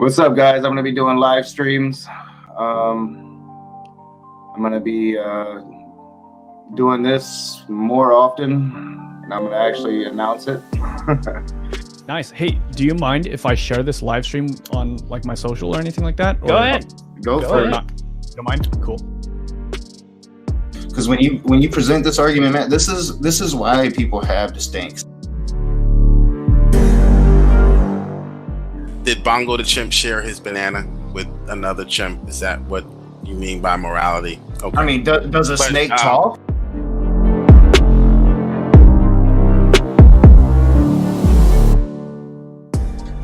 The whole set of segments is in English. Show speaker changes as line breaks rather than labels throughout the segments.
What's up, guys? I'm going to be doing live streams. I'm going to be doing this more often, and I'm going to actually announce it.
Nice. Hey, do you mind if I share this live stream on like my social or anything like that?
Go ahead.
Go for it.
Don't mind? Cool.
Because when you present this argument, Matt, this is why people have distinct.
Did Bongo the chimp share his banana with another chimp? Is that what you mean by morality? Okay.
I mean, does a snake talk?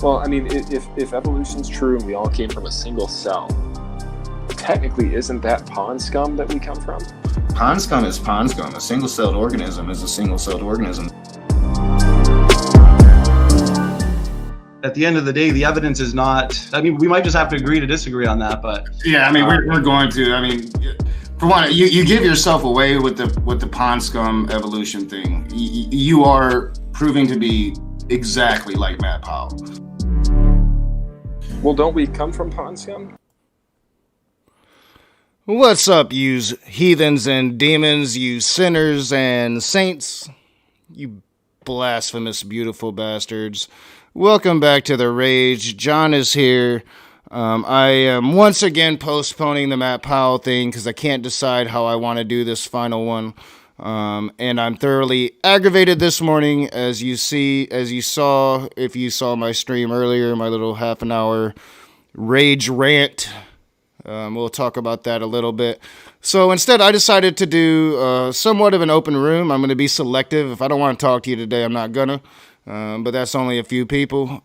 Well, I mean, if evolution's true and we all came from a single cell, technically, isn't that pond scum that we come from?
Pond scum is pond scum. A single-celled organism is a single-celled organism.
At the end of the day, the evidence is not. I mean, we might just have to agree to disagree on that, but
yeah, I mean, we're going to. I mean, for one, you give yourself away with the pond scum evolution thing. You are proving to be exactly like Matt Powell.
Well, don't we come from pond scum?
What's up, you heathens and demons, you sinners and saints, you blasphemous, beautiful bastards. Welcome back to The Rage. John is here. I am once again postponing the Matt Powell thing because I can't decide how I want to do this final one. And I'm thoroughly aggravated this morning, if you saw my stream earlier, my little half an hour rage rant. We'll talk about that a little bit. So instead, I decided to do somewhat of an open room. I'm going to be selective. If I don't want to talk to you today, I'm not going to. But that's only a few people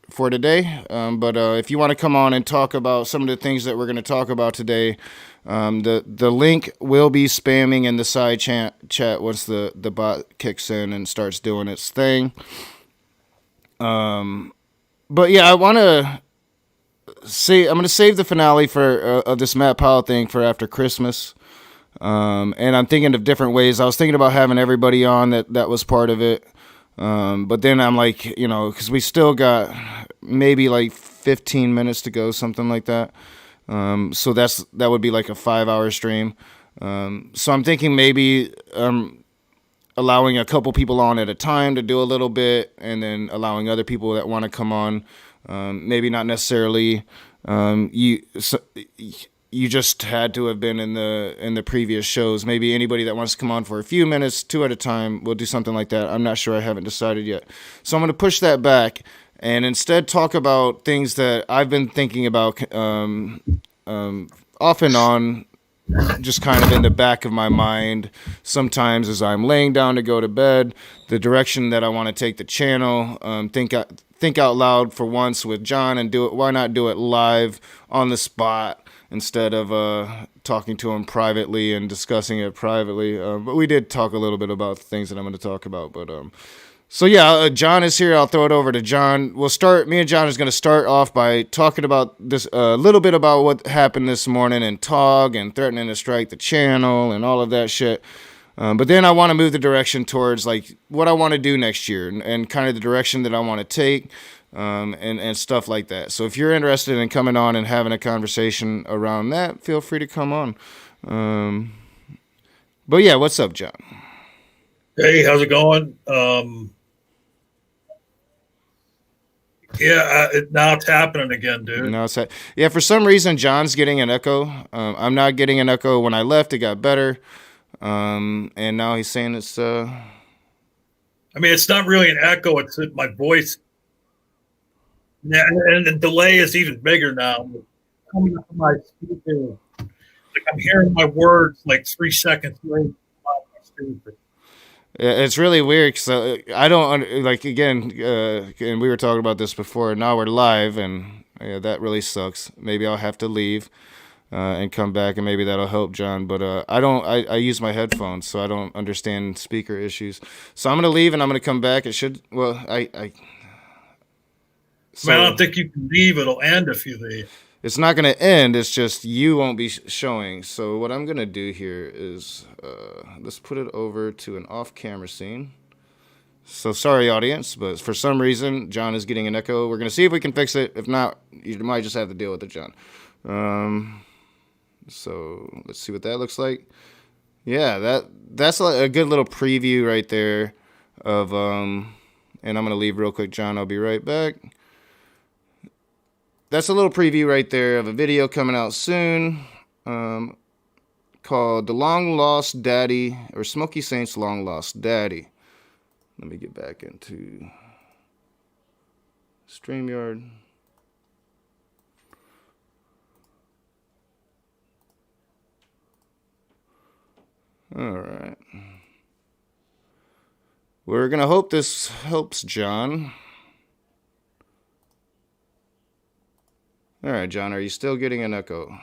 for today. But if you want to come on and talk about some of the things that we're going to talk about today, the link will be spamming in the side chat once the bot kicks in and starts doing its thing. But yeah, I'm going to save the finale for of this Matt Powell thing for after Christmas. And I'm thinking of different ways. I was thinking about having everybody on that was part of it. But then I'm like, because we still got maybe like 15 minutes to go, something like that. So that would be like a 5-hour stream. So I'm thinking maybe allowing a couple people on at a time to do a little bit, and then allowing other people that want to come on. Maybe not necessarily you just had to have been in the previous shows. Maybe anybody that wants to come on for a few minutes, 2 at a time, we'll do something like that. I'm not sure. I haven't decided yet. So I'm going to push that back and instead talk about things that I've been thinking about off and on, just kind of in the back of my mind. Sometimes as I'm laying down to go to bed, the direction that I want to take the channel, think out loud for once with John and do it. Why not do it live on the spot? Instead of talking to him privately and discussing it privately. But we did talk a little bit about the things that I'm going to talk about. But so yeah, John is here. I'll throw it over to John. Me and John is going to start off by talking about this a little bit about what happened this morning in TOG and threatening to strike the channel and all of that shit. But then I want to move the direction towards like what I want to do next year and kind of the direction that I want to take. And stuff like that. So if you're interested in coming on and having a conversation around that, feel free to come on. But yeah, what's up, John?
Hey, how's it going? Now it's happening again, dude.
Yeah, for some reason, John's getting an echo. I'm not getting an echo. When I left, it got better. And now he's saying it's... I
mean, it's not really an echo. It's my voice. Yeah, and the delay is even bigger now. Coming up my speaker, like I'm hearing my words like 3 seconds late.
It's really weird because I don't like again. And we were talking about this before. Now we're live, and that really sucks. Maybe I'll have to leave and come back, and maybe that'll help John. But I don't. I use my headphones, so I don't understand speaker issues. So I'm gonna leave, and I'm gonna come back. It should. Well, So,
I don't think you can leave. It'll end if you leave.
It's not going to end. It's just you won't be showing. So what I'm going to do here is let's put it over to an off-camera scene. So sorry, audience, but for some reason, John is getting an echo. We're going to see if we can fix it. If not, you might just have to deal with it, John. So let's see what that looks like. Yeah, that's a good little preview right there of, and I'm going to leave real quick, John. I'll be right back. That's a little preview right there of a video coming out soon called The Long Lost Daddy, or Smokey Saint's Long Lost Daddy. Let me get back into StreamYard. All right. We're going to hope this helps John. All right, John, are you still getting an echo?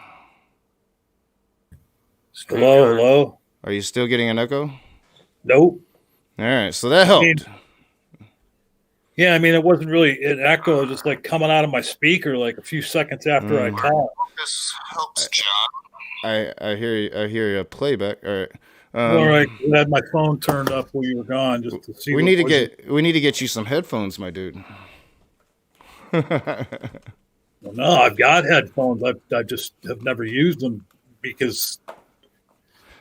Hello?
Are you still getting an echo?
Nope.
All right, so that helped.
Yeah, I mean, it wasn't really an echo, just like coming out of my speaker like a few seconds after I talked.
This helps, John.
I hear you playback. All right.
All right, I had my phone turned up while you were gone just to see.
We need to get you some headphones, my dude.
Well, no, I've got headphones. I just have never used them because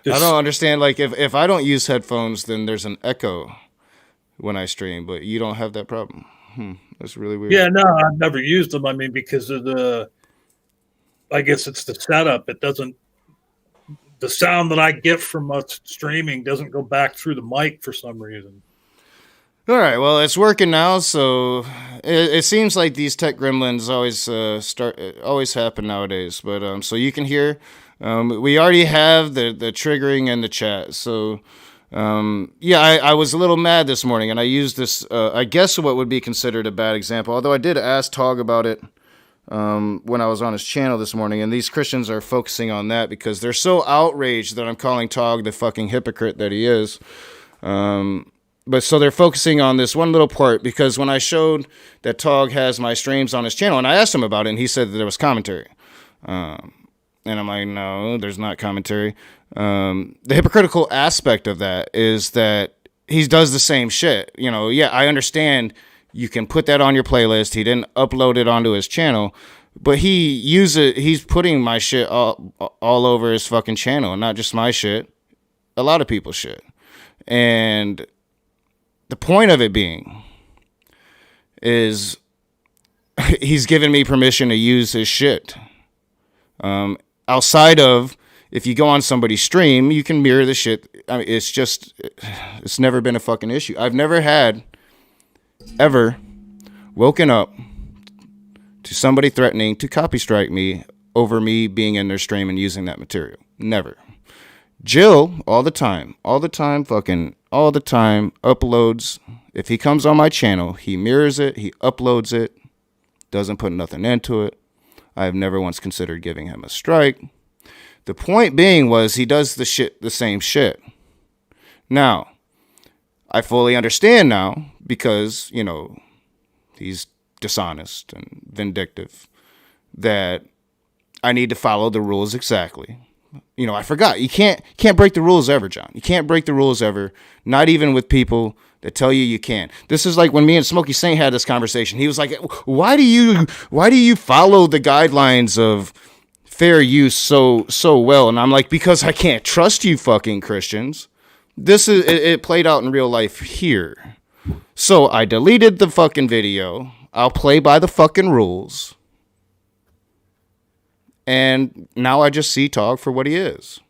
I don't understand. Like if I don't use headphones, then there's an echo when I stream, but you don't have that problem. That's really weird.
Yeah, no, I've never used them. I mean, because of I guess it's the setup. It doesn't. The sound that I get from us streaming doesn't go back through the mic for some reason.
All right, well, it's working now, so it seems like these tech gremlins always happen nowadays. But so you can hear, we already have the triggering in the chat. So yeah, I was a little mad this morning, and I used this, I guess what would be considered a bad example. Although I did ask Tog about it when I was on his channel this morning, and these Christians are focusing on that because they're so outraged that I'm calling Tog the fucking hypocrite that he is. But so they're focusing on this one little part because when I showed that Tog has my streams on his channel, and I asked him about it, and he said that there was commentary. And I'm like, no, there's not commentary. The hypocritical aspect of that is that he does the same shit. You know, yeah, I understand you can put that on your playlist. He didn't upload it onto his channel, but he's putting my shit all over his fucking channel, and not just my shit, a lot of people's shit. And the point of it being is he's given me permission to use his shit. Outside of, if you go on somebody's stream, you can mirror the shit. I mean, it's never been a fucking issue. I've never ever woken up to somebody threatening to copy strike me over me being in their stream and using that material. Never. Jill, all the time, uploads. If he comes on my channel, he mirrors it, he uploads it, doesn't put nothing into it. I have never once considered giving him a strike. The point being was he does the same shit. Now, I fully understand now because, you know, he's dishonest and vindictive, that I need to follow the rules exactly. You know, I forgot. You can't break the rules ever, John. You can't break the rules ever, not even with people that tell you can. This is like when me and Smokey Saint had this conversation. He was like, why do you follow the guidelines of fair use so well? And I'm like, because I can't trust you fucking Christians. It played out in real life here. So I deleted the fucking video. I'll play by the fucking rules. And now I just see Tog for what he is.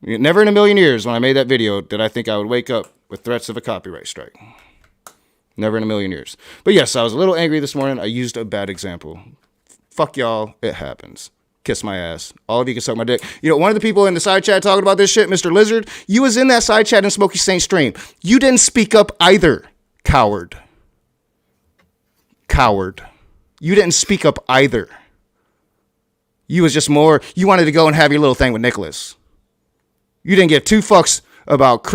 Never in a million years when I made that video did I think I would wake up with threats of a copyright strike. Never in a million years. But yes, I was a little angry this morning. I used a bad example. Fuck y'all. It happens. Kiss my ass. All of you can suck my dick. You know, one of the people in the side chat talking about this shit, Mr. Lizard, you was in that side chat in Smokey Saint stream. You didn't speak up either. Coward. You didn't speak up either. You was just more, you wanted to go and have your little thing with Nicholas. You didn't give two fucks about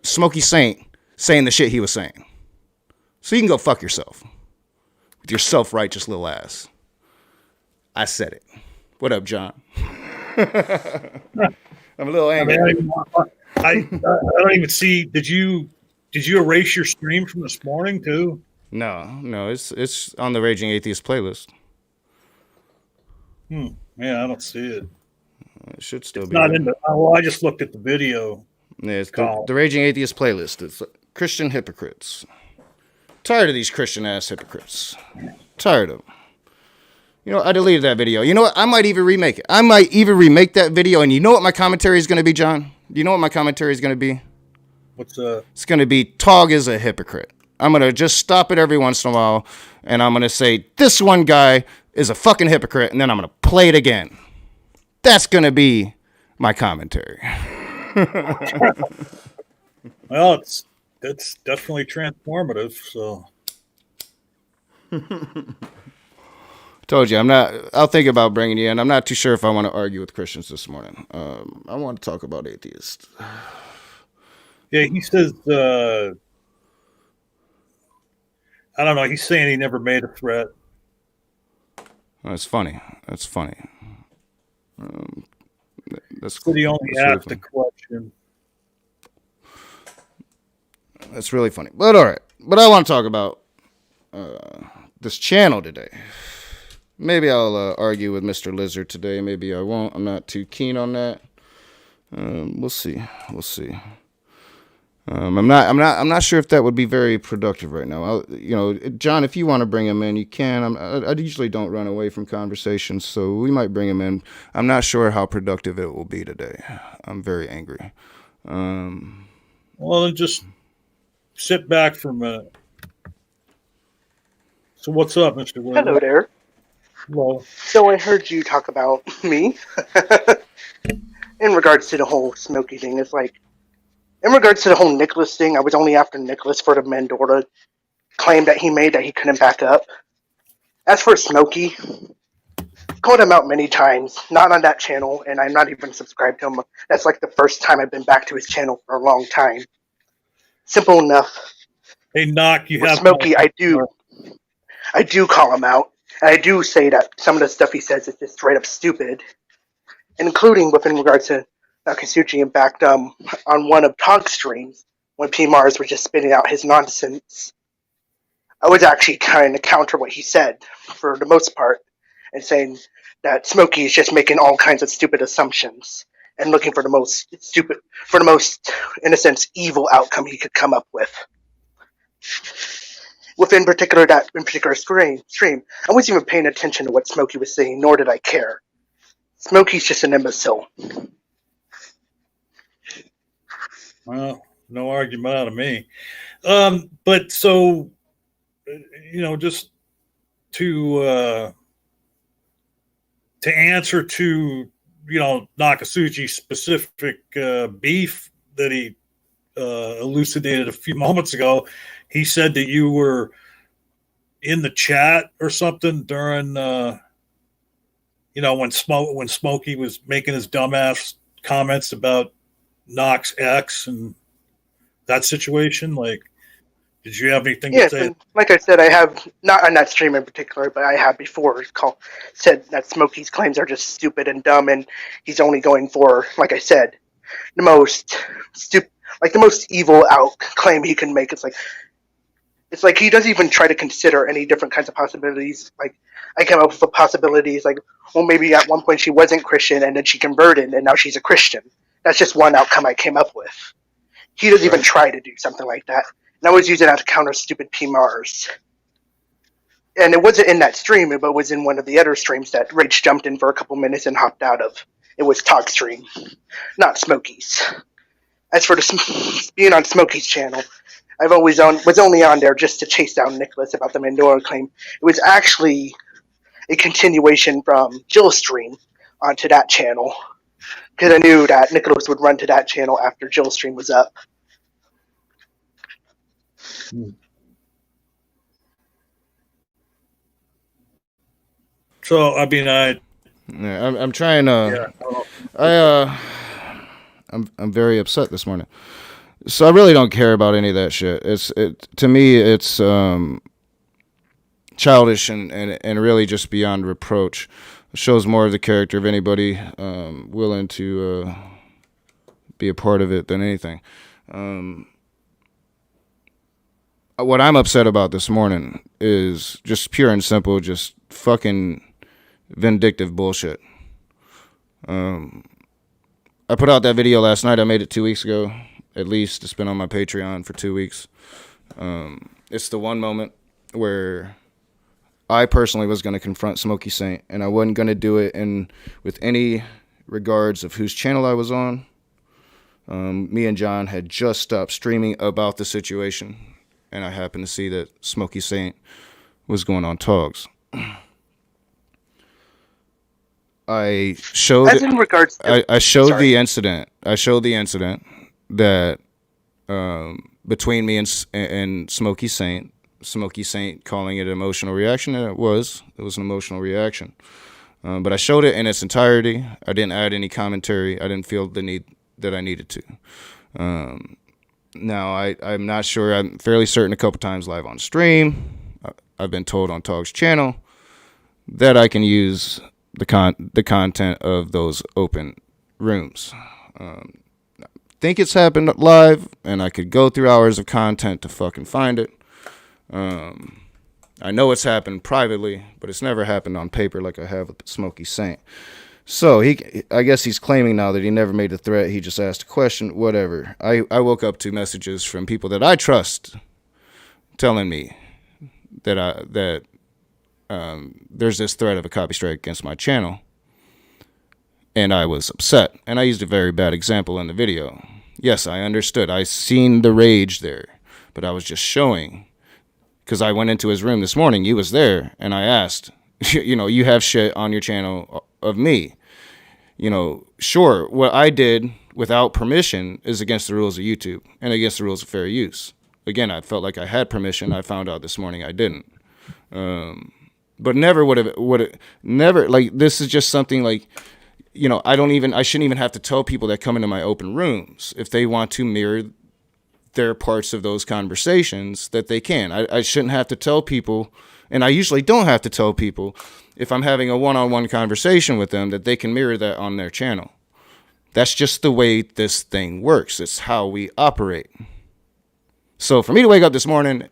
Smokey Saint saying the shit he was saying. So you can go fuck yourself with your self-righteous little ass. I said it. What up, John? I'm a little angry.
I don't even see, did you Did you erase your stream from this morning too?
No, it's on the Raging Atheist playlist.
Yeah, I don't see it.
It should still
It's
be
not
there.
in the. Well, I just looked at the video.
Yeah, it's
Column.
the Raging Atheist playlist. It's Christian hypocrites. Tired of these Christian ass hypocrites. Tired of them. You know, I deleted that video. You know what? I might even remake it. I might even remake that video. And you know what my commentary is going to be, John? Do you know what my commentary is going to be?
What's
It's going to be Tog is a hypocrite. I'm going to just stop it every once in a while. And I'm going to say, this one guy is a fucking hypocrite. And then I'm going to play it again. That's going to be my commentary.
Well, it's definitely transformative. So
Told you, I'll think about bringing you in. I'm not too sure if I want to argue with Christians this morning. I want to talk about atheists.
yeah, he says. I don't know. He's saying he never made a threat.
That's funny. That's funny. That's
But he only
that's
asked
really
a question.
That's really funny. But all right. But I want to talk about this channel today. Maybe I'll argue with Mr. Lizard today. Maybe I won't. I'm not too keen on that. We'll see. We'll see. I'm not sure if that would be very productive right now. John, if you want to bring him in, you can. I usually don't run away from conversations, so we might bring him in. I'm not sure how productive it will be today. I'm very angry.
Well, then just sit back for a minute. So what's up, Mr. Williams?
Hello there.
Hello.
So I heard you talk about me in regards to the whole Smokey thing. It's like, in regards to the whole Nicholas thing, I was only after Nicholas for the Mandora claim that he made that he couldn't back up. As for Smokey, I've called him out many times, not on that channel, and I'm not even subscribed to him. That's like the first time I've been back to his channel for a long time. Simple enough.
Hey, Knock, you
With
have
Smokey, I do call him out. And I do say that some of the stuff he says is just straight up stupid, including within regards to Nakasuchi and backed on one of Tog's streams when P. Mars was just spitting out his nonsense. I was actually trying to counter what he said for the most part and saying that Smokey is just making all kinds of stupid assumptions and looking for the most stupid, for the most, in a sense, evil outcome he could come up with. Within particular stream, I wasn't even paying attention to what Smokey was saying, nor did I care. Smokey's just an imbecile.
Well, no argument out of me. But so, just to answer to, Nakasuchi's specific beef that he elucidated a few moments ago, he said that you were in the chat or something during, when Smokey was making his dumbass comments about Knox X and that situation. Like, did you have anything to say?
And like I said, I have, not on that stream in particular, but I have before said that Smokey's claims are just stupid and dumb, and he's only going for, like I said, the most the most evil claim he can make. It's like he doesn't even try to consider any different kinds of possibilities. Like, I came up with a possibilities like, well, maybe at one point she wasn't Christian and then she converted and now she's a Christian. That's just one outcome I came up with. He doesn't even try to do something like that. And I was using that to counter stupid P. Mars. And it wasn't in that stream, but it was in one of the other streams that Rage jumped in for a couple minutes and hopped out of. It was Tog's stream, not Smokey's. As for being on Smokey's channel, I've always was only on there just to chase down Nicholas about the Mandora claim. It was actually a continuation from Jill's stream onto that channel, because I knew that Nicholas would run to that channel after Jill's stream was up.
So, I mean,
I'm trying to. I'm very upset this morning. So I really don't care about any of that shit. To me, it's childish and really just beyond reproach. It shows more of the character of anybody willing to be a part of it than anything. what I'm upset about this morning is just pure and simple, just fucking vindictive bullshit. I put out that video last night. I made it 2 weeks ago, at least. It's been on my Patreon for 2 weeks. It's the one moment where I personally was going to confront Smokey Saint, and I wasn't going to do it with any regards of whose channel I was on. Me and John had just stopped streaming about the situation, and I happened to see that Smokey Saint was going on Togs. I showed
As in regards to,
I showed
sorry.
the incident. I showed the incident that between me and Smokey Saint. Smokey Saint calling it an emotional reaction, and it was an emotional reaction. But I showed it in its entirety. I didn't add any commentary. I didn't feel the need that I needed to. Now I'm not sure. I'm fairly certain a couple times live on stream, I've been told on Tog's channel that I can use the content of those open rooms. I think it's happened live, and I could go through hours of content to fucking find it. I know it's happened privately, but it's never happened on paper like I have with Smokey Saint. So I guess he's claiming now that he never made a threat. He just asked a question, whatever. I woke up to messages from people that I trust telling me that there's this threat of a copy strike against my channel, and I was upset. And I used a very bad example in the video. Yes, I understood. I seen the rage there, but I was just showing. Because I went into his room this morning, he was there, and I asked, you have shit on your channel of me. Sure, what I did without permission is against the rules of YouTube and against the rules of fair use. Again, I felt like I had permission. I found out this morning I didn't. But never never, like, this is just something like, I shouldn't even have to tell people that come into my open rooms if they want to mirror their parts of those conversations that they can. I shouldn't have to tell people, and I usually don't have to tell people if I'm having a one-on-one conversation with them that they can mirror that on their channel. That's just the way this thing works. It's how we operate. So for me to wake up this morning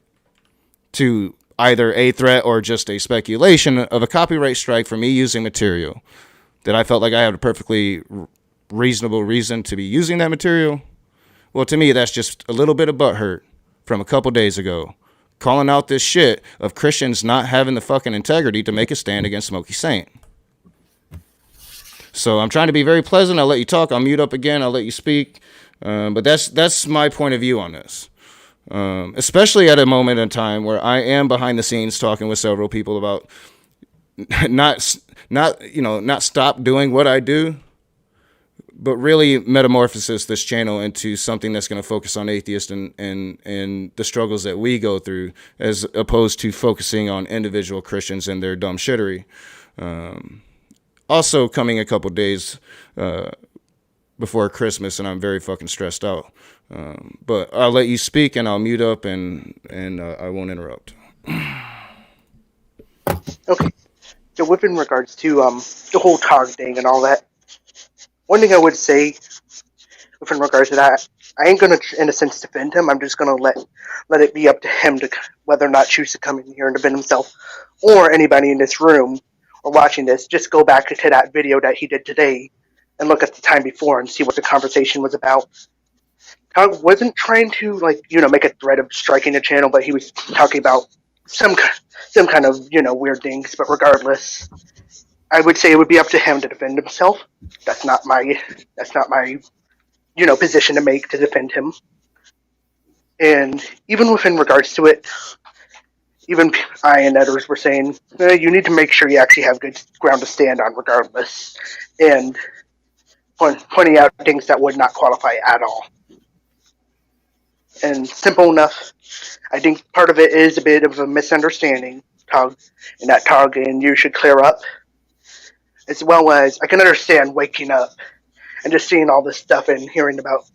to either a threat or just a speculation of a copyright strike for me using material that I felt like I had a perfectly reasonable reason to be using that material, well, to me, that's just a little bit of butthurt from a couple days ago, calling out this shit of Christians not having the fucking integrity to make a stand against Smokey Saint. So I'm trying to be very pleasant. I'll let you talk. I'll mute up again. I'll let you speak. But that's my point of view on this. Especially at a moment in time where I am behind the scenes talking with several people about not stop doing what I do, but really metamorphosis this channel into something that's going to focus on atheists and the struggles that we go through, as opposed to focusing on individual Christians and their dumb shittery. Also coming a couple days before Christmas, and I'm very fucking stressed out. But I'll let you speak, and I'll mute up, and I won't interrupt.
Okay. So with in regards to the whole Tog thing and all that, one thing I would say with in regards to that, I ain't gonna in a sense defend him. I'm just gonna let it be up to him to whether or not choose to come in here and defend himself, or anybody in this room or watching this. Just go back to that video that he did today and look at the time before and see what the conversation was about. Tog wasn't trying to make a threat of striking the channel, but he was talking about some kind of weird things. But regardless, I would say it would be up to him to defend himself. That's not my position to make to defend him. And even within regards to it, even I and others were saying you need to make sure you actually have good ground to stand on, regardless, and pointing out things that would not qualify at all. And simple enough. I think part of it is a bit of a misunderstanding, Tog, and that Tog and you should clear up. As well as, I can understand waking up and just seeing all this stuff and hearing about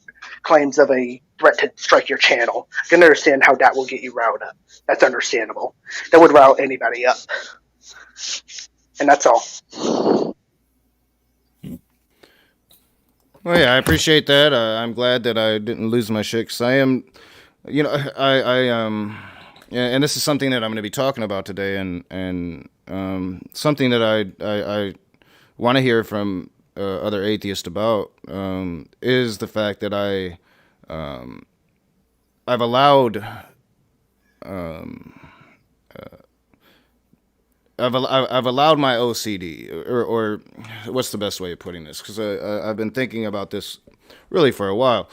claims of a threat to strike your channel. I can understand how that will get you riled up. That's understandable. That would rile anybody up. And that's all.
Well, yeah, I appreciate that. I'm glad that I didn't lose my shit, because I am, and this is something that I'm going to be talking about today, and something that I want to hear from other atheists about is the fact that I've allowed I've allowed my OCD, or what's the best way of putting this? Because I've been thinking about this really for a while.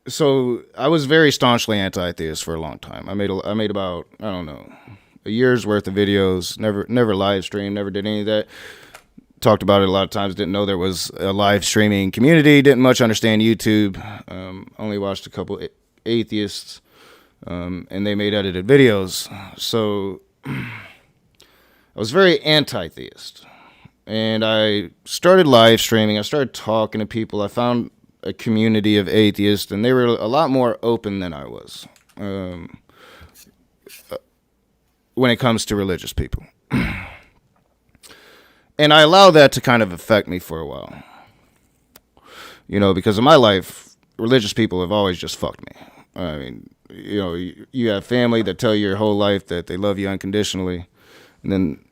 So I was very staunchly anti-theist for a long time. I made about, I don't know, a year's worth of videos. Never live streamed. Never did any of that. Talked about it a lot of times. Didn't know there was a live streaming community. Didn't much understand YouTube. Only watched a couple atheists, and they made edited videos. So I was very anti-theist, and I started live streaming. I started talking to people. I found a community of atheists, and they were a lot more open than I was when it comes to religious people. And I allowed that to kind of affect me for a while. Because in my life, religious people have always just fucked me. I mean, you have family that tell you your whole life that they love you unconditionally, and then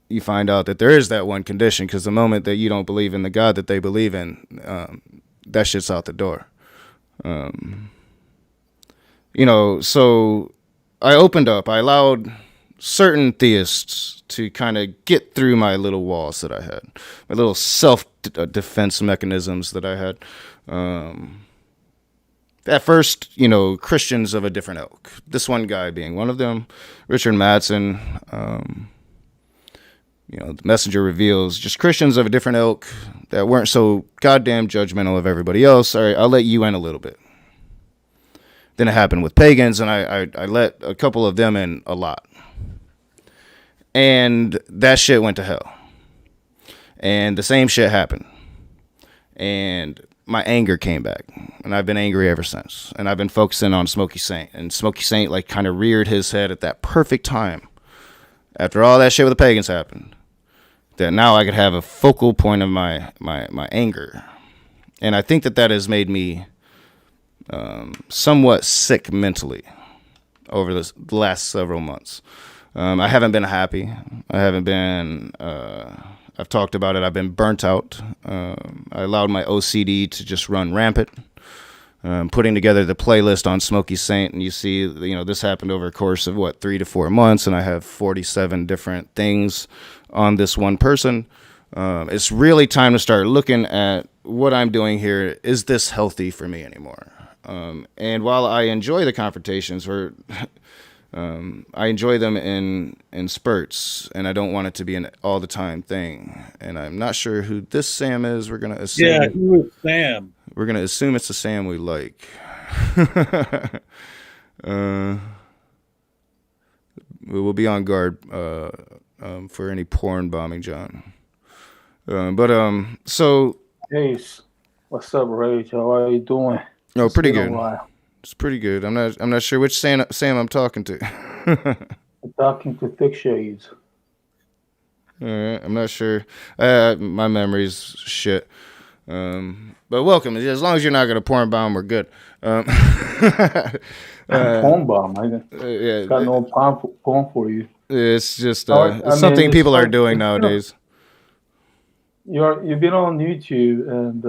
you find out that there is that one condition, because the moment that you don't believe in the God that they believe in, that shit's out the door. So I opened up. I allowed certain theists to kind of get through my little walls that I had, my little self-defense mechanisms that I had. At first, Christians of a different ilk. This one guy being one of them, Richard Madsen. The messenger reveals just Christians of a different ilk that weren't so goddamn judgmental of everybody else. All right, I'll let you in a little bit. Then it happened with pagans, and I let a couple of them in a lot. And that shit went to hell. And the same shit happened. And my anger came back. And I've been angry ever since. And I've been focusing on Smokey Saint. And Smokey Saint kind of reared his head at that perfect time. After all that shit with the pagans happened. That now I could have a focal point of my anger. And I think that has made me somewhat sick mentally over the last several months. I haven't been happy. I've talked about it. I've been burnt out. I allowed my OCD to just run rampant. Putting together the playlist on Smokey Saint, and you see, this happened over a course of 3 to 4 months, and I have 47 different things on this one person. It's really time to start looking at what I'm doing here. Is this healthy for me anymore? And while I enjoy the confrontations, I enjoy them in spurts, and I don't want it to be an all the time thing. And I'm not sure who this Sam is. We're gonna assume.
Yeah, who is Sam?
We're gonna assume it's the Sam we like. We will be on guard for any porn bombing, John. So.
Hey, what's up, Rage? How are you doing?
Oh, pretty good. It's pretty good. I'm not sure which Sam I'm talking to.
I'm talking to Thick Shades.
All right, I'm not sure. My memory's shit. But welcome. As long as you're not gonna porn bomb, we're good.
Porn bomb. I got no porn for you.
It's just something people are doing nowadays.
You've been on YouTube and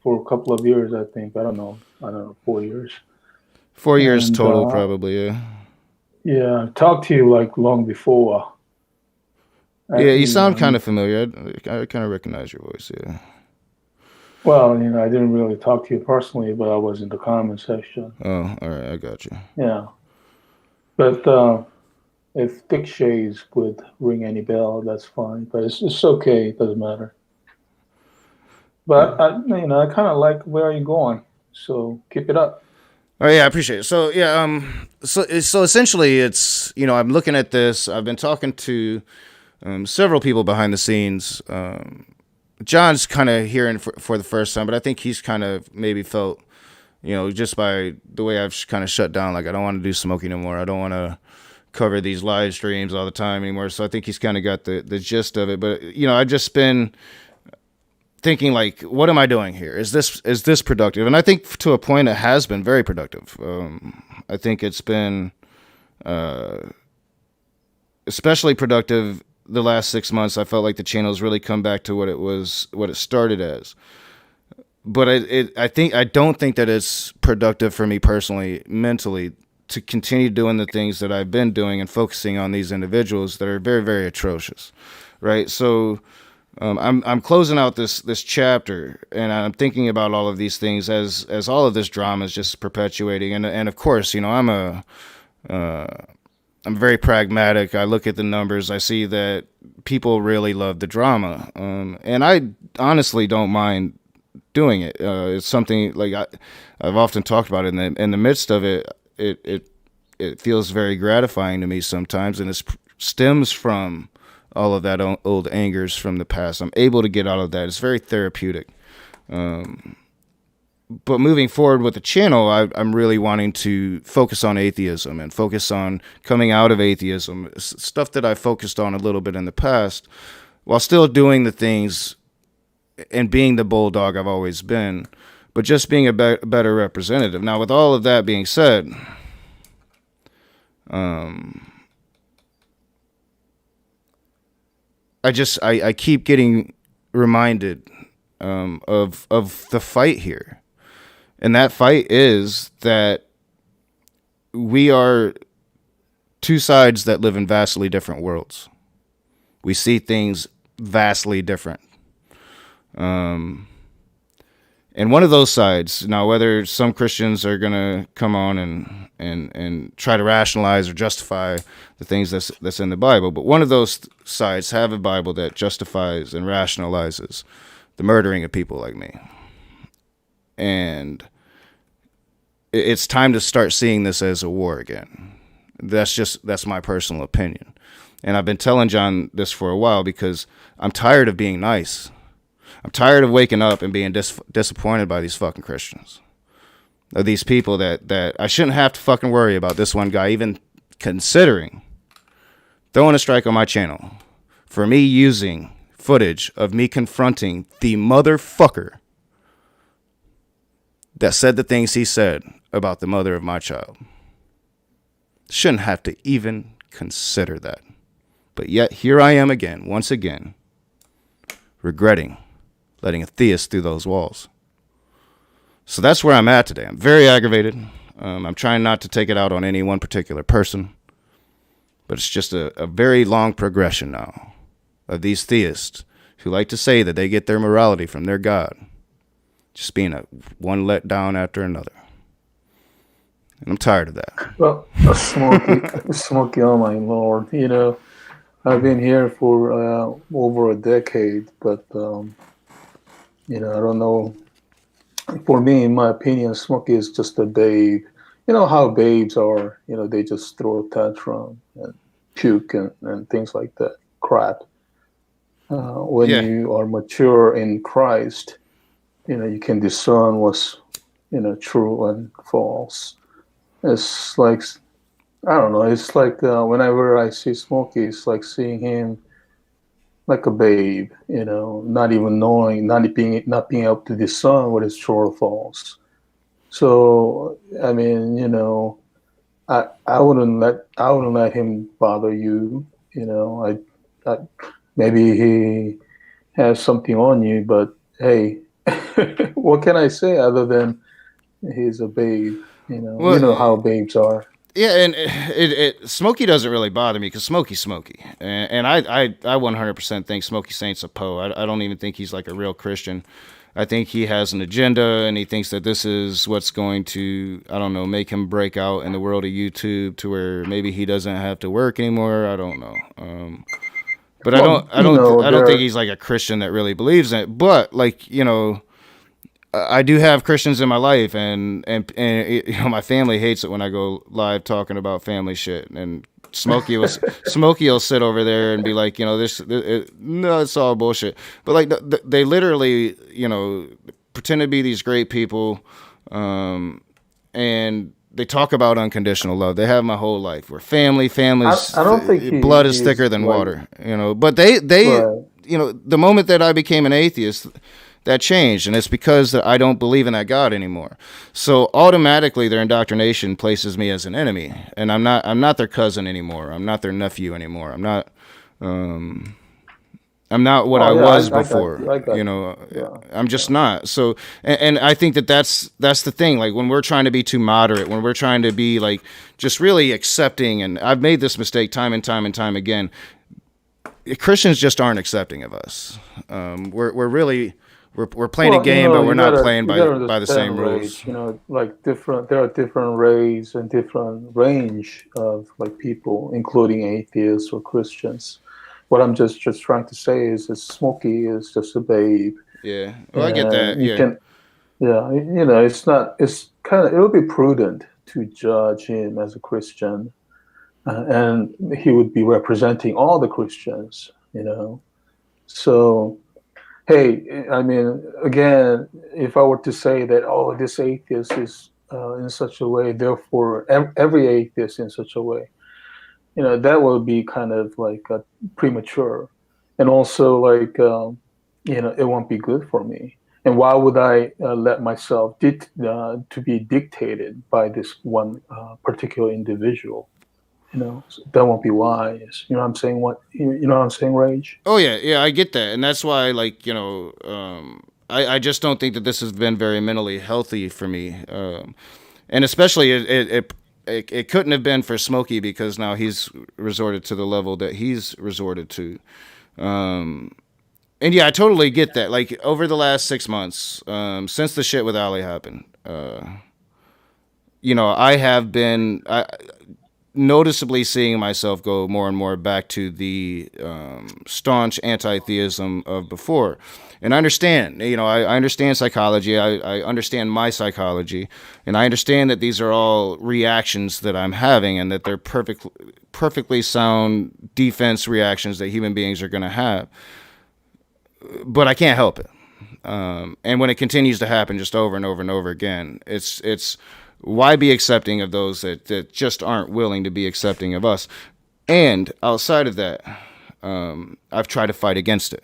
for a couple of years, I think. I don't know, 4 years.
4 years total, probably. Yeah.
Yeah, I talked to you long before.
Yeah, you sound kind of familiar. I kind of recognize your voice. Yeah.
Well, I didn't really talk to you personally, but I was in the comment section.
Oh, all right, I got you.
Yeah, but if Thick Shades would ring any bell, that's fine. But it's okay. It doesn't matter. But I kind of like where you're going, so keep it up.
Oh yeah, I appreciate it. So yeah, so essentially, it's I'm looking at this. I've been talking to several people behind the scenes. John's kind of hearing for the first time, but I think he's kind of maybe felt, just by the way I've kind of shut down. Like I don't want to do smoking no more. I don't want to cover these live streams all the time anymore. So I think he's kind of got the gist of it. But I've just been thinking like, what am I doing here? Is this productive? And I think to a point it has been very productive. I think it's been especially productive the last 6 months. I felt like the channel's really come back to what it started as. But I don't think that it's productive for me personally, mentally, to continue doing the things that I've been doing and focusing on these individuals that are very, very atrocious, right? So I'm closing out this chapter, and I'm thinking about all of these things as all of this drama is just perpetuating. And of course, you know, I'm very pragmatic. I look at the numbers. I see that people really love the drama, and I honestly don't mind doing it. It's something like I've often talked about it. In the midst of it, it feels very gratifying to me sometimes, and it stems from all of that old angers from the past. I'm able to get out of that. It's very therapeutic. But moving forward with the channel, I'm really wanting to focus on atheism and focus on coming out of atheism, stuff that I focused on a little bit in the past, while still doing the things and being the bulldog I've always been, but just being a better representative. Now, with all of that being said, I keep getting reminded of the fight here. And that fight is that we are two sides that live in vastly different worlds. We see things vastly different. And one of those sides, now whether some Christians are going to come on and try to rationalize or justify the things that's in the Bible, but one of those sides have a Bible that justifies and rationalizes the murdering of people like me. And it's time to start seeing this as a war again. That's my personal opinion. And I've been telling John this for a while because I'm tired of being nice. I'm tired of waking up and being disappointed by these fucking Christians. Of these people that I shouldn't have to fucking worry about this one guy even considering throwing a strike on my channel for me using footage of me confronting the motherfucker that said the things he said about the mother of my child. Shouldn't have to even consider that. But yet here I am again, once again, regretting letting a theist through those walls. So that's where I'm at today. I'm very aggravated. I'm trying not to take it out on any one particular person. But it's just a very long progression now of these theists who like to say that they get their morality from their God. Just being one let down after another. And I'm tired of that.
Well, Smokey, oh my lord, you know, I've been here for over a decade, but you know, I don't know. For me, in my opinion, Smokey is just a babe. You know how babes are. You know, they just throw a tantrum and puke and things like that. Crap. When you are mature in Christ, you know, you can discern what's, you know, true and false. It's like, I don't know, it's like whenever I see Smokey, it's like seeing him like a babe, you know, not even knowing, not being able to discern what is true or false. So, I mean, you know, I wouldn't let him bother you, you know. I maybe he has something on you, but hey, what can I say other than he's a babe? You know, well, you know how babes are.
Yeah, and Smokey doesn't really bother me because Smokey's Smokey, and I 100% think Smokey Saint's a Poe. I don't even think he's like a real Christian. I think he has an agenda, and he thinks that this is what's going to, I don't know, make him break out in the world of YouTube to where maybe he doesn't have to work anymore. I don't know. But well, I don't think he's like a Christian that really believes in it. But like, you know, I do have Christians in my life, and you know, my family hates it when I go live talking about family shit. And Smokey will sit over there and be like, you know, no, it's all bullshit. But like they literally, you know, pretend to be these great people, and they talk about unconditional love. They have my whole life. We're family. Families.
I don't think
blood is thicker than water. You know, but they, you know, the moment that I became an atheist, that changed, and it's because that I don't believe in that God anymore. So automatically their indoctrination places me as an enemy, and I'm not their cousin anymore. I'm not their nephew anymore. I'm not what I was before. You know, I'm just not. So, and I think that's the thing. Like when we're trying to be too moderate, when we're trying to be like just really accepting, and I've made this mistake time and time and time again. Christians just aren't accepting of us. We're playing a game, but we're not playing by the same rules.
You know, like there are different race and different range of like people, including atheists or Christians. What I'm just trying to say is that Smokey is just a babe.
Yeah, well, I get that.
You know, it would be prudent to judge him as a Christian. And he would be representing all the Christians, you know. So, hey, I mean, again, if I were to say that, oh, this atheist is in such a way, therefore every atheist in such a way, you know, that would be kind of like premature. And also, like, you know, it won't be good for me. And why would I let myself to be dictated by this one particular individual? You know, that won't be wise. You know what I'm saying? You know what I'm saying, Rage?
Oh yeah, I get that, and that's why, like, you know, I just don't think that this has been very mentally healthy for me, and especially it couldn't have been for Smokey, because now he's resorted to the level that he's resorted to, and yeah, I totally get that. Like over the last 6 months, since the shit with Ali happened, you know, I have been noticeably seeing myself go more and more back to the staunch anti-theism of before. And I understand, you know, I understand psychology. I understand my psychology, and I understand that these are all reactions that I'm having, and that they're perfectly sound defense reactions that human beings are going to have. But I can't help it. And when it continues to happen just over and over and over again, it's why be accepting of those that just aren't willing to be accepting of us? And outside of that, I've tried to fight against it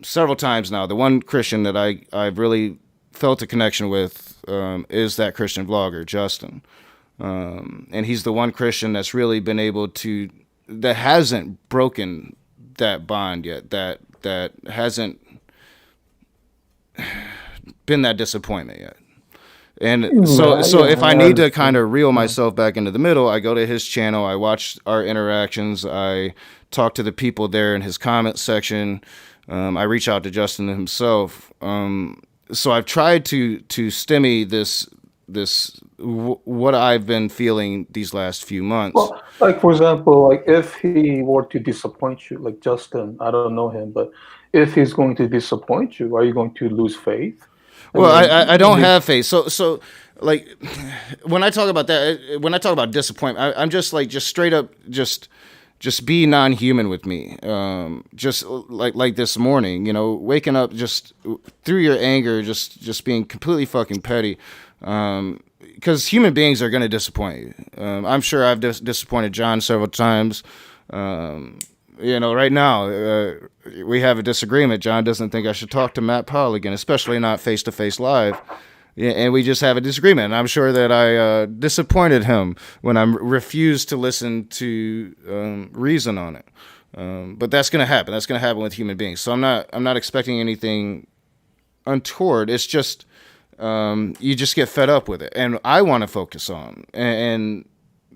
several times now. The one Christian that I've really felt a connection with is that Christian vlogger, Justin. And he's the one Christian that's really been able to, that hasn't broken that bond yet, that hasn't been that disappointment yet. And so if I need to kind of reel myself back into the middle, I go to his channel, I watch our interactions, I talk to the people there in his comment section, I reach out to Justin himself. So I've tried to stemmy this what I've been feeling these last few months.
Well, like for example, like if he were to disappoint you, like Justin, I don't know him, but if he's going to disappoint you, are you going to lose faith?
Well, I don't have faith. So like when I talk about that, when I talk about disappointment, I'm just like, just straight up, just be non-human with me. Just like this morning, you know, waking up just through your anger, just being completely fucking petty. Because human beings are going to disappoint you. I'm sure I've disappointed John several times. You know, right now, we have a disagreement. John doesn't think I should talk to Matt Powell again, especially not face-to-face live. And we just have a disagreement. And I'm sure that I disappointed him when I refused to listen to reason on it. But that's going to happen. That's going to happen with human beings. So I'm not expecting anything untoward. It's just you just get fed up with it. And I want to focus on and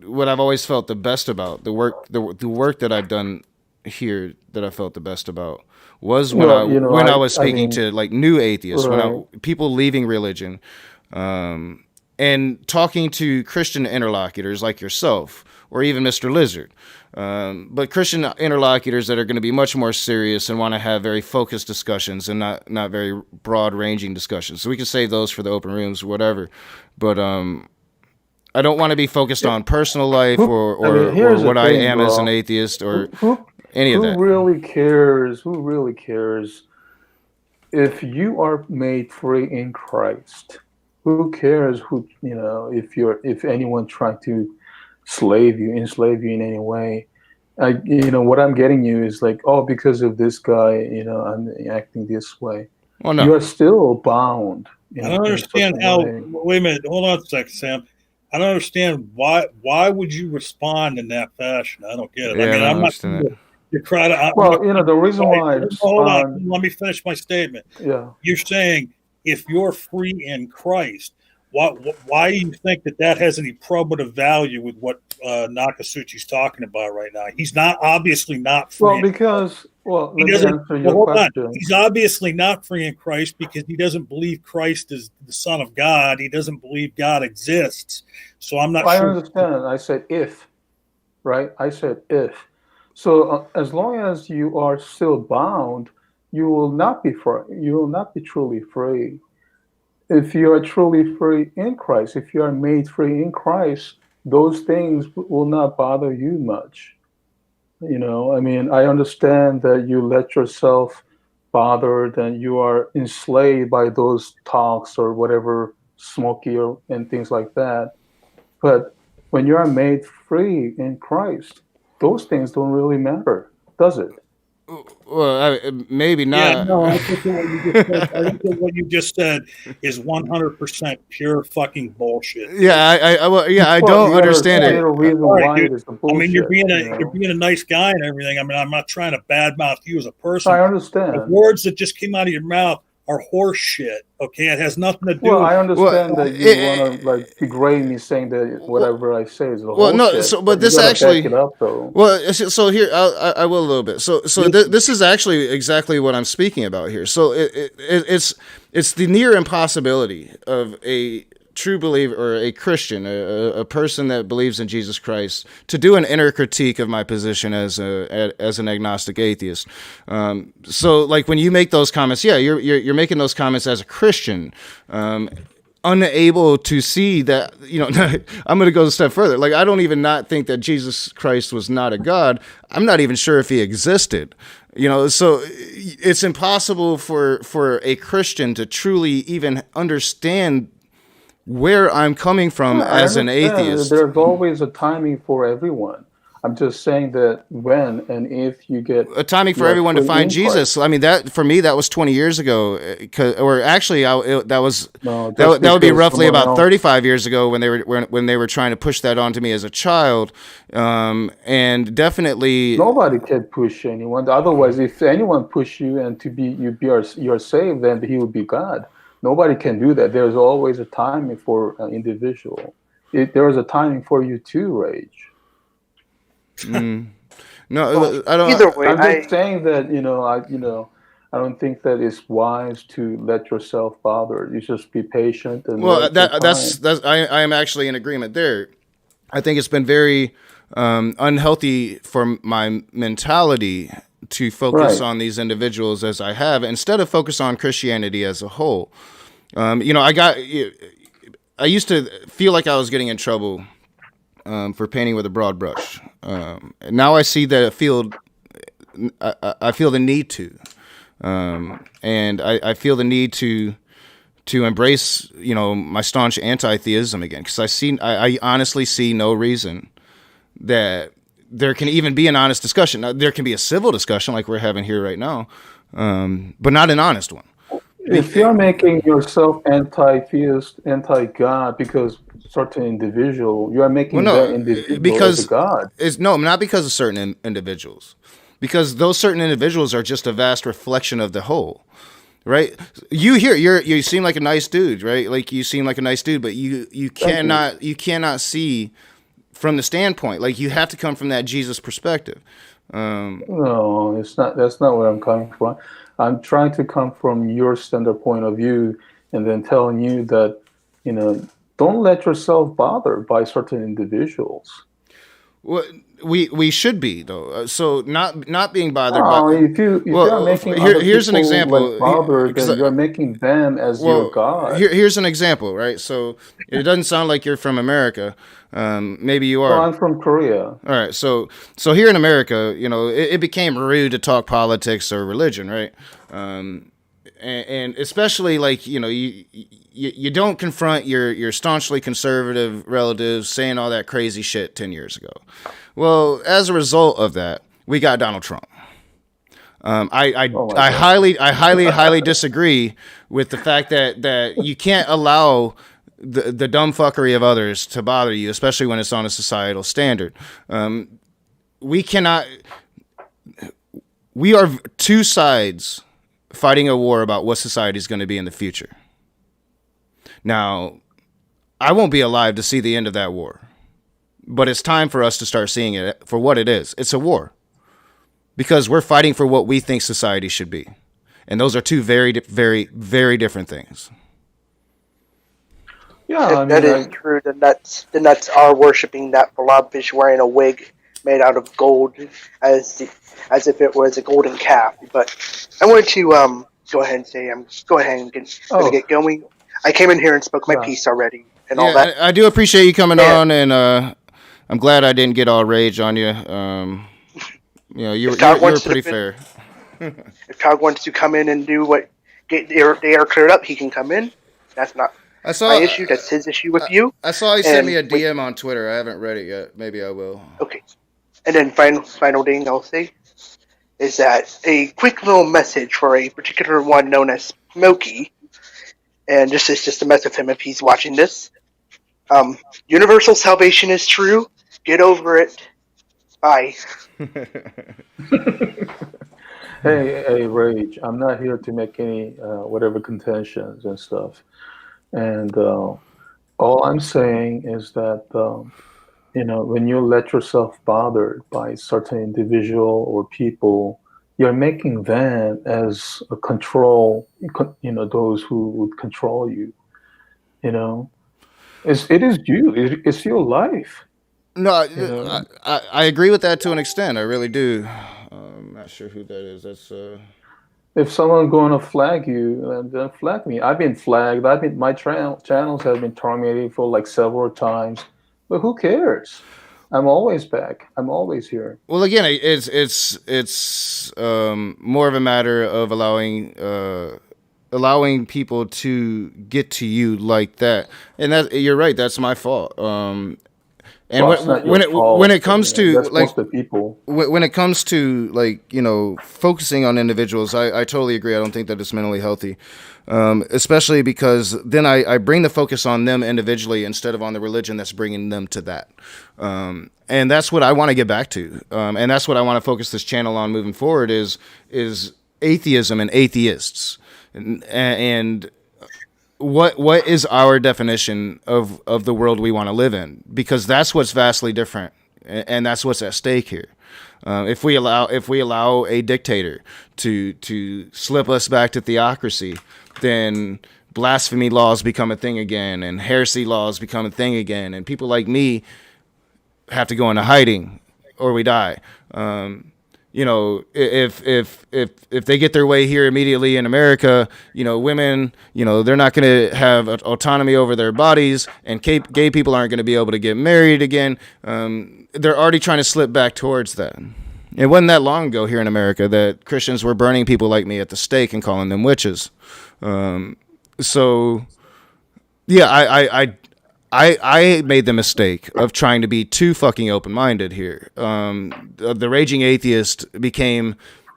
what I've always felt the best about the work that I've done here, that I felt the best about was when I was speaking to like new atheists, right. People leaving religion, and talking to Christian interlocutors like yourself or even Mr. Lizard, but Christian interlocutors that are going to be much more serious and want to have very focused discussions and not very broad-ranging discussions. So we can save those for the open rooms, whatever. But I don't want to be focused on personal life or what I am as an atheist or any of that.
Who really cares? Who really cares if you are made free in Christ? Who cares if anyone trying to enslave you in any way? What I'm getting you is like, oh, because of this guy, I'm acting this way.
Well, no.
You are still bound.
I don't understand how. Wait a minute. Hold on a second, Sam. I don't understand why would you respond in that fashion? I don't get it.
Yeah,
I mean,
I don't
I'm not
understand it.
you cry to.
Well, the reason why I
Hold on.
respond,
Let me finish my statement.
yeah.
You're saying if you're free in Christ, why do you think that has any probative value with what Nakasuchi's talking about right now? He's obviously not free.
Well, because let me answer your question.
He's obviously not free in Christ because he doesn't believe Christ is the Son of God. He doesn't believe God exists. So I'm not sure.
I understand. I said if, right? I said if. So as long as you are still bound, you will not be free. You will not be truly free. If you are truly free in Christ, if you are made free in Christ, those things will not bother you much. I mean, I understand that you let yourself bothered and you are enslaved by those talks or whatever, smoky and things like that. But when you are made free in Christ, those things don't really matter, does it?
Well, maybe not.
Yeah, no, I think what you just said is 100% pure fucking bullshit.
Yeah, I don't understand it.
I mean, you're being a nice guy and everything. I mean, I'm not trying to badmouth you as a person.
I understand.
The words that just came out of your mouth are horse shit. Okay, it has nothing to do.
Well, I understand that you want to degrade me, saying that whatever I say is shit.
So, but this actually.
Back it up, though.
Well, so here I will a little bit. So this is actually exactly what I'm speaking about here. So it's the near impossibility of a true believer or a Christian, a person that believes in Jesus Christ, to do an inner critique of my position as an agnostic atheist. So like when you make those comments, yeah, you're making those comments as a Christian, unable to see that, I'm going to go a step further. Like, I don't even not think that Jesus Christ was not a God. I'm not even sure if he existed. So it's impossible for a Christian to truly even understand where I'm coming from as an atheist.
There's always a timing for everyone. I'm just saying that when and if you get
a timing for everyone to find Jesus. I mean, that for me, that was 20 years ago, or actually, that would be roughly about 35 years ago when they were trying to push that onto me as a child, and definitely
nobody can push anyone. Otherwise, if anyone push you and you're saved, then he will be God. Nobody can do that. There's always a timing for an individual. There is a timing for you too, Rage.
No, I don't.
Either way,
I'm just saying that I don't think that it's wise to let yourself bother. You just be patient and.
Well, that's I am actually in agreement there. I think it's been very unhealthy for my mentality to focus on these individuals as I have, instead of focus on Christianity as a whole. I used to feel like I was getting in trouble for painting with a broad brush. Now I see that I feel the need to, and I feel the need to embrace, my staunch anti-theism again, because I honestly see no reason that there can even be an honest discussion. Now, there can be a civil discussion like we're having here right now, but not an honest one.
If you're making yourself anti-theist, anti-God because certain individual, you are making that individual as a God.
Not because of certain individuals, because those certain individuals are just a vast reflection of the whole, right? You seem like a nice dude, right? Like you seem like a nice dude, but you cannot see from the standpoint. Like you have to come from that Jesus perspective.
No, it's not. That's not where I'm coming from. I'm trying to come from your standard point of view, and then telling you that, don't let yourself bother by certain individuals.
Well, we should be though. So not being bothered.
If you're making
here's an example.
Then you're making them as your God.
Here's an example, right? So it doesn't sound like you're from America. Maybe you are.
Well, I'm from Korea.
All right. So here in America, it became rude to talk politics or religion, right? And especially like, you don't confront your staunchly conservative relatives saying all that crazy shit 10 years ago. Well, as a result of that, we got Donald Trump. I highly disagree with the fact that you can't allow the dumb fuckery of others to bother you, especially when it's on a societal standard. We cannot. We are two sides fighting a war about what society is going to be in the future. Now, I won't be alive to see the end of that war, but it's time for us to start seeing it for what it is. It's a war because we're fighting for what we think society should be. And those are two very, very, very different things.
Yeah, that is true. The nuts are worshiping that blobfish wearing a wig made out of gold as if it was a golden calf. But I wanted to go ahead and say I'm gonna get going. I came in here and spoke my piece already and all that.
I do appreciate you coming on, and I'm glad I didn't get all rage on you. You were pretty fair.
If Todd wants to come in and do what get the air cleared up, he can come in. That's not my issue. That's his issue with you.
I saw he sent me a DM on Twitter. I haven't read it yet. Maybe I will.
Okay. And then final thing I'll say is that a quick little message for a particular one known as Smokey, and this is just a mess with him if he's watching this. Universal salvation is true. Get over it. Bye.
Hey, Rage, I'm not here to make any whatever contentions and stuff. And all I'm saying is that, when you let yourself bothered by certain individual or people, you're making them as a control, those who would control you. It is you. It's your life.
No, I agree with that to an extent. I really do. I'm not sure who that is. That's
if someone's going to flag you, then flag me. I've been flagged. My channels have been terminated for like several times, but who cares? I'm always back. I'm always here.
Well, again, it's more of a matter of allowing people to get to you like that, and that you're right. That's my fault. And when it comes to like the people, when it comes to focusing on individuals, I totally agree. I don't think that it's mentally healthy, especially because then I bring the focus on them individually instead of on the religion that's bringing them to that. And that's what I want to get back to, and that's what I want to focus this channel on moving forward is atheism and atheists, and what is our definition of the world we want to live in? Because that's what's vastly different, and that's what's at stake here. If we allow a dictator to slip us back to theocracy, then blasphemy laws become a thing again, and heresy laws become a thing again, and people like me have to go into hiding or we die. If they get their way here immediately in America, women, they're not going to have autonomy over their bodies, and gay people aren't going to be able to get married again. They're already trying to slip back towards that. It wasn't that long ago here in America that Christians were burning people like me at the stake and calling them witches. I made the mistake of trying to be too fucking open-minded here. The raging atheist became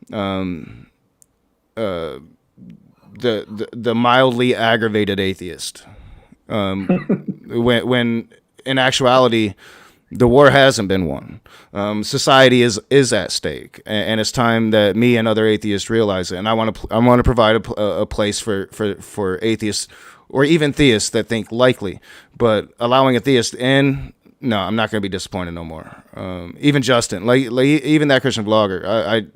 the mildly aggravated atheist. When in actuality, the war hasn't been won. Society is at stake, and it's time that me and other atheists realize it. And I want to provide a place for atheists or even theists that think likely, but allowing a theist in, no, I'm not going to be disappointed no more. Even Justin, like even that Christian vlogger,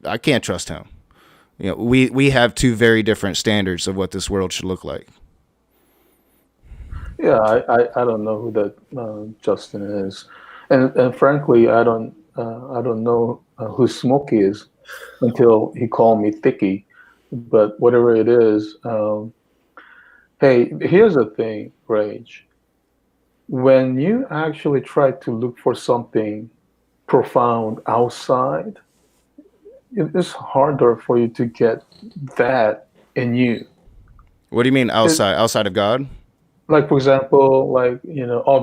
I can't trust him. We have two very different standards of what this world should look like.
Yeah, I don't know who that Justin is, and frankly, I don't know who Smokey is until he called me Thicky. But whatever it is. Hey, here's the thing, Rage. When you actually try to look for something profound outside, it's harder for you to get that in you.
What do you mean outside of God?
Like, for example,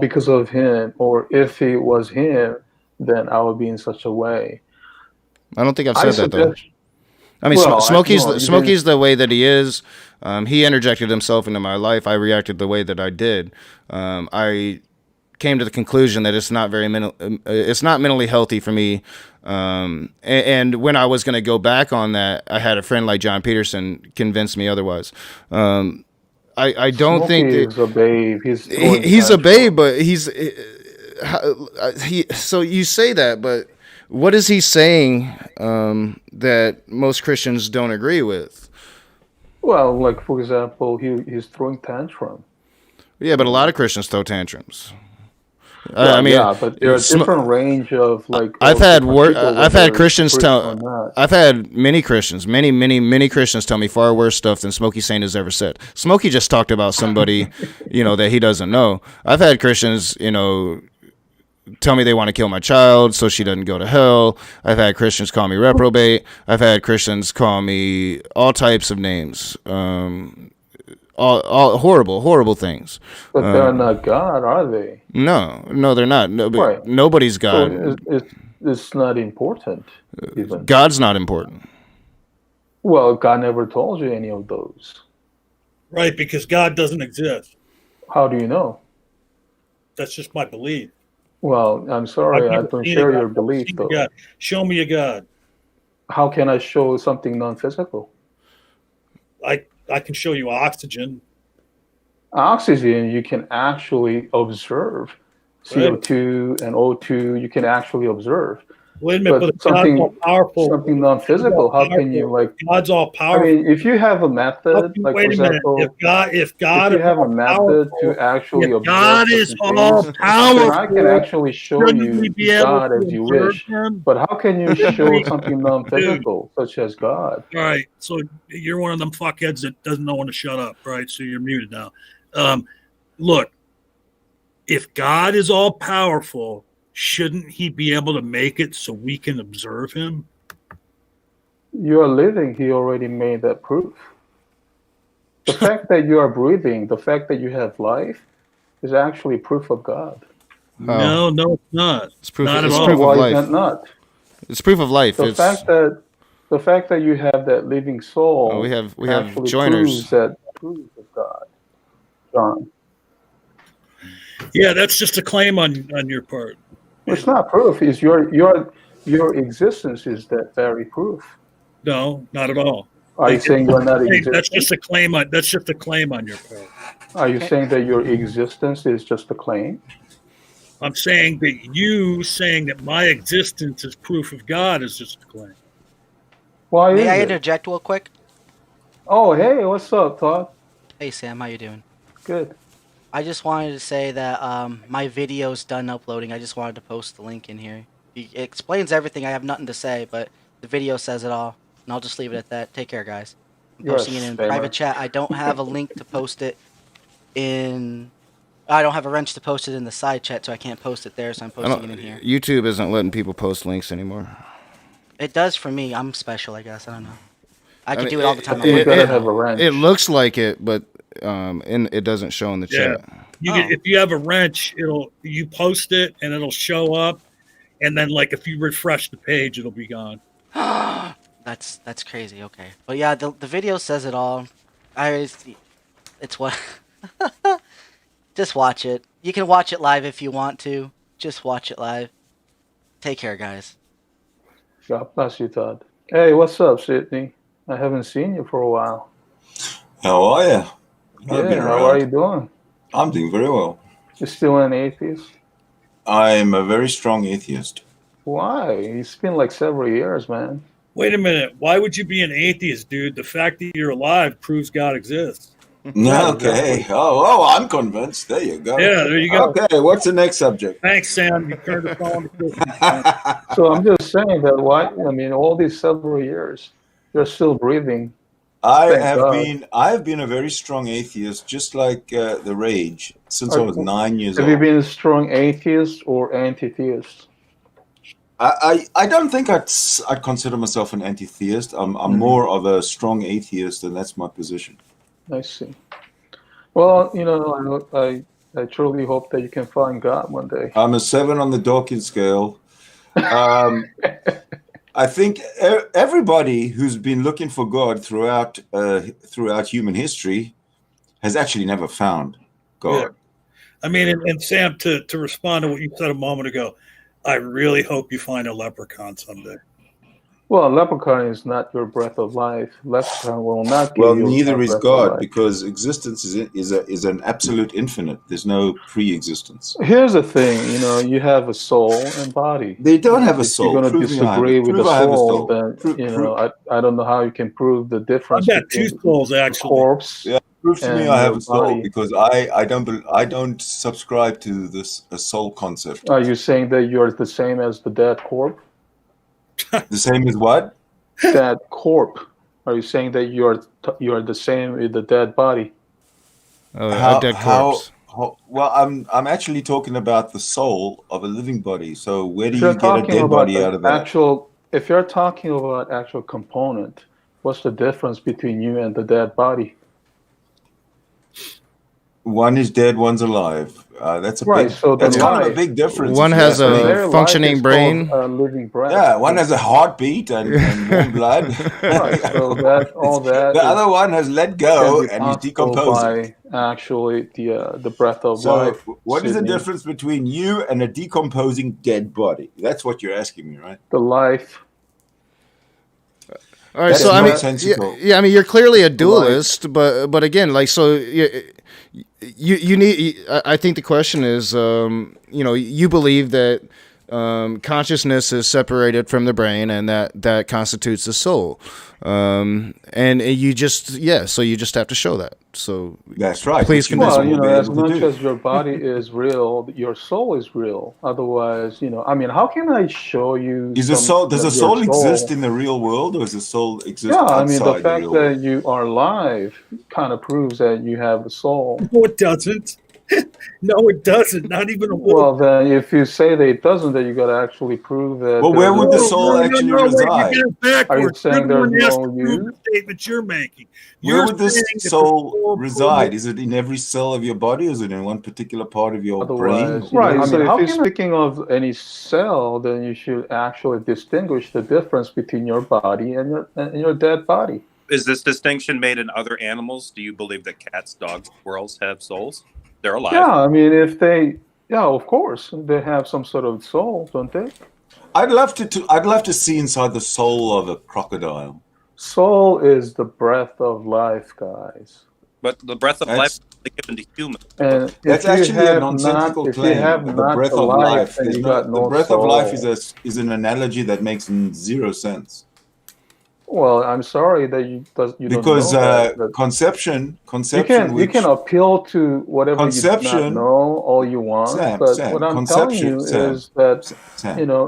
because of him, or if it was him, then I would be in such a way.
I don't think I've said that, though. I mean,
Well,
Smokey's the way that he is. He interjected himself into my life. I reacted the way that I did. I came to the conclusion that it's not it's not mentally healthy for me. And when I was going to go back on that, I had a friend like John Peterson convince me otherwise. I don't think
he's a babe.
He's a babe, but so you say that, but what is he saying that most Christians don't agree with?
Well, like for example, he's throwing tantrum.
Yeah, but a lot of Christians throw tantrums.
Well,
I mean,
yeah, but there are different range of like.
I've had Christians tell. I've had many Christians tell me far worse stuff than Smokey Saint has ever said. Smokey just talked about somebody, that he doesn't know. I've had Christians, tell me they want to kill my child so she doesn't go to hell. I've had Christians call me reprobate. I've had Christians call me all types of names. All horrible things.
But they're not God, are they?
No, they're not.
Right.
Nobody's God.
So it's not important. Even.
God's not important.
Well, God never told you any of those.
Right, because God doesn't exist.
How do you know?
That's just my belief.
Well, I'm sorry, I don't share your belief, though.
God. Show me a God.
How can I show something non-physical?
I can show you oxygen.
Oxygen, you can actually observe. CO2 and O2, you can actually observe.
Wait a minute, but
something
God's all powerful.
Something non-physical. How can you like?
God's all powerful.
I mean, if you have a method, like for example,
if God
if you have a method to actually observe,
God is all powerful,
then I can actually show you God as you wish. But how can you show something non-physical, such as God?
All right, so you're one of them fuckheads that doesn't know when to shut up, right? So you're muted now. Look, if God is all powerful, shouldn't he be able to make it so we can observe him?
You are living. He already made that proof. The fact that you are breathing, the fact that you have life, is actually proof of God.
No, it's not.
It's proof.
Not
It's
at all.
proof of
Why
life.
is that not?
It's proof of life.
The fact that you have that living soul.
We have
actually
joiners.
Proves of God, John.
Yeah, that's just a claim on your part.
It's not proof. It's your existence is that very proof.
No, not at all.
Are you saying you're not existing?
That's just a claim on your part.
Are you saying that your existence is just a claim?
I'm saying that you saying that my existence is proof of God is just a claim.
Why
May
is
I
it?
interject real quick?
Oh, hey, what's up, Todd?
Hey Sam, how you doing?
Good.
I just wanted to say that my video's done uploading. I just wanted to post the link in here. It explains everything. I have nothing to say, but the video says it all. And I'll just leave it at that. Take care, guys. I'm posting it in private chat. I don't have a link to post it in... I don't have a wrench to post it in the side chat, so I can't post it there, so I'm posting it in here.
YouTube isn't letting people post links anymore.
It does for me. I'm special, I guess. I don't know. I can do it all the time.
It looks like it, but it doesn't show in the chat.
If you have a wrench, you post it and it'll show up, and then like if you refresh the page, it'll be gone.
That's crazy. Okay, but yeah, the video says it all. It's what. Just watch it. You can watch it live if you want to. Just watch it live. Take care, guys.
God bless you, Todd. Hey, what's up, Sydney? I haven't seen you for a while.
How are you?
Yeah, how are you doing?
I'm doing very well.
You're still an atheist?
I'm a very strong atheist.
Why? It's been like several years, man.
Wait a minute. Why would you be an atheist, dude? The fact that you're alive proves God exists.
Okay. Oh, I'm convinced. There you go.
Yeah, there you go.
Okay, what's the next subject?
Thanks, Sam. You turned the phone.
So I'm just saying that all these several years, you're still breathing.
I have been a very strong atheist, just like the Rage, since I was 9 years old.
Have you been a strong atheist or anti-theist?
I don't think I'd consider myself an anti-theist. I'm more of a strong atheist, and that's my position.
I see. Well, I truly hope that you can find God one day.
I'm a 7 on the Dawkins scale. I think everybody who's been looking for God throughout human history has actually never found God.
Yeah. I mean, and Sam, to respond to what you said a moment ago, I really hope you find a leprechaun someday.
Well, a leprechaun is not your breath of life. Leprechaun will not give
Well,
you
neither
a
is
breath of
God,
life.
because existence is an absolute infinite. There's no pre-existence.
Here's the thing, you have a soul and body.
They don't have a
If
soul.
you're going to
Prove me I have
disagree
it.
with
Prove
the
I have a
soul,
soul.
then I don't know how you can prove the difference
I've got two
between
souls
the
actually.
corpse.
Yeah, prove to me
and
I have
your
a soul,
body.
because I don't subscribe to this a soul concept.
Are you saying that you're the same as the dead corpse?
The same as what?
Dead corpse. Are you saying that you're the same with the dead body?
A dead corpse.
Well, I'm actually talking about the soul of a living body. So where do
If
you
you're
get a
talking
dead
about
body out of that?
if you're talking about actual component, what's the difference between you and the dead body?
One is dead, one's alive. That's a
Right,
big.
so
That's
the
kind of a
life-
big difference.
One
if you
has
ask me.
Their
a
life
functioning
is
brain.
called, living breath.
Yeah, one has a heartbeat and warm blood.
Right, so that all that
The
is-
other one has let
can
go
be
and is
possible
decomposing.
by actually the breath of
So,
life.
what is the
Sydney.
difference between you and a decomposing dead body? That's what you're asking me, right?
The life.
All right,
That's
so I mean,
nonsensical.
yeah, I mean, you're clearly a dualist, but again, like, so you need. I think the question is, you believe that consciousness is separated from the brain, and that constitutes the soul, and you just so you just have to show that. So
that's right.
Please convince
Well,
me.
as much as your body is real, your soul is real. Otherwise, I mean, how can I show you?
Does a soul exist in the real world, or does a soul exist
Yeah, I
outside
mean, the
the
fact
real
that
world?
you are alive kind of proves that you have a soul.
No, it doesn't. No, it doesn't. Not even a little.
Well, then, if you say that it doesn't, then you got to actually prove that.
Well, where would the soul
No,
actually
wait,
reside?
you get it
Are you
backwards.
saying
You're the
there's
one has
no
to prove
you?
the statement you're making.
Where
You're
would this
saying that the
soul reside? Is it in every cell of your body, or is it in one particular part of your brain?
Otherwise, right. So if you're speaking of any cell, then you should actually distinguish the difference between your body and your dead body.
Is this distinction made in other animals? Do you believe that cats, dogs, squirrels have souls? They're alive.
Yeah, I mean, of course, they have some sort of soul, don't they?
I'd love to see inside the soul of a crocodile.
Soul is the breath of life, guys.
But the breath of life is only given to humans.
And
That's actually a nonsensical claim. The breath of life. The breath of life is an analogy that makes zero sense.
Well, I'm sorry that you don't
because
know that.
conception.
You can appeal to whatever you do not know all you want,
Sam,
what I'm telling you is that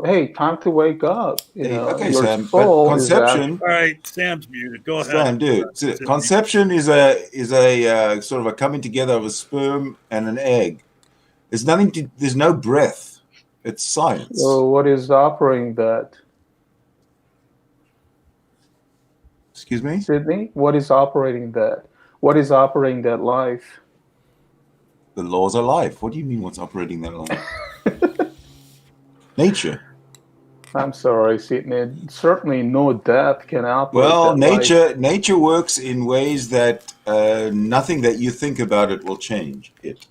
hey, time to wake up.
Okay,
your
Sam,
soul
but conception.
All right, Sam's muted. Go ahead.
Sam, dude. Conception is a sort of a coming together of a sperm and an egg. There's no breath. It's science.
So what is operating that?
Excuse me?
Sydney, what is operating that? What is operating that life?
The laws of life. What do you mean what's operating that life? Nature.
I'm sorry, Sydney. Certainly no death can operate
Well,
that
nature works in ways that nothing that you think about it will change it.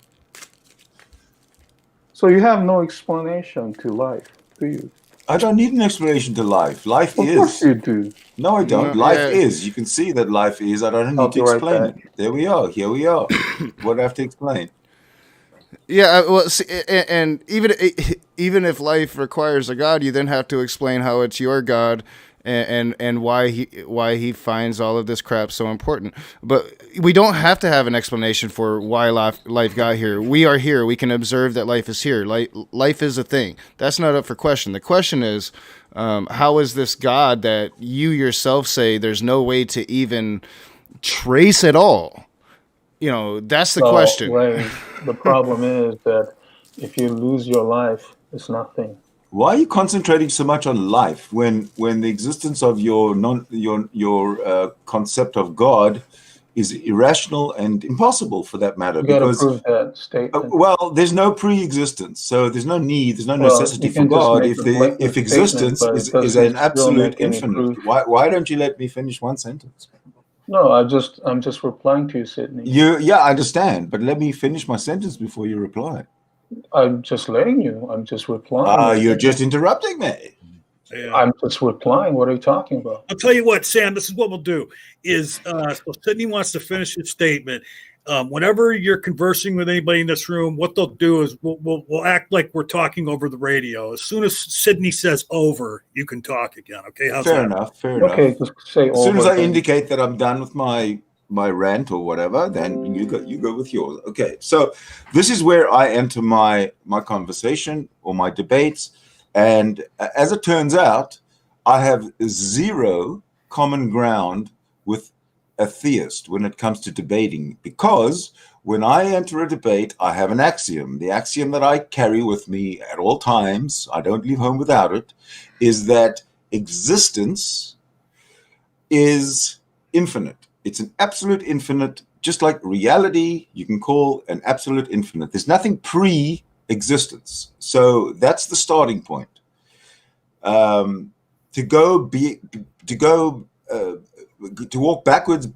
So you have no explanation to life, do you?
I don't need an explanation to life. Life is.
Of course you do.
No, I don't. Life is. You can see that life is. I don't need to explain it. There we are. Here we are. What do I have to explain?
Yeah, well, see, and even if life requires a God, you then have to explain how it's your God and why he finds all of this crap so important. But we don't have to have an explanation for why life got here. We are here. We can observe that life is here. Life is a thing. That's not up for question. The question is, how is this God that you yourself say there's no way to even trace at all? That's the question.
Ray, the problem is that if you lose your life, it's nothing.
Why are you concentrating so much on life when the existence of your concept of God is irrational and impossible for that matter.
You got to
Because
prove that statement.
well, there's no pre-existence, so there's no need, there's no
Well,
necessity
you
for
can just
God
make
if
a blatant
if
statement,
existence
but it
is
doesn't
an
still
absolute
make any
infinite.
proof.
Why don't you let me finish one sentence?
No, I'm just replying to you, Sydney.
Yeah, I understand, but let me finish my sentence before you reply.
I'm just letting you. I'm just replying.
You're just interrupting me.
Yeah.
I'm just replying. What are you talking about?
I'll tell you what, Sam. This is what we'll do. Is so Sydney wants to finish his statement. Whenever you're conversing with anybody in this room, what they'll do is we'll act like we're talking over the radio. As soon as Sydney says "over," you can talk again. Okay? How's
Fair
that?
enough. Fair enough.
Okay, just say
As soon as
over
I
then.
indicate that I'm done with my rant or whatever, then you go with yours. Okay, so this is where I enter my conversation or my debates, and as it turns out, I have zero common ground with a theist when it comes to debating, because when I enter a debate, I have an axiom. The axiom that I carry with me at all times, I don't leave home without it, is that existence is infinite. It's an absolute infinite, just like reality, you can call an absolute infinite. There's nothing pre-existence. So that's the starting point. To walk backwards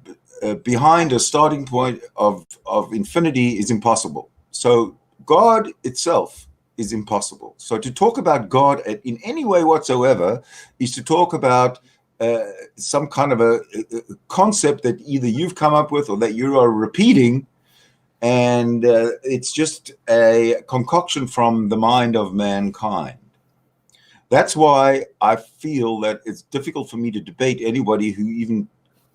behind a starting point of infinity is impossible. So God itself is impossible. So to talk about God in any way whatsoever is to talk about some kind of a concept that either you've come up with or that you are repeating, and it's just a concoction from the mind of mankind. That's why I feel that it's difficult for me to debate anybody who even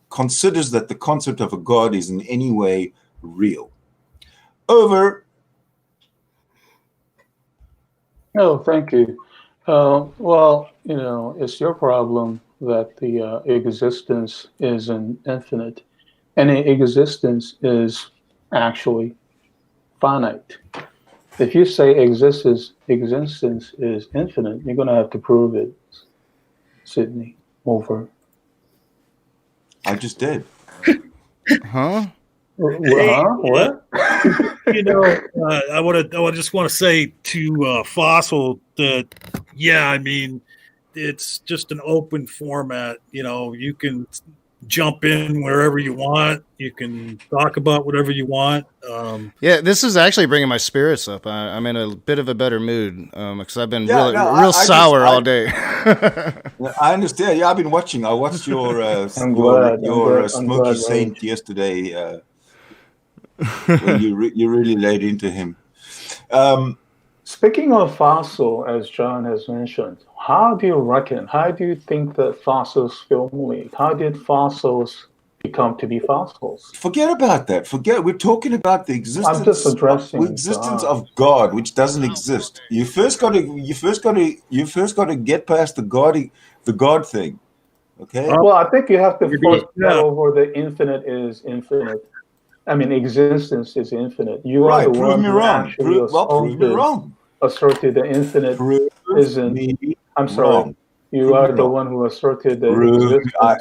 considers that the concept of a God is in any way real. Over.
Oh, thank you. Well, it's your problem that the existence isn't infinite. Any existence is actually finite. If you say existence is infinite, you're going to have to prove it, Sydney. Over.
I just did.
Huh?
What?
I just want to say to Fossil that, yeah, I mean, it's just an open format. You can jump in wherever you want. You can talk about whatever you want.
Yeah, this is actually bringing my spirits up. I'm in a bit of a better mood because I've been real sour all day.
I understand. Yeah, I've been watching. I watched your Smoky Saint yesterday. When you really laid into him.
Speaking of fossil, as John has mentioned, how do you think that fossils formulate? How did fossils become to be fossils?
Forget about that. We're talking about the existence.
I'm just addressing
of God, which doesn't exist. You first got to get past the God thing. Okay.
Well, I think you have to first get over the infinite is infinite. I mean, existence is infinite. You are the one who actually asserted the infinite isn't. I'm sorry. You are the one who asserted that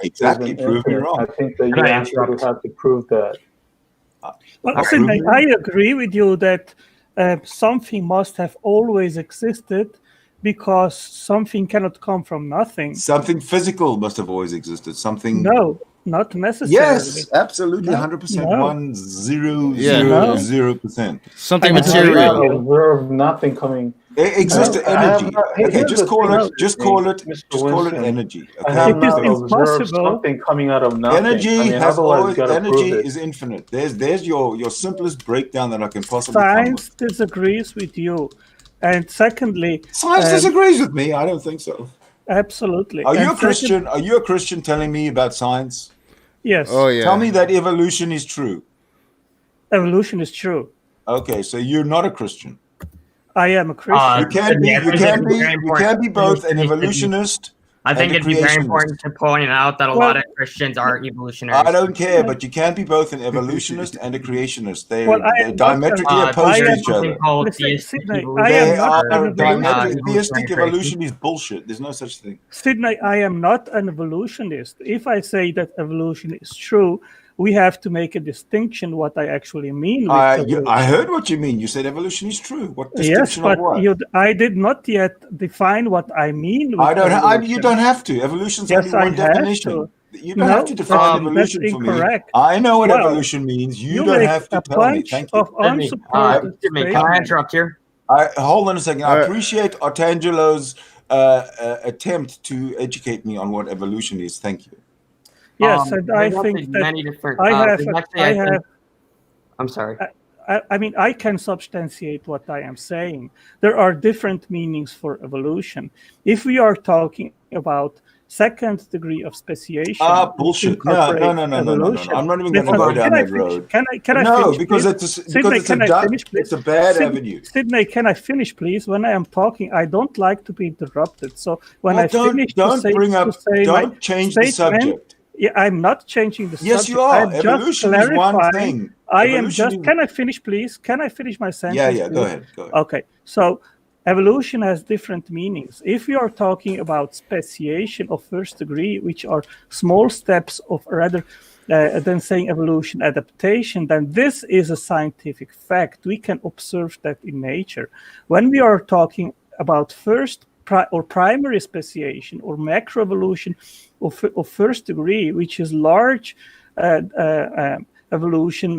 existence isn't infinite. I think that you actually have to prove that.
Well, I agree with you that something must have always existed, because something cannot come from nothing.
Something physical must have always existed. Something.
No, not necessarily.
Yes, absolutely, 100%. 1,000%.
Something material.
Observe nothing coming.
Exists energy. Okay, just call it energy. Okay?
I have not observed something coming out of nothing.
Energy is infinite. There's your simplest breakdown that I can possibly.
Science disagrees with you. And secondly,
science disagrees with me. I don't think so.
Absolutely.
Are you a Christian? Are you a Christian telling me about science?
Yes.
Oh yeah.
Tell me that evolution is true.
Evolution is true.
Okay, so you're not a Christian.
I am a Christian.
You can't be both an evolutionist.
I think it'd be very important to point out that a lot of Christians are evolutionaries.
I don't care, but you can't be both an evolutionist and a creationist. They're diametrically opposed to each other. Theistic evolution is bullshit. There's no such thing.
Sydney, I am not an evolutionist. If I say that evolution is true, we have to make a distinction what I actually mean with evolution.
I heard what you mean. You said evolution is true. What
Yes,
distinction
but
of what?
I did not yet define what I mean with
You don't have to. Evolution's
Yes,
only one
I have
definition.
to.
You don't have to define evolution
that's
for me.
incorrect.
I know what
Well,
evolution means. You
you
don't
make
have to
a
tell me.
bunch
Thank you.
of unsupported
Excuse me, can I interrupt here?
Hold on a second. I appreciate Artangelo's attempt to educate me on what evolution is. Thank you.
Yes, and I
there's
think
actually
that
many different.
I have.
there's actually,
I
I think-
have.
I'm sorry.
I mean, I can substantiate what I am saying. There are different meanings for evolution. If we are talking about second degree of speciation,
Bullshit. No. I'm not even going to go down that road.
Can I finish?
No, because
Sydney,
it's a bad avenue.
Sydney, can I finish, please? When I am talking, I don't like to be interrupted. So when
Well,
I finish,
don't change the subject.
Yeah, I'm not changing the subject.
Yes, you are.
I'm just
Evolution is one
clarifying.
thing.
I am
Evolution
just.
is-
Can I finish, please? Can I finish my sentence?
Yeah. Go
please?
ahead.
Okay. So evolution has different meanings. If we are talking about speciation of first degree, which are small steps of rather than saying evolution adaptation, then this is a scientific fact. We can observe that in nature. When we are talking about primary speciation or macroevolution of first degree, which is large evolution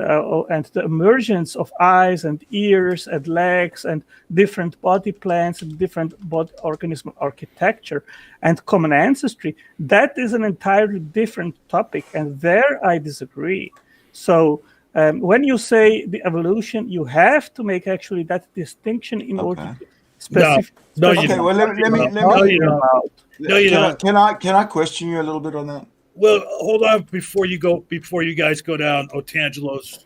and the emergence of eyes and ears and legs and different body plans and different body organism architecture and common ancestry, that is an entirely different topic, and there I disagree. So when you say the evolution, you have to make actually that distinction in order to specify.
Okay, well, let me. Can I question you a little bit on that?
Well, hold on before you guys go down Otangelo's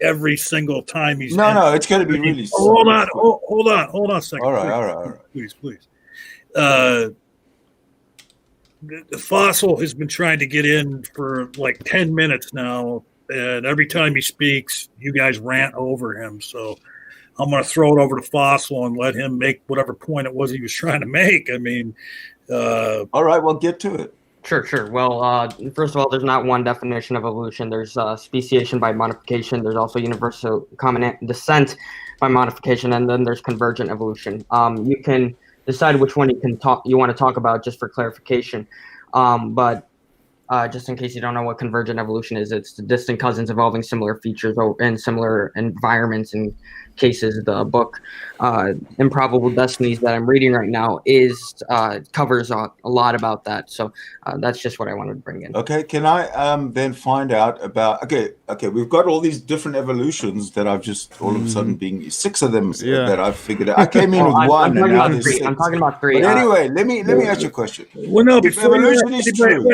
every single time he's
No, it's going to be really.
Hold on a second.
All right.
Please. The Fossil has been trying to get in for like 10 minutes now, and every time he speaks, you guys rant over him. So I'm going to throw it over to Fossil and let him make whatever point it was he was trying to make. I mean,
all right, well, get to it.
Sure. Well, first of all, there's not one definition of evolution. There's speciation by modification. There's also universal common descent by modification, and then there's convergent evolution. You can decide which one you want to talk about just for clarification. But just in case you don't know what convergent evolution is, it's the distant cousins involving similar features and similar environments and cases. The book Improbable Destinies that I'm reading right now covers a lot about that. So that's just what I wanted to bring in.
Okay, can I then find out about okay, we've got all these different evolutions that I've just all of a sudden being 6 of them that I've figured out. I came in with one and now there's 6.
I'm talking about 3.
But anyway, let me ask you a question.
Well, no,
if evolution is true,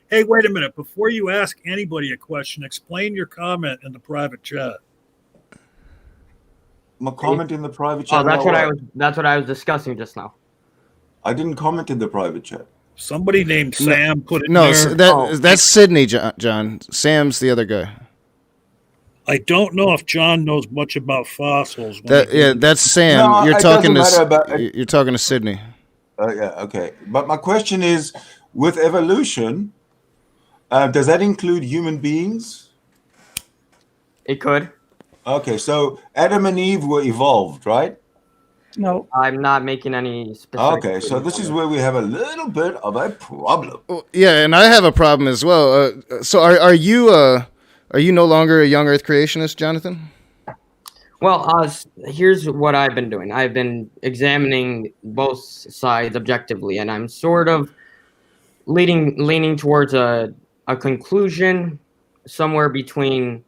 hey, wait a minute. Before you ask anybody a question, explain your comment in the private chat.
My comment in the private chat.
Oh, that's what I was discussing just now.
I didn't comment in the private chat.
Somebody named Sam put it
No,
there.
that's Sydney, John. Sam's the other guy.
I don't know if John knows much about fossils.
That's Sam.
No,
you're
you're
talking to Sydney.
Yeah, okay. But my question is, with evolution, does that include human beings?
It could.
Okay, so Adam and Eve were evolved, right?
No.
I'm not making any specific.
Okay, so this is where we have a little bit of a problem.
Yeah, and I have a problem as well. So are you no longer a young Earth creationist, Jonathan?
Well, here's what I've been doing. I've been examining both sides objectively, and I'm sort of leaning towards a conclusion somewhere between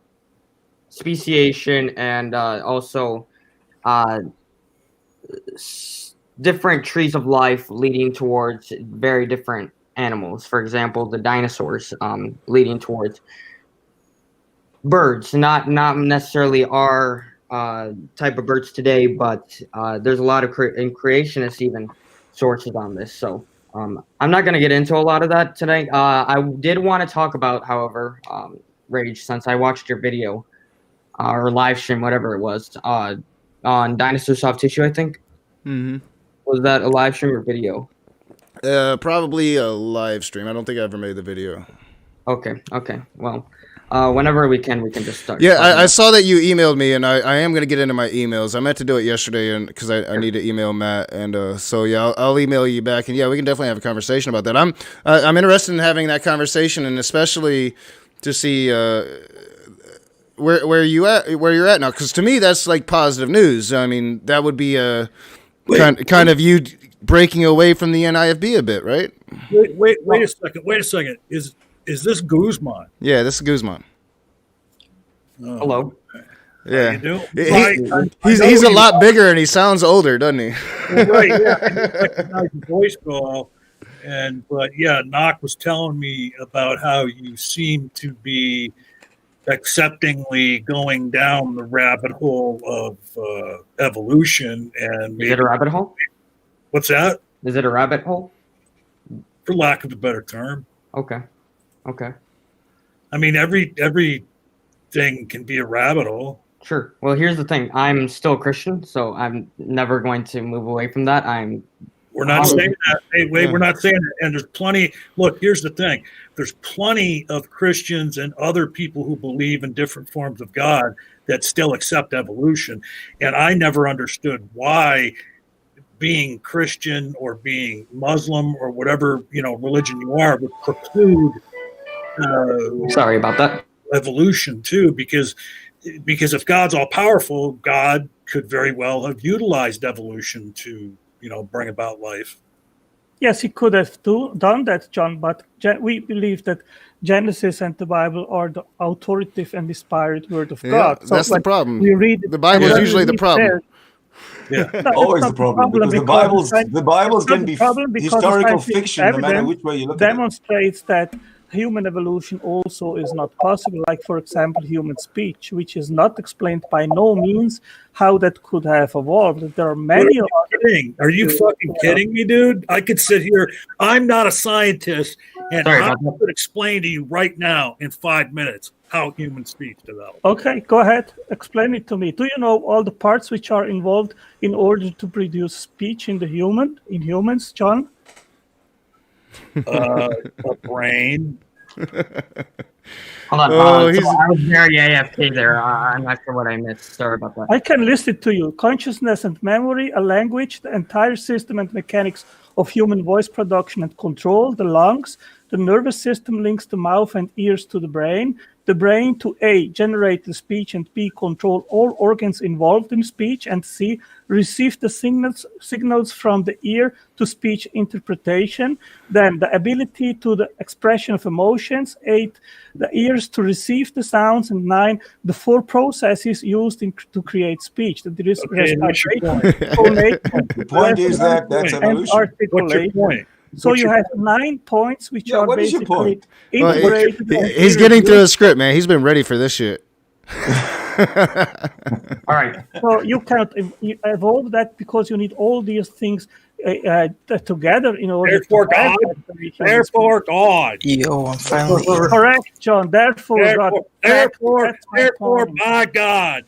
speciation and also different trees of life leading towards very different animals. For example, the dinosaurs leading towards birds, not necessarily our type of birds today, but there's a lot of creationist even sources on this. So I'm not going to get into a lot of that today. I did want to talk about, however, Rage, since I watched your video or live stream, whatever it was, on dinosaur soft tissue, I think.
Mm-hmm.
Was that a live stream or video?
Probably a live stream. I don't think I ever made the video.
Okay. Well, whenever we can just start.
Yeah, I saw that you emailed me, and I am going to get into my emails. I meant to do it yesterday, and because I need to email Matt, and so yeah, I'll email you back, and yeah, we can definitely have a conversation about that. I'm interested in having that conversation, and especially to see where you're at now, because to me that's like positive news. I mean, that would be a kind of you breaking away from the NIFB a bit, right?
Wait a second. Is this Guzman?
Yeah, this is Guzman.
Oh.
Hello.
Yeah,
you doing?
He's a lot bigger and he sounds older, doesn't he?
Right. Yeah. I recognize the voice call, but yeah, Knock was telling me about how you seem to be acceptingly going down the rabbit hole of evolution. And
is it a rabbit hole?
What's that?
Is it a rabbit hole?
For lack of a better term.
Okay.
I mean, everything can be a rabbit hole.
Sure. Well, here's the thing. I'm still a Christian, so I'm never going to move away from that.
We're not saying that. Hey, wait, we're not saying that. And there's plenty. Look, here's the thing. There's plenty of Christians and other people who believe in different forms of God that still accept evolution. And I never understood why being Christian or being Muslim or whatever, religion you are would preclude
sorry about that.
Evolution too, because if God's all powerful, God could very well have utilized evolution to, bring about life.
Yes, he could have done that, John, but we believe that Genesis and the Bible are the authoritative and inspired word of God.
So that's the problem.
We read
the Bible is usually the problem.
Always the problem, because the Bible can be historical fiction, no matter which way you look at it.
Demonstrates that human evolution also is not possible, like, for example, human speech, which is not explained by no means how that could have evolved. There are many.
Are you fucking kidding me, dude? I could sit here. I'm not a scientist, and I could explain to you right now in 5 minutes how human speech develops.
Okay, go ahead. Explain it to me. Do you know all the parts which are involved in order to produce speech in humans, John?
A brain.
Hold on. I was very AFK there. I'm not sure what I missed. Sorry about that.
I can list it to you. Consciousness and memory, a language, the entire system and mechanics of human voice production and control, the lungs, the nervous system links the mouth and ears to the brain to A, generate the speech, and B, control all organs involved in speech, and C, receive the signals from the ear to speech interpretation, then the ability to the expression of emotions, 8, the ears to receive the sounds, and 9, the 4 processes used to create speech. That there is respiration,
the point is that that's evolution.
What's your point?
So you have 9 points, which are basically
integrated. He's getting through the script, man. He's been ready for this shit.
All right.
So you cannot evolve that because you need all these things together in order.
Therefore, God.
Yo, I'm finally
correct, John. Therefore, God.
Therefore, my God.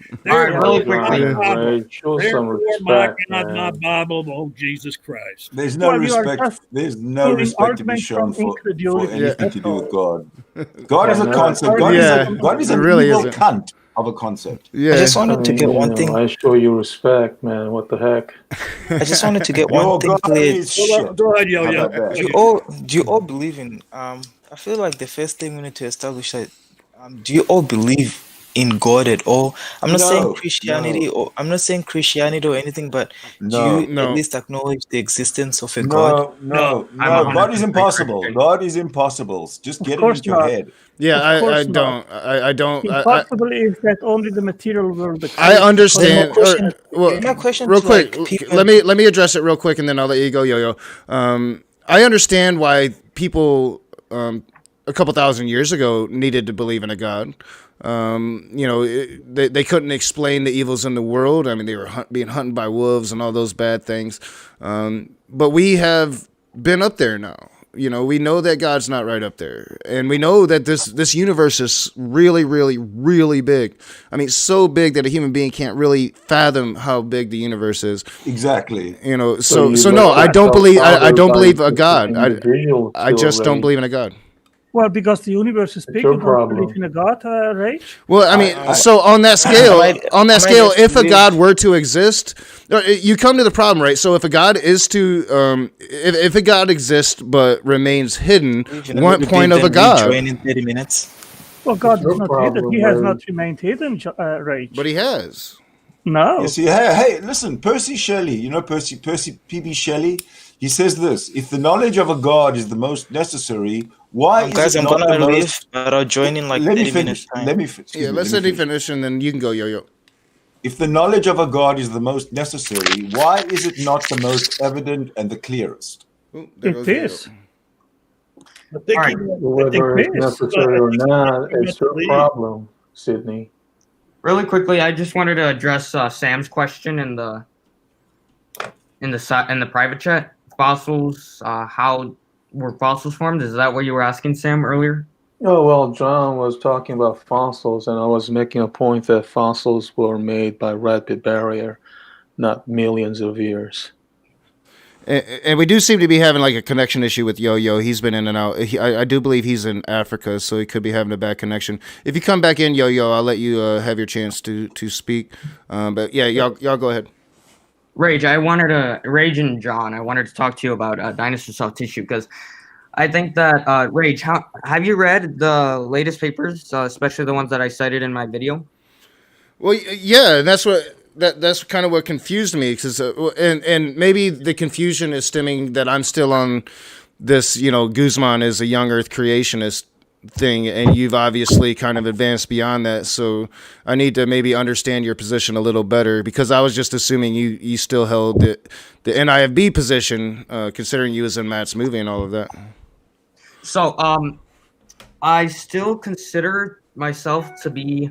Show some respect,
my Bible, oh Jesus Christ.
There's no respect. There's no respect to be shown for anything to do with God. God is a concept. God is a real cunt of a concept.
Yeah. I just wanted to get one thing.
I show you respect, man. What the heck?
I just wanted to get one thing clear.
Go ahead, yo.
Do you all believe in? I feel like the first thing we need to establish that. Do you all believe in God at all? I'm not saying Christianity, or I'm not saying Christianity or anything, but do you at least acknowledge the existence of a God?
No. God is impossible. God is impossible. Just get it into your head.
Yeah, I don't.
Impossible is that only the material world.
I understand.
My question,
real quick. Let me address it real quick, and then I'll let you go, Yo-Yo. I understand why people a couple thousand years ago needed to believe in a God. They couldn't explain the evils in the world. I mean, they were being hunted by wolves and all those bad things. But we have been up there now. We know that God's not right up there. And we know that this universe is really, really, really big. I mean, so big that a human being can't really fathom how big the universe is.
Exactly.
So no, I don't believe a God. I just don't believe in a God.
Well, because the universe is big,
your
you don't
problem.
believe in a God, Rage?
Well, I mean, so on that scale, if a God were to exist, you come to the problem, right? So if a God is to, if a God exists but remains hidden, what point of a God?
Join in 30 minutes.
Well, God is
your
not
problem,
hidden. He has
Rage.
not remained hidden, Rage.
But he has.
No.
You see, hey, listen, Percy Shelley, you know Percy P.B. Shelley? He says this: if the knowledge of a God is the most necessary, why is
Guys,
it
I'm
not
gonna
the
leave,
most...
but I'll join in like
Let me
30
finish.
minutes time.
Let me excuse me,
Let's
let
let
me
me finish, and then you can go, Yo-Yo.
If the knowledge of a God is the most necessary, why is it not the most evident and the clearest?
It is.
I
Whether it's necessary or not, it's your problem, Sydney.
Really quickly, I just wanted to address Sam's question in the private chat. Fossils, how were fossils formed? Is that what you were asking, Sam, earlier?
Oh, well, John was talking about fossils, and I was making a point that fossils were made by rapid barrier, not millions of years.
And we do seem to be having like a connection issue with Yo-Yo. He's been in and out. I do believe he's in Africa, so he could be having a bad connection. If you come back in, Yo-Yo, I'll let you have your chance to speak. But yeah, y'all go ahead.
Rage and John, I wanted to talk to you about dinosaur soft tissue because I think that Rage, have you read the latest papers, especially the ones that I cited in my video?
Well, yeah, that's kind of what confused me, because and maybe the confusion is stemming that I'm still on this, Guzman is a young Earth creationist thing, and you've obviously kind of advanced beyond that. So I need to maybe understand your position a little better, because I was just assuming you still held the NIFB position, considering you was in Matt's movie and all of that.
So I still consider myself to be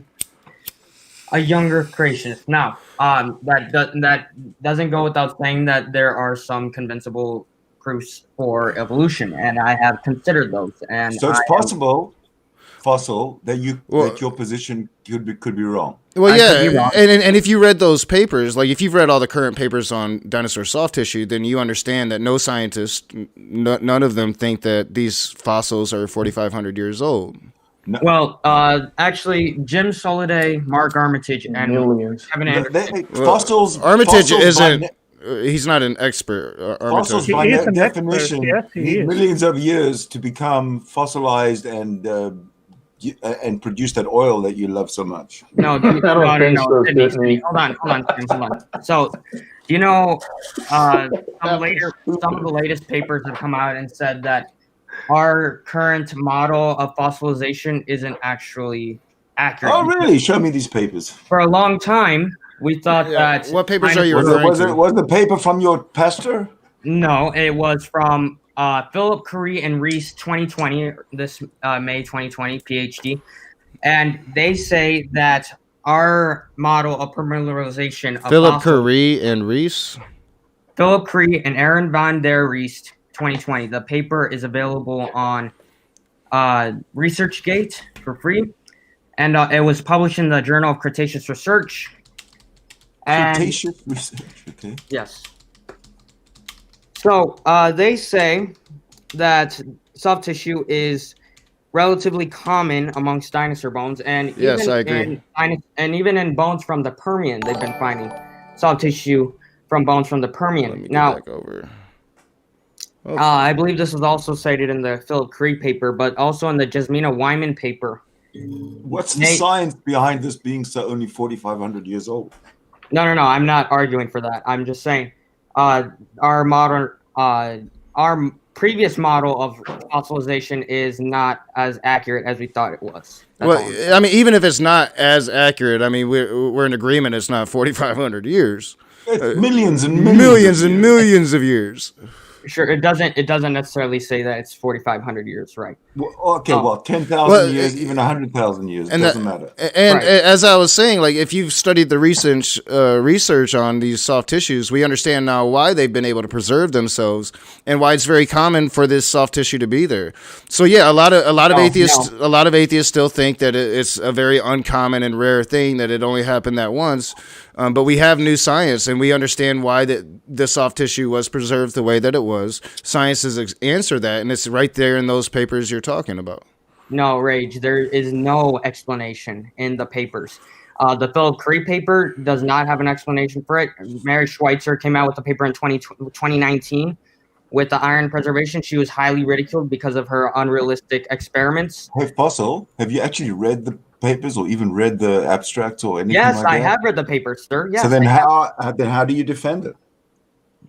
a younger creationist. Now, that doesn't go without saying that there are some convincible proofs for evolution, and I have considered those. And
So it's possible, Fossil, that your position could be wrong.
Well, yeah, and if you read those papers, like if you've read all the current papers on dinosaur soft tissue, then you understand that no scientist, none of them think that these fossils are 4,500 years old.
No.
Well, actually, Jim Soliday, Mark Armitage, and Kevin Anderson.
Fossils.
Armitage
fossils
isn't. He's not an expert.
Fossils, by definition, need millions of years to become fossilized and produce that oil that you love so much.
No. Sydney. Hold on. So, some of the latest papers have come out and said that our current model of fossilization isn't actually accurate.
Oh, really? Show me these papers.
For a long time, we thought that...
What papers are you referring to?
Was the paper from your pastor?
No, it was from Philip Curry and Reese 2020, this May 2020, PhD. And they say that our model of permineralization of
Philip Curry and Reese?
Philip Curry and Aaron van der Reest 2020. The paper is available on ResearchGate for free, and it was published in the Journal of Cretaceous Research.
Cretaceous Research, okay.
Yes. So they say that soft tissue is relatively common amongst dinosaur bones, and
yes, I agree.
And even in bones from the Permian, they've been finding soft tissue from bones from the Permian.
Let me
now,
go back over.
I believe this was also cited in the Philip Curry paper, but also in the Jasmina Wyman paper.
What's the science behind this being only 4,500 years old?
No. I'm not arguing for that. I'm just saying our previous model of fossilization is not as accurate as we thought it was.
Well, I mean, even if it's not as accurate, I mean, we're in agreement it's not 4,500 years.
It's millions and
millions of years.
Sure, it doesn't necessarily say that it's 4,500 years, right?
Well, 10,000 years, even 100,000 years, doesn't matter.
And as I was saying, like if you've studied the research on these soft tissues, we understand now why they've been able to preserve themselves and why it's very common for this soft tissue to be there. So yeah, a lot of atheists still think that it's a very uncommon and rare thing, that it only happened that once. But we have new science, and we understand why the soft tissue was preserved the way that it was. Science has answered that, and it's right there in those papers you're talking about.
No, Rage, there is no explanation in the papers. The Philip Cree paper does not have an explanation for it. Mary Schweitzer came out with a paper in 2019 with the iron preservation. She was highly ridiculed because of her unrealistic experiments.
Hey, Fossil, have you actually read the papers or even read the abstracts or anything
Yes,
like that?
I have read the papers, sir. Yes.
So then how do you defend it?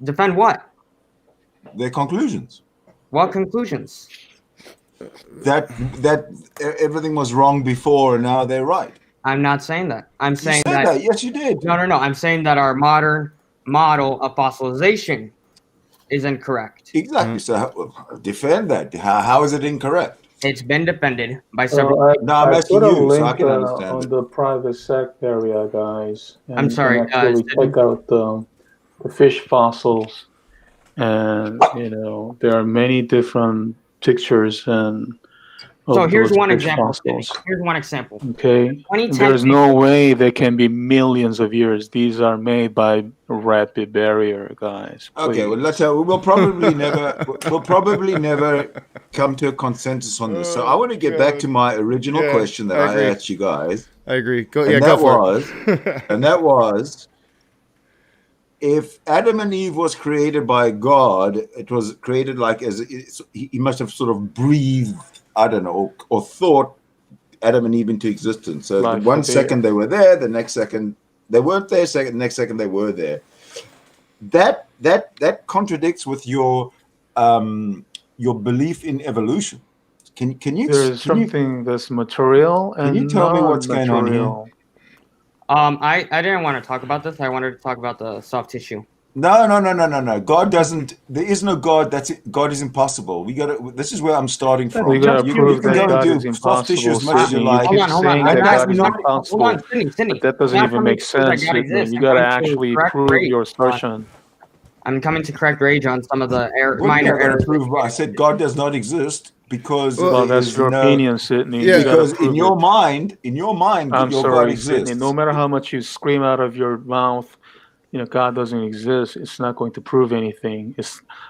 Defend what?
Their conclusions.
What conclusions?
That everything was wrong before and now they're right.
I'm not saying that. I'm saying
said that. Yes, you did.
No. I'm saying that our modern model of fossilization is incorrect.
Exactly. So defend that. How is it incorrect?
It's been defended by several.
I'm asking
put a
you,
link
so I can understand
on
it.
the private sec area, guys. And
I'm sorry,
you can actually check out the fish fossils, and there are many different pictures and.
So here's one
fish
example.
fossils.
Here's one example.
Okay.
2010
There's no way they can be millions of years. These are made by rapid barrier, guys.
Okay, well,
please.
we'll probably never come to a consensus on this. So I want to get back to my original question that I asked you guys.
I agree. Go
for
it.
And that was, if Adam and Eve was created by God, it was created like he must have sort of breathed, I don't know, or thought Adam and Eve into existence. So
Like
the 1 second they were there, the next second they weren't there, the next second they were there. That contradicts with your belief in evolution. Can you?
There's something that's material and
can you tell me what's going on here?
I didn't want to talk about this. I wanted to talk about the soft tissue.
No. God doesn't. There is no God. That's it. God is impossible. We got to. This is where I'm starting from.
We got to prove that God is
soft tissue as much as you
impossible.
like.
You keep saying that God is
Hold
impossible,
on, Sydney.
but that doesn't even make sense. You got to actually prove your assertion.
I'm coming to correct Rage on some of the
minor errors. I said God does not exist because
that's your opinion, Sydney.
Yeah, because in your mind,
I'm
your God
sorry,
exists.
Sydney. No matter how much you scream out of your mouth, God doesn't exist. It's not going to prove anything.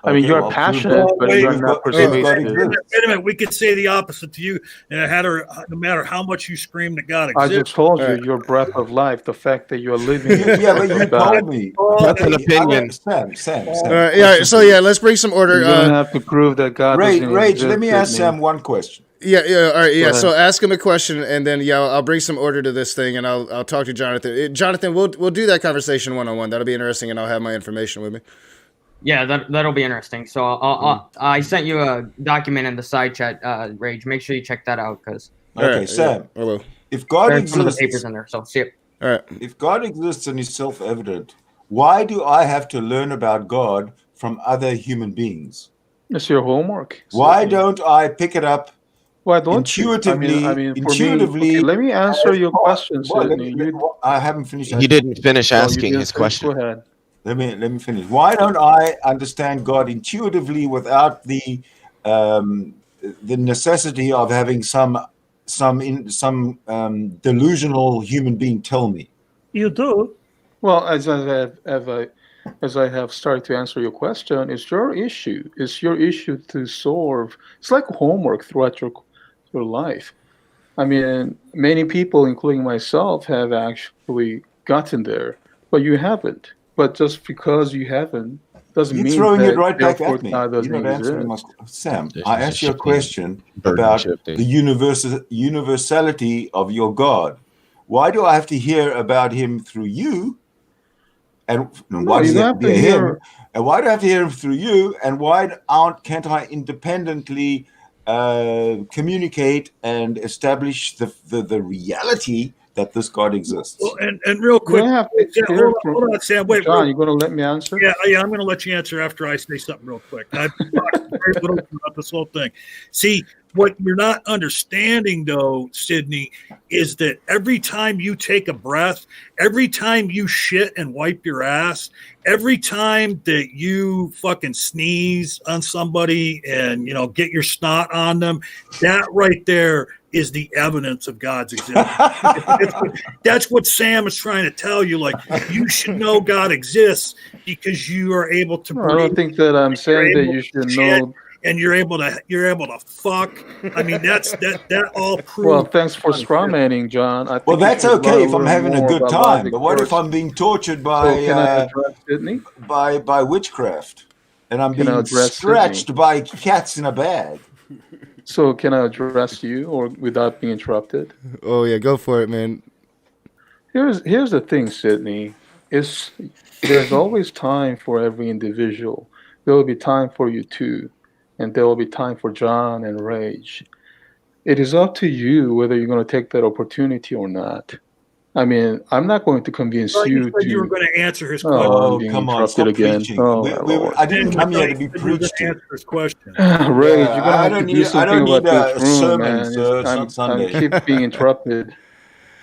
You're passionate, but you're not persuasive.
Wait a minute. We could say the opposite to you. No matter how much you scream that God exists.
I just told you your breath of life, the fact that you're living.
Yeah, but you told me.
That's an opinion.
Sam.
Let's bring some order.
You don't have to prove that God doesn't exist.
Let me ask Sam one question.
All right, so ask him a question, and then I'll bring some order to this thing, and I'll talk to Jonathan. Jonathan, we'll do that conversation one-on-one. That'll be interesting, and I'll have my information with me.
Yeah, that'll be interesting. So I sent you a document in the side chat, Rage. Make sure you check that out, because
Sam. If God
there's
exists,
some of the papers in there. So see it.
All right.
If God exists and is self-evident, why do I have to learn about God from other human beings?
It's your homework.
Why don't I pick it up?
Why don't
intuitively?
you? Okay, let me answer your question, Sydney.
I haven't finished.
He didn't finish asking his question.
Go ahead.
Let me finish. Why don't I understand God intuitively without the necessity of having some delusional human being tell me?
You do.
Well, as I have started to answer your question, it's your issue. It's your issue to solve. It's like homework throughout your life. I mean, many people, including myself, have actually gotten there, but you haven't. But just because you haven't doesn't mean
throwing
that
it right back at me.
God
You're
doesn't
not answering my
exist.
Sam, I asked you a question about the universality of your God. Why do I have to hear about him through you? And why does that be him? And why do I have to hear him through you? And why can't I independently communicate and establish the reality that this God exists?
Well, and real quick, hold on, Sam. Wait,
John, you going to let me answer?
Yeah, I'm going to let you answer after I say something real quick. I've talked very little about this whole thing. See, what you're not understanding, though, Sydney, is that every time you take a breath, every time you shit and wipe your ass, every time that you fucking sneeze on somebody and, you know, get your snot on them, that right there is the evidence of God's existence. That's what Sam is trying to tell you. Like, you should know God exists because you are able to breathe.
I don't think that I'm saying that you should know.
And you're able to fuck. I mean, that all proves.
Well, thanks for strawmanning, John. I think
Well, that's
you should
okay if
learn
I'm having a
more
good
about
time.
logic
But what if
first.
I'm being tortured
So can I address Sydney?
by witchcraft, and I'm
Can I
being
address
scratched
Sydney?
by cats in a bag?
So can I address you or without being interrupted?
Oh yeah, go for it, man.
Here's the thing, Sydney. There's always time for every individual. There will be time for you too, and there will be time for John and Rage. It is up to you whether you're going to take that opportunity or not. I mean, I'm not going to convince
Well, you
you
said
to.
you were going to answer his
Oh,
question.
I'm being
come on,
interrupted
stop
again.
preaching.
Oh, my Lord.
I didn't come here to be
You were going
preached
to
to.
answer his question.
Rage, you're
I
gonna have to
don't
do
need. I
something
don't need
about this
a
room,
sermon,
man.
sir. It's
I
not Sunday.
keep being interrupted.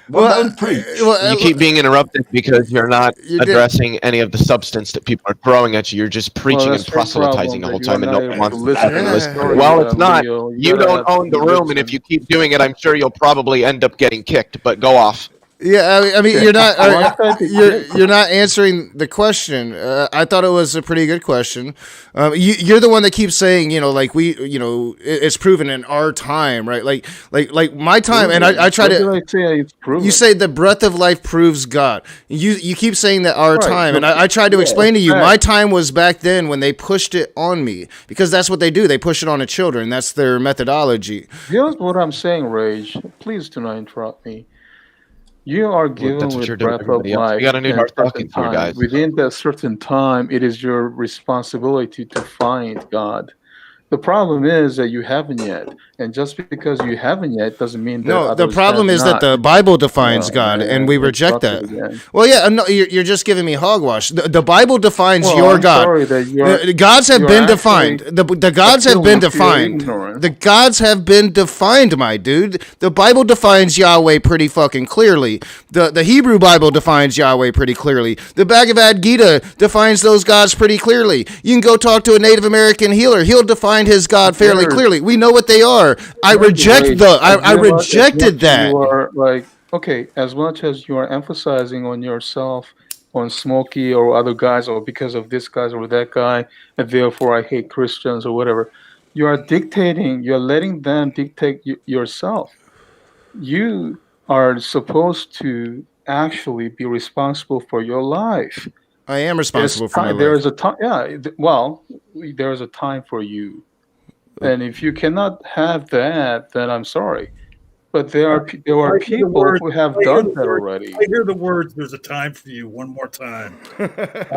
Well, don't preach.
You keep being interrupted because you're not
You did-
addressing any of the substance that people are throwing at you. You're just preaching and
that's your problem,
proselytizing the
that
whole
you
time,
are
and
not
no
able
one
to
wants to
listen
fucking
to the
listen.
story,
Well, it's not.
Leo.
You
gotta
don't
have
own the
some
room, and if you keep doing it, I'm sure you'll probably end up getting kicked. But go off.
Yeah, I mean,
Okay.
you're not
Well, I tried to
you're not answering the question. I thought it was a pretty good question. You're the one that keeps saying, you know, like it's proven in our time, right? Like my time, and I try
What
to.
did I say? It's proven.
You say the breath of life proves God. You keep saying that our
Right,
time,
but-
and I tried to
yeah,
explain to you,
fact.
my time was back then when they pushed it on me, because that's what they do. They push it on the children. That's their methodology.
Here's what I'm saying, Rage. Please do not interrupt me. You are given
that's what
with
you're doing,
breath of
everybody else.
life
We got a new
and
heart
certain
talking to you
time.
guys.
Within that certain time, it is your responsibility to find God. The problem is that you haven't yet, and just because you haven't yet doesn't mean that
No, the
others
problem
have
is that
not.
the Bible defines
Oh,
God,
man,
and we reject that.
interrupted again.
Well, yeah, no, you're just giving me hogwash. The Bible defines
Well,
your
I'm
God.
sorry that
The gods have
you're
been
actually
defined. The gods have been
appealing to your
defined.
ignorance.
The gods have been defined, my dude. The Bible defines Yahweh pretty fucking clearly. The Hebrew Bible defines Yahweh pretty clearly. The Bhagavad Gita defines those gods pretty clearly. You can go talk to a Native American healer. He'll define his God fairly
There's-
clearly. We know what they are. I rejected that.
You are like, okay, as much as you are emphasizing on yourself, on Smokey or other guys, or because of this guy or that guy, and therefore I hate Christians or whatever, you are dictating, you're letting them dictate yourself. You are supposed to actually be responsible for your life.
I am responsible for my life.
There is a time, well, there is a time for you. And if you cannot have that, then I'm sorry. But there are people who have done that already.
I hear the words, there's a time for you, one more time.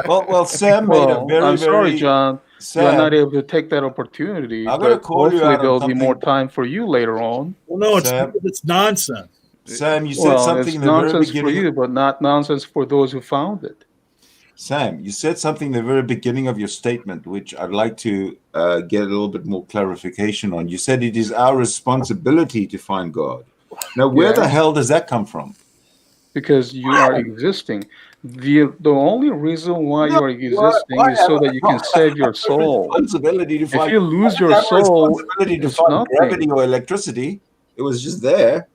Well, Sam made a very,
I'm sorry,
very.
John. You
Sam,
are not able to take that opportunity.
I'm gonna
But
call you
hopefully
out on
there will be
something.
more time for you later on.
Well, no,
Sam.
it's nonsense.
Sam, you said
Well,
something
it's
in the very
nonsense for
beginning.
you, but not nonsense for those who found it.
Sam, you said something in the very beginning of your statement, which I'd like to get a little bit more clarification on. You said it is our responsibility to find God. Now, where the hell does that come from?
Because you are existing. The only reason why you are existing is so that you can save your soul.
Responsibility to
If
find.
you lose
I
your
have no
soul,
responsibility to
it's
find
nothing.
gravity or electricity. It was just there.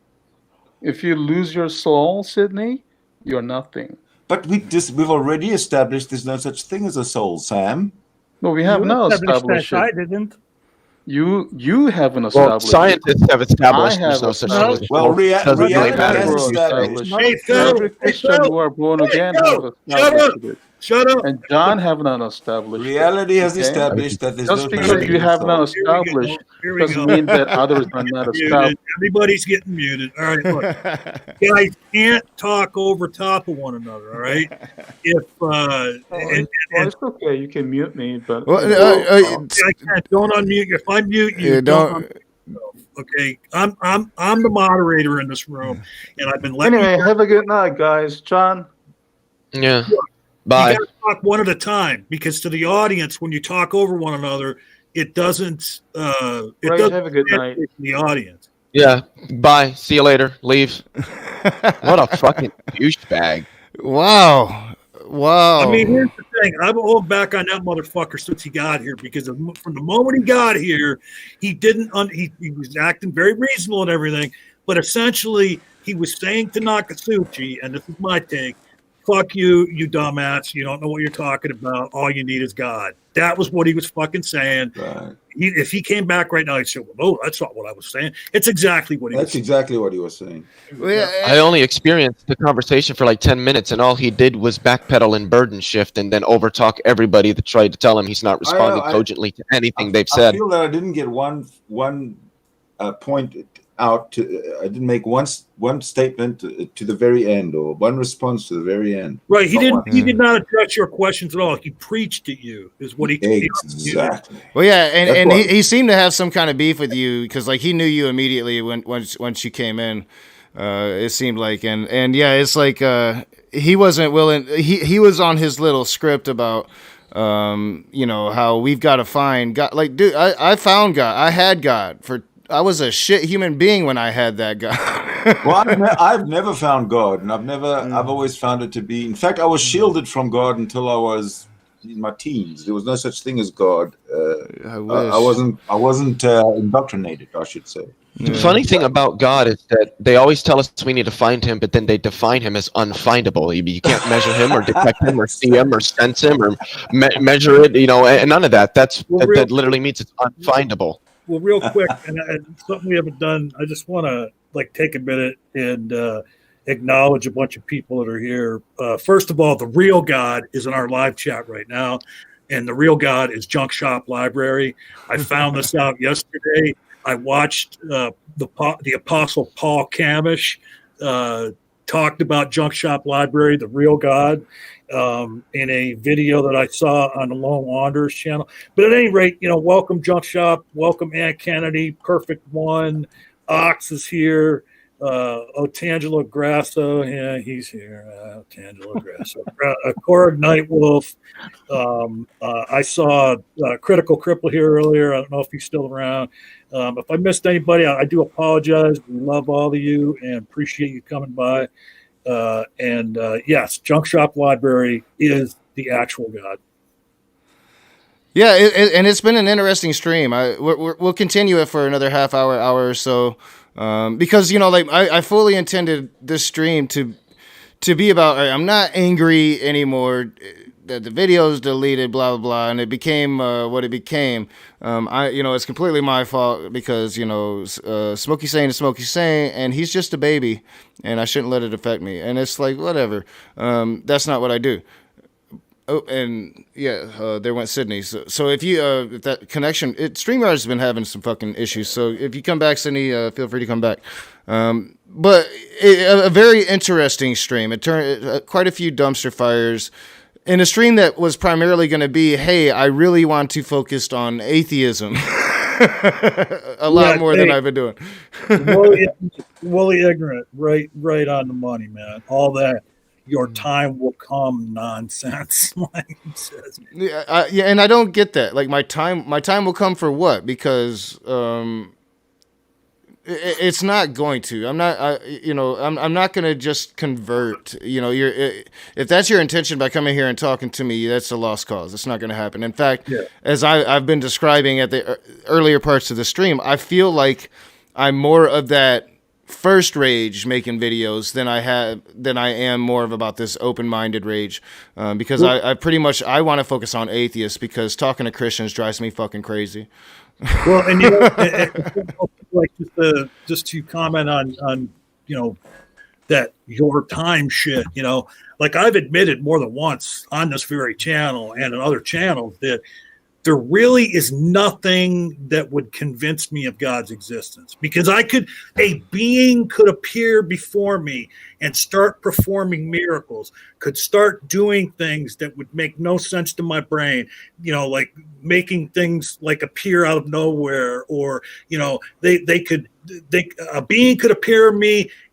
If you lose your soul, Sydney, you're nothing.
But we've already established there's no such thing as a soul, Sam.
No, we have not established
that. I
it.
didn't.
You haven't
Well,
established
scientists have established
I
there's
have
no such
established
thing.
Well,
Doesn't really
reality
matter
has
what you say.
established.
Hey, Phil,
Every Christian who are born again has established it.
Shut up.
And John have not established
Reality
it.
has
Okay?
established that there's
Just
no
because
such
you
thing
have
as
not
soul.
established
Here we
doesn't
go.
mean that others are not
Muted.
established.
Everybody's getting muted. All right, look. Guys can't talk over top of one another, all right? If
It's okay, you can mute me, but
Well,
I can't. Don't unmute you. If I mute you,
Yeah,
don't.
don't.
Unmute yourself, okay, I'm the moderator in this room, and I've been letting.
anyway, have a good night, guys. John.
Yeah.
You
Bye.
got to talk one at a time, because to the audience, when you talk over one another, it doesn't. It
Right,
doesn't
have a good night.
in the audience.
Yeah. Bye. See you later. Leave. What a fucking douchebag.
Wow.
I mean, here's the thing. I've held back on that motherfucker since he got here because from the moment he got here, he didn't. He was acting very reasonable and everything, but essentially he was saying to Nakatsuchi, and this is my take: "Fuck you, you dumbass. You don't know what you're talking about. All you need is God." That was what he was fucking saying.
Right.
If he came back right now, he'd say, "Well, no, that's not what I was saying." It's exactly what he was
That's exactly what he was saying.
I only experienced the conversation for like 10 minutes, and all he did was backpedal and burden shift and then overtalk everybody that tried to tell him he's not responding cogently to anything they've said.
I feel that I didn't get one point out. I didn't make one statement to the very end, or one response to the very end.
Right. He didn't. He did not address your questions at all. He preached at you. Is what he
exactly.
Well, yeah, and he seemed to have some kind of beef with you because like he knew you immediately once you came in. It seemed like, and yeah, it's like he wasn't willing. He was on his little script about how we've got to find God. Like, dude, I found God. I had God I was a shit human being when I had that God.
Well, I've never found God, and I've always found it to be. In fact, I was shielded from God until I was in my teens. There was no such thing as God. I wasn't indoctrinated, I should say.
The funny thing about God is that they always tell us we need to find him, but then they define him as unfindable. You can't measure him or detect him or see him or sense him or measure it, and none of that. That literally means it's unfindable.
Well, real quick, and something we haven't done. I just want to take a minute and acknowledge a bunch of people that are here. First of all, the real God is in our live chat right now, and the real God is Junk Shop Library. I found this out yesterday. I watched the Apostle Paul Camish talked about Junk Shop Library, the real God, in a video that I saw on the Lone Wanderers channel. But at any rate, welcome Junk Shop, welcome Aunt Kennedy, Perfect One, Ox is here, Otangelo Grasso, yeah, he's here, Otangelo Grasso, Korg Nightwolf. I saw Critical Cripple here earlier. I don't know if he's still around. If I missed anybody, I do apologize. We love all of you and appreciate you coming by. Yes, Junk Shop Library is the actual God.
Yeah, and it's been an interesting stream. We'll continue it for another half hour or so, because I fully intended this stream to be about. I'm not angry anymore that the video's deleted, blah blah blah, and it became what it became. It's completely my fault because Smokey Sane is Smokey Sane, and he's just a baby, and I shouldn't let it affect me. And it's like whatever. That's not what I do. Oh, and yeah, there went Sydney. So if you if that connection, StreamYard has been having some fucking issues. So if you come back, Sydney, feel free to come back. But a very interesting stream. It turned quite a few dumpster fires. In a stream that was primarily going to be, hey, I really want to focus on atheism. A lot more than I've been doing.
Woolly ignorant, right on the money, man. All that. Your time will come nonsense. Like he says.
Yeah, and I don't get that. Like my time will come for what? Because it's not going to. I'm not. I'm not going to just convert. If that's your intention by coming here and talking to me, that's a lost cause. It's not going to happen. In fact, as I've been describing at the earlier parts of the stream, I feel like I'm more of that first rage making videos than I am more of about this open-minded rage, because I pretty much I want to focus on atheists because talking to Christians drives me fucking crazy.
Well, and like just to comment on that your time shit, like I've admitted more than once on this very channel and on other channels that there really is nothing that would convince me of God's existence, because a being could appear before me and start performing miracles, could start doing things that would make no sense to my brain, like making things like appear out of nowhere, or, they could a being could appear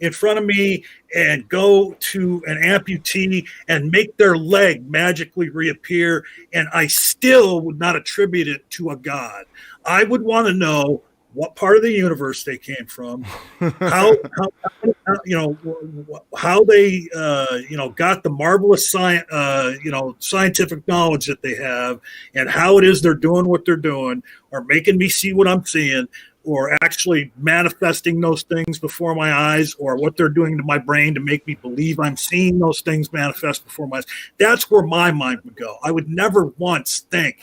in front of me and go to an amputee and make their leg magically reappear, and I still would not attribute it to a god. I would want to know what part of the universe they came from, how they got the marvelous scientific knowledge that they have, and how it is they're doing what they're doing, or making me see what I'm seeing, or actually manifesting those things before my eyes, or what they're doing to my brain to make me believe I'm seeing those things manifest before my eyes. That's where my mind would go. I would never once think,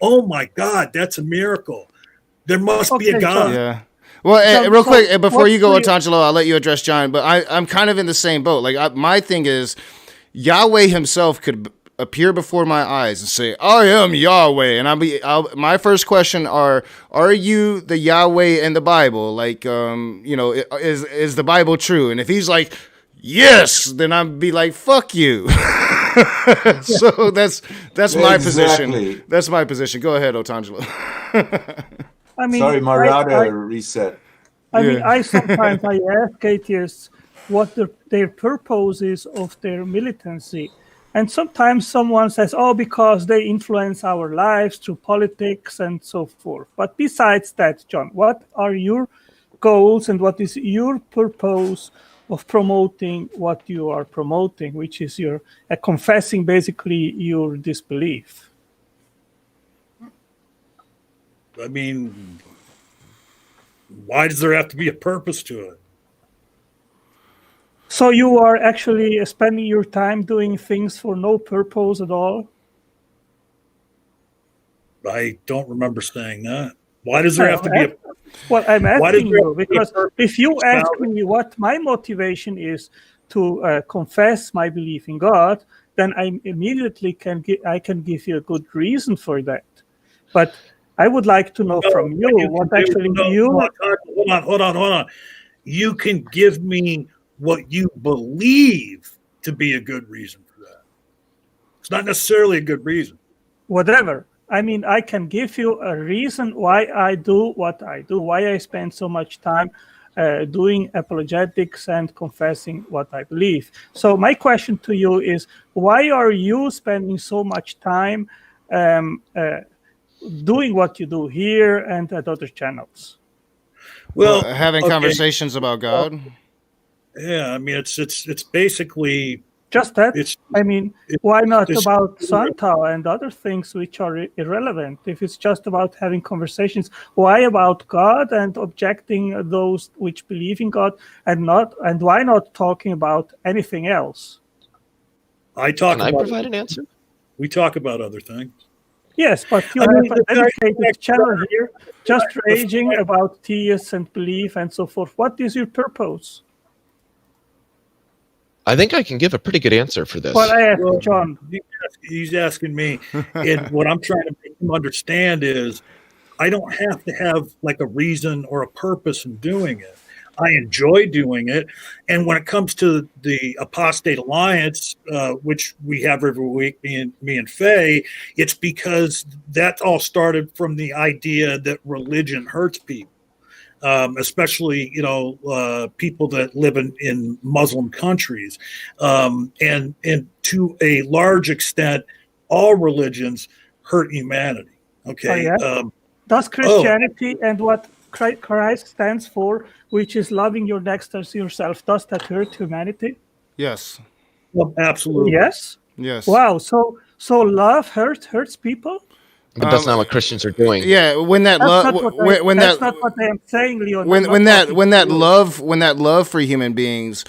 oh my God, that's a miracle. There must be a God.
Yeah. Well, real quick, before you go, Otangelo, I'll let you address John, but I'm kind of in the same boat. Like, my thing is, Yahweh himself could appear before my eyes and say, I am Yahweh. And my first question are you the Yahweh in the Bible? Like, is the Bible true? And if he's like, yes, then I'd be like, fuck you. So that's my position. That's my position. Go ahead, Otangelo.
I mean, sorry, my router reset.
I mean, I sometimes ask atheists what their purpose is of their militancy. And sometimes someone says, oh, because they influence our lives through politics and so forth. But besides that, John, what are your goals and what is your purpose of promoting what you are promoting, which is your confessing basically your disbelief?
I mean, why does there have to be a purpose to it?
So you are actually spending your time doing things for no purpose at all?
I don't remember saying that. Why does there have to be a...
Well, I'm asking you, because if you ask me what my motivation is to confess my belief in God, then I immediately can give you a good reason for that. But I would like to know from you what actually you...
Hold on. You can give me what you believe to be a good reason for that. It's not necessarily a good reason.
Whatever. I mean, I can give you a reason why I do what I do, why I spend so much time doing apologetics and confessing what I believe. So my question to you is, why are you spending so much time doing what you do here and at other channels?
Well, having conversations about God.
Yeah, I mean, it's basically
just that. Why not about Santa and other things which are irrelevant? If it's just about having conversations, why about God and objecting those which believe in God, and why not talking about anything else?
Can I provide an answer?
We talk about other things.
Yes, but you have a dedicated channel here, just raging about theists and belief and so forth. What is your purpose?
I think I can give a pretty good answer for this.
Well, I asked John.
He's asking me, and what I'm trying to make him understand is I don't have to have like a reason or a purpose in doing it. I enjoy doing it. And when it comes to the Apostate Alliance, which we have every week, me and Faye, it's because that all started from the idea that religion hurts people. Especially, people that live in Muslim countries. And to a large extent, all religions hurt humanity. Okay.
Oh, yeah? Does Christianity and what Christ stands for, which is loving your next as yourself, does that hurt humanity?
Yes.
Well, absolutely.
Yes?
Yes.
Wow. So love hurts people?
But that's not what Christians are doing.
Yeah, when that love,
that's not what I am saying, Leon.
When that love for human beings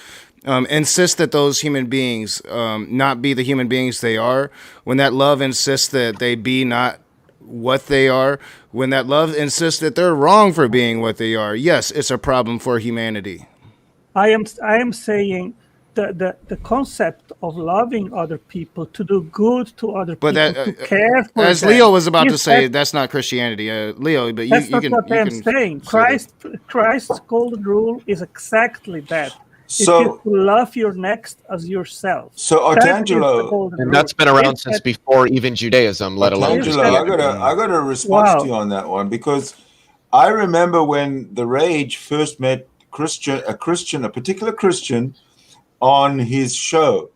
insists that those human beings not be the human beings they are, when that love insists that they be not what they are, when that love insists that they're wrong for being what they are, yes, it's a problem for humanity.
I am saying the concept of loving other people, to do good to other people, to care for
as
them,
Leo was about to say, that's not Christianity, Leo. But
that's not what I'm saying. Christ's golden rule is exactly that.
So,
it is to love your next as yourself.
So, Otangelo,
and that's been around since before even Judaism, let alone
Otangelo, I got a response to you on that one, because I remember when the Rage first met a particular Christian on his show.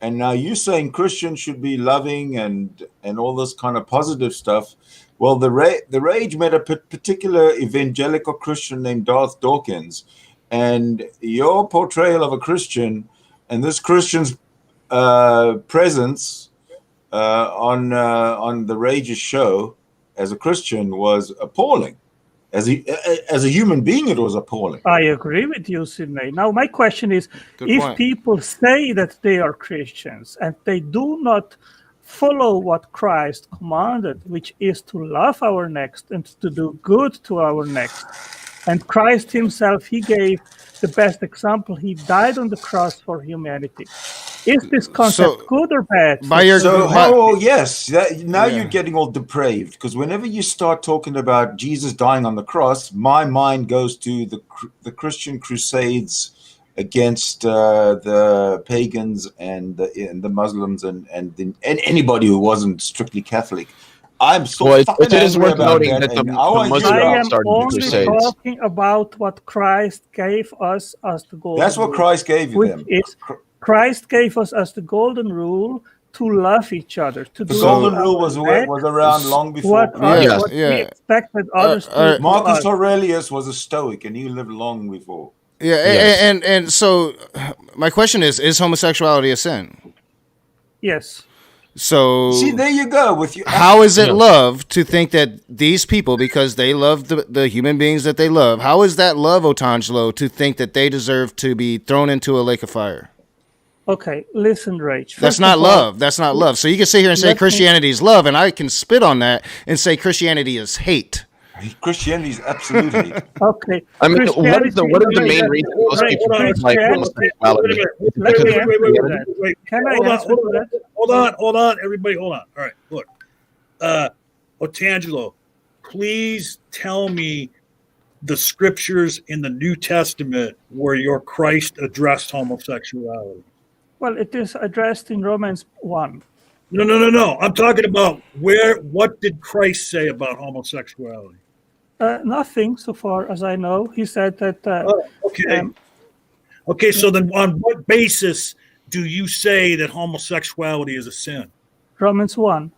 And now you're saying Christians should be loving and all this kind of positive stuff. Well, the Rage met a particular evangelical Christian named Darth Dawkins, and your portrayal of a Christian and this Christian's presence on the Rage's show as a Christian was appalling. As a human being, it was appalling.
I agree with you, Sidney. Now, my question is, if people say that they are Christians and they do not follow what Christ commanded, which is to love our next and to do good to our next, and Christ himself, he gave the best example. He died on the cross for humanity. Is this concept good or bad?
Yes. You're getting all depraved, because whenever you start talking about Jesus dying on the cross, my mind goes to the Christian crusades against the pagans and the Muslims and anybody who wasn't strictly Catholic. I'm so
it is worth noting that the Muslims started the
only
crusades.
talking about what Christ gave us as the golden
That's what
rule,
Christ gave you
which
them.
is Christ gave us as the golden rule to love each other. To
The
do
golden rule
our
was
best,
around long before.
what we expected others to do.
Marcus
us.
Aurelius was a Stoic, and he lived long before.
Yeah, and so my question is homosexuality a sin?
Yes.
So
see, there you go with you.
How is it love to think that these people, because they love the human beings that they love, how is that love, Otangelo, to think that they deserve to be thrown into a lake of fire?
Okay, listen, Rach.
That's not love. That's not love. So you can sit here and say Christianity is love, and I can spit on that and say Christianity is hate.
Christianity is absolute hate.
Okay.
I mean, what is the main reason most people like homosexuality?
Hold on, everybody, hold on. All right, look. Otangelo, please tell me the scriptures in the New Testament where your Christ addressed homosexuality.
Well, it is addressed in Romans 1.
No. I'm talking about what did Christ say about homosexuality?
Nothing, so far as I know. He said that.
Okay, so then on what basis do you say that homosexuality is a sin?
Romans 1.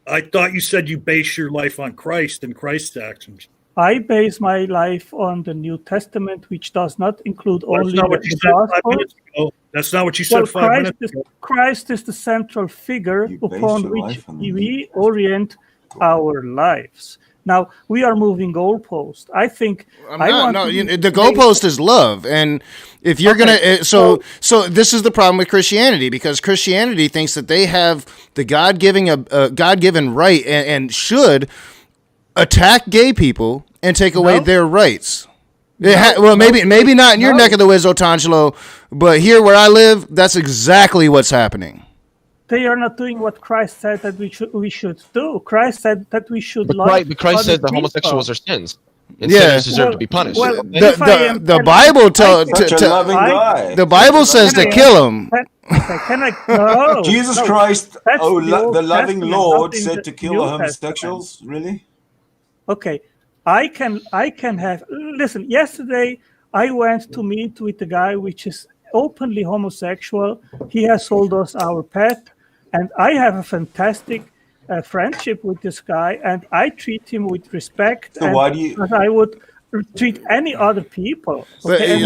I thought you said you base your life on Christ and Christ's actions.
I base my life on the New Testament, which does not include only
not what you
the
said 5
gospel.
minutes ago. That's not what you said 5 minutes ago.
Christ is the central figure upon which we orient our lives. Now, we are moving goalposts. I think
the goalpost is love, and if you're gonna, so this is the problem with Christianity, because Christianity thinks that they have the God-given right and should attack gay people and take away their rights. Maybe not in your neck of the woods, Otangelo, but here where I live, that's exactly what's happening.
They are not doing what Christ said that we should do. Christ said that we should love.
But Christ said the homosexuals are sins. And sinners deserve to be punished.
The Bible the Bible says to kill him.
Jesus Christ, the loving Lord, said to kill the homosexuals. Really?
Okay, I can have. Listen, yesterday I went to meet with a guy which is openly homosexual. He has sold us our pet, and I have a fantastic friendship with this guy, and I treat him with respect.
So why do you?
As I would treat any other people.
Okay?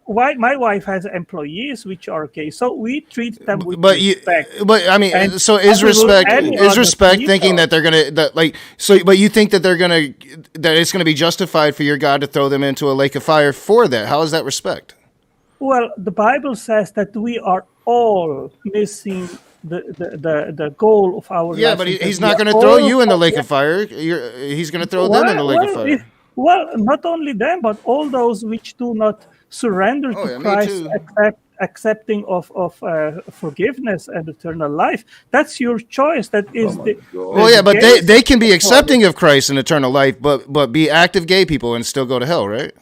My wife has employees which are gay, so we treat them with respect.
But I mean,
And
so is respect thinking that they're gonna But you think that that it's gonna be justified for your God to throw them into a lake of fire for that? How is that respect?
Well, the Bible says that we are all missing the goal of our
life. But he's not going to throw you in the lake of fire. He's going to throw them in the lake of fire.
Not only them, but all those which do not surrender to Christ, accepting of forgiveness and eternal life. That's your choice. That is
but they can be accepting of Christ and eternal life, but be active gay people and still go to hell, right?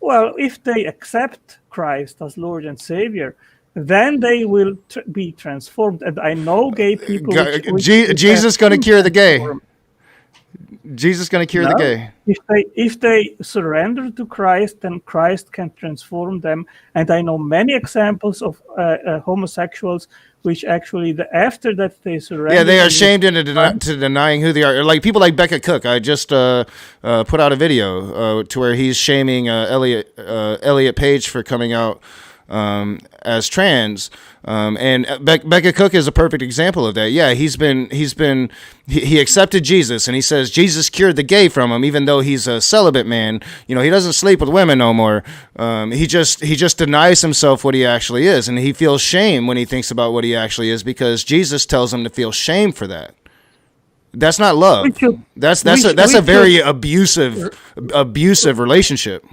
Well, if they accept Christ as Lord and Savior, then they will be transformed. And I know gay people.
Jesus going to cure the gay. Jesus going to cure the gay.
If they surrender to Christ, then Christ can transform them. And I know many examples of homosexuals which actually, after that they surrender.
Yeah, they are shamed into denying who they are. Like people like Becca Cook. I just put out a video to where he's shaming Elliot Page for coming out as trans, and Becca Cook is a perfect example of that. Yeah, he accepted Jesus, and he says Jesus cured the gay from him, even though he's a celibate man. You know, he doesn't sleep with women no more. He just denies himself what he actually is, and he feels shame when he thinks about what he actually is because Jesus tells him to feel shame for that. That's not love. That's a very abusive relationship.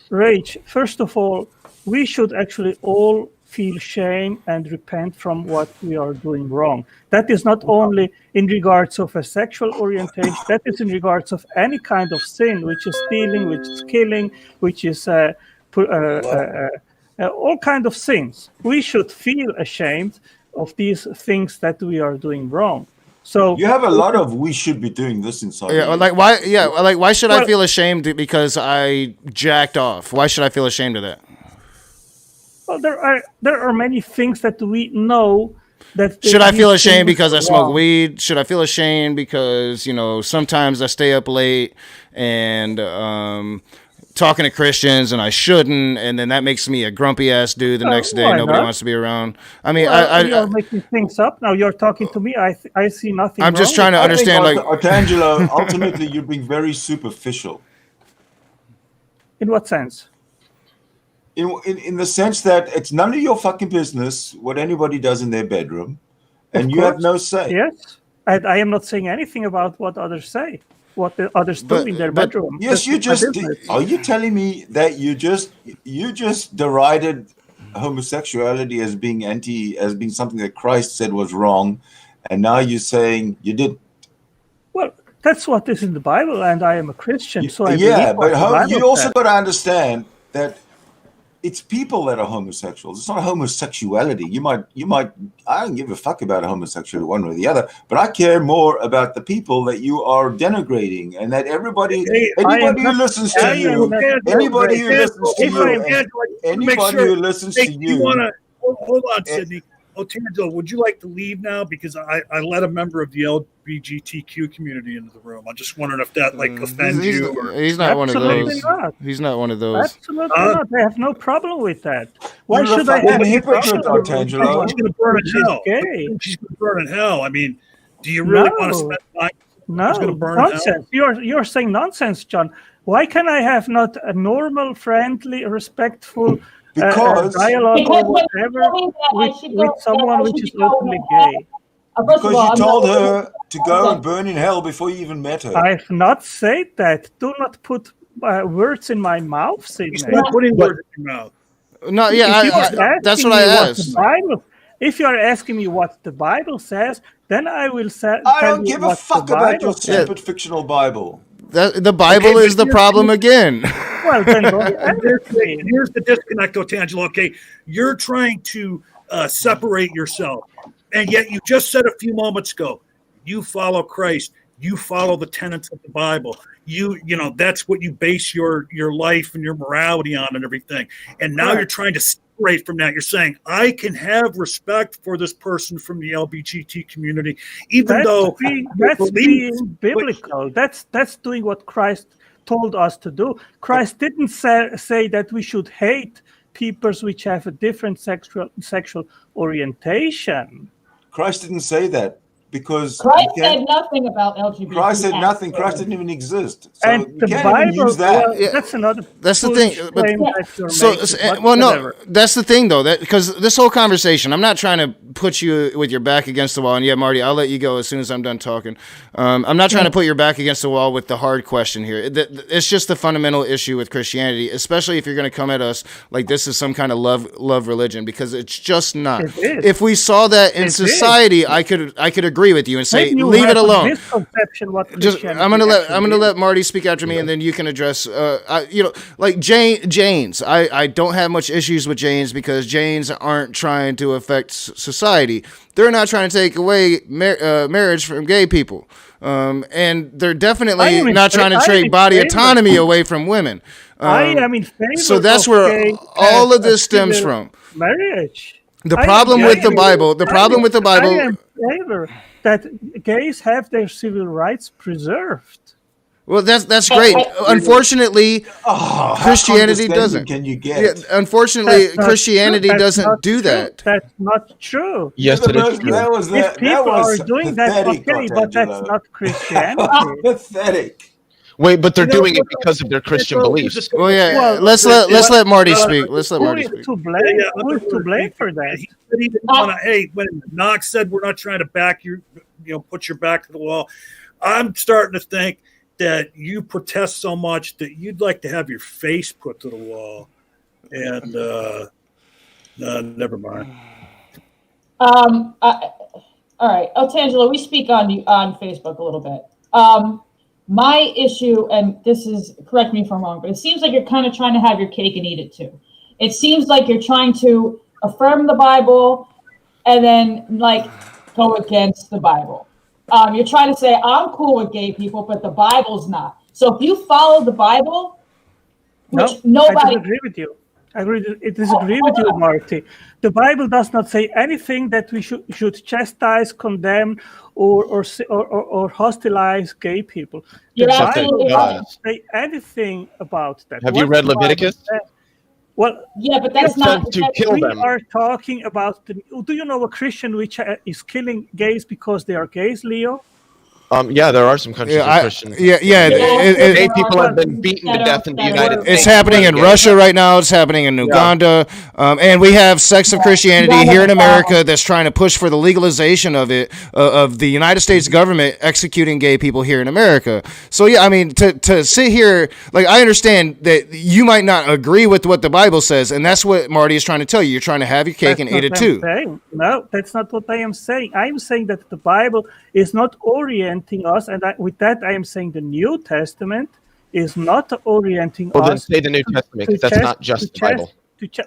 Rage. First of all, we should actually all feel shame and repent from what we are doing wrong. That is not only in regards of a sexual orientation, that is in regards of any kind of sin, which is stealing, which is killing, which is all kind of sins. We should feel ashamed of these things that we are doing wrong. So
you have a lot of we should be doing this inside.
Yeah, why should I feel ashamed because I jacked off? Why should I feel ashamed of that?
Well, there are many things that we know that.
Should I feel ashamed because I smoke weed? Should I feel ashamed because sometimes I stay up late and talking to Christians and I shouldn't, and then that makes me a grumpy ass dude the next day. Nobody wants to be around. I mean,
you're making things up now. You're talking to me. I see nothing.
I'm just trying to understand.
Artangelo, ultimately, you're being very superficial.
In what sense?
In the sense that it's none of your fucking business what anybody does in their bedroom, and you have no say.
Yes, I am not saying anything about what others say, what the others do in their bedroom.
Yes, are you telling me that you just derided homosexuality as being something that Christ said was wrong, and now you're saying you didn't?
Well, that's what is in the Bible, and I am a Christian, so
but you also got to understand that it's people that are homosexuals. It's not homosexuality. You might. I don't give a fuck about a homosexual one way or the other, but I care more about the people that you are denigrating, and that anybody who listens to you, anybody who listens to you.
Hold on, Sydney. Tangelo, would you like to leave now? Because I let a member of the LGBTQ community into the room. I'm just wondering if that offends you.
He's not one of those. He's not one of those.
Absolutely not. I have no problem with that. Why should I have a problem?
She's going to burn in hell. She's going to burn in hell. I mean, do you really want to spend time?
No, nonsense. You're saying nonsense, John. Why can I have not a normal, friendly, respectful dialogue or whatever with someone which is openly gay?
Because you told her to go and burn in hell before you even met her.
I've not said that. Do not put words in my mouth, Sidney.
He's not putting words in your mouth.
No, yeah, that's what I asked.
If you are asking me what the Bible says, then I will say.
I don't give a fuck about your stupid fictional Bible.
The Bible is the problem again.
Well, then
here's the disconnect, Tangelo. Okay, you're trying to separate yourself, and yet you just said a few moments ago, you follow Christ, you follow the tenets of the Bible. You know that's what you base your life and your morality on and everything. And now you're trying to separate from that. You're saying I can have respect for this person from the LGBT community, even though
that's being biblical. That's doing what Christ told us to do. Christ didn't say that we should hate people which have a different sexual orientation.
Christ didn't say that because
Christ said nothing about LGBT.
Christ said nothing. Christ didn't even exist. So
and
you
the
can't
Bible,
even use that.
Well, that's another.
That's the thing. That's the thing though. That because this whole conversation, I'm not trying to put you with your back against the wall. And yeah, Marty, I'll let you go as soon as I'm done talking. I'm not trying to put your back against the wall with the hard question here. It's just the fundamental issue with Christianity, especially if you're going to come at us like this is some kind of love religion, because it's just not. If we saw that in society, I could agree agree with you and say,
Maybe you
leave it
have a
alone.
misconception what
Just
Christianity
I'm gonna
actually is.
let Marty speak after me, and then you can address. Like Janes. I don't have much issues with Janes because Janes aren't trying to affect society. They're not trying to take away marriage from gay people, and they're definitely not trying to take body autonomy away from women.
I am in favor.
So that's
of
where
gay
all
as
of this
a
stems
civil
from.
Marriage.
The problem with the Bible.
I am in favor that gays have their civil rights preserved.
Well, that's great. Unfortunately, Christianity doesn't.
Can you get?
Yeah, unfortunately, Christianity doesn't do that.
That's not true.
Yes, it is true.
If people are doing that, okay, but that's not Christianity.
Pathetic.
Wait, but they're doing it because of their Christian beliefs.
Well, yeah. Let's let Marty speak. Let's let Marty speak.
Who is to blame for that?
He said he didn't want to. Hey, when Knox said we're not trying to back you, put your back to the wall. I'm starting to think that you protest so much that you'd like to have your face put to the wall. And never mind.
All right, Tangela, we speak on Facebook a little bit. My issue, and this is, correct me if I'm wrong, but it seems like you're kind of trying to have your cake and eat it too. It seems like you're trying to affirm the Bible and then go against the Bible. You're trying to say, I'm cool with gay people, but the Bible's not. So if you follow the Bible, which nobody...
I disagree with you. I disagree with you, Marty. The Bible does not say anything that we should chastise, condemn, or hostilize gay people. The Bible doesn't say anything about that.
Have you read Leviticus?
Well,
yeah, but that's not
to kill
we
them.
are talking about. Do you know a Christian which is killing gays because they are gays, Leo?
Yeah, there are some countries with Christians.
Gay
people have been beaten to death in the United States.
It's happening in Russia right now. It's happening in Uganda. And we have sects of Christianity here in America that's trying to push for the legalization of it, of the United States government executing gay people here in America. So, yeah, I mean, to sit here, I understand that you might not agree with what the Bible says, and that's what Marty is trying to tell you. You're trying to have your cake and eat it too.
No, that's not what I am saying. I'm saying that the Bible is not oriented us, and with that I am saying the New Testament is not orienting us.
Well, then say the New Testament, because that's not just the Bible.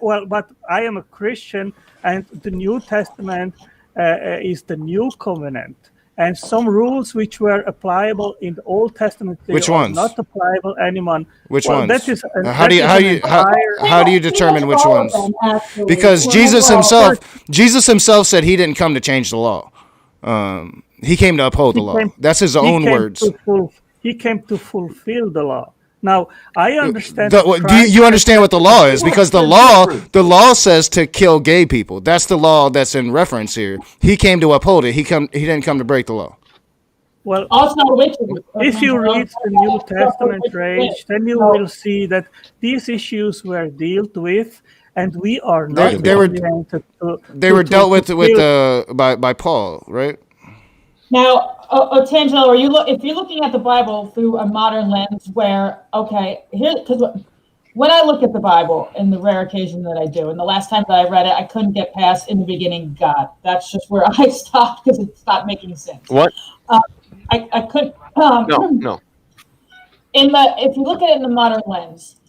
Well, but I am a Christian, and the New Testament is the New Covenant, and some rules which were applicable in the Old Testament they are not applicable anymore.
Which ones?
That is
how do you determine which ones? Because Jesus himself said he didn't come to change the law. He came to uphold the law. That's his own words.
He came to fulfill the law. Now, I understand.
Do you understand what the law is? Because the law says to kill gay people. That's the law that's in reference here. He came to uphold it. He didn't come to break the law.
Well, if you read the New Testament, Rage, then you will see that these issues were dealt with, and we are not.
They were dealt with by Paul, right?
Now, Tangelo, if you're looking at the Bible through a modern lens, where because when I look at the Bible, in the rare occasion that I do, and the last time that I read it, I couldn't get past in the beginning God. That's just where I stopped because it stopped making sense.
What?
I couldn't.
No.
If you look at it in the modern lens,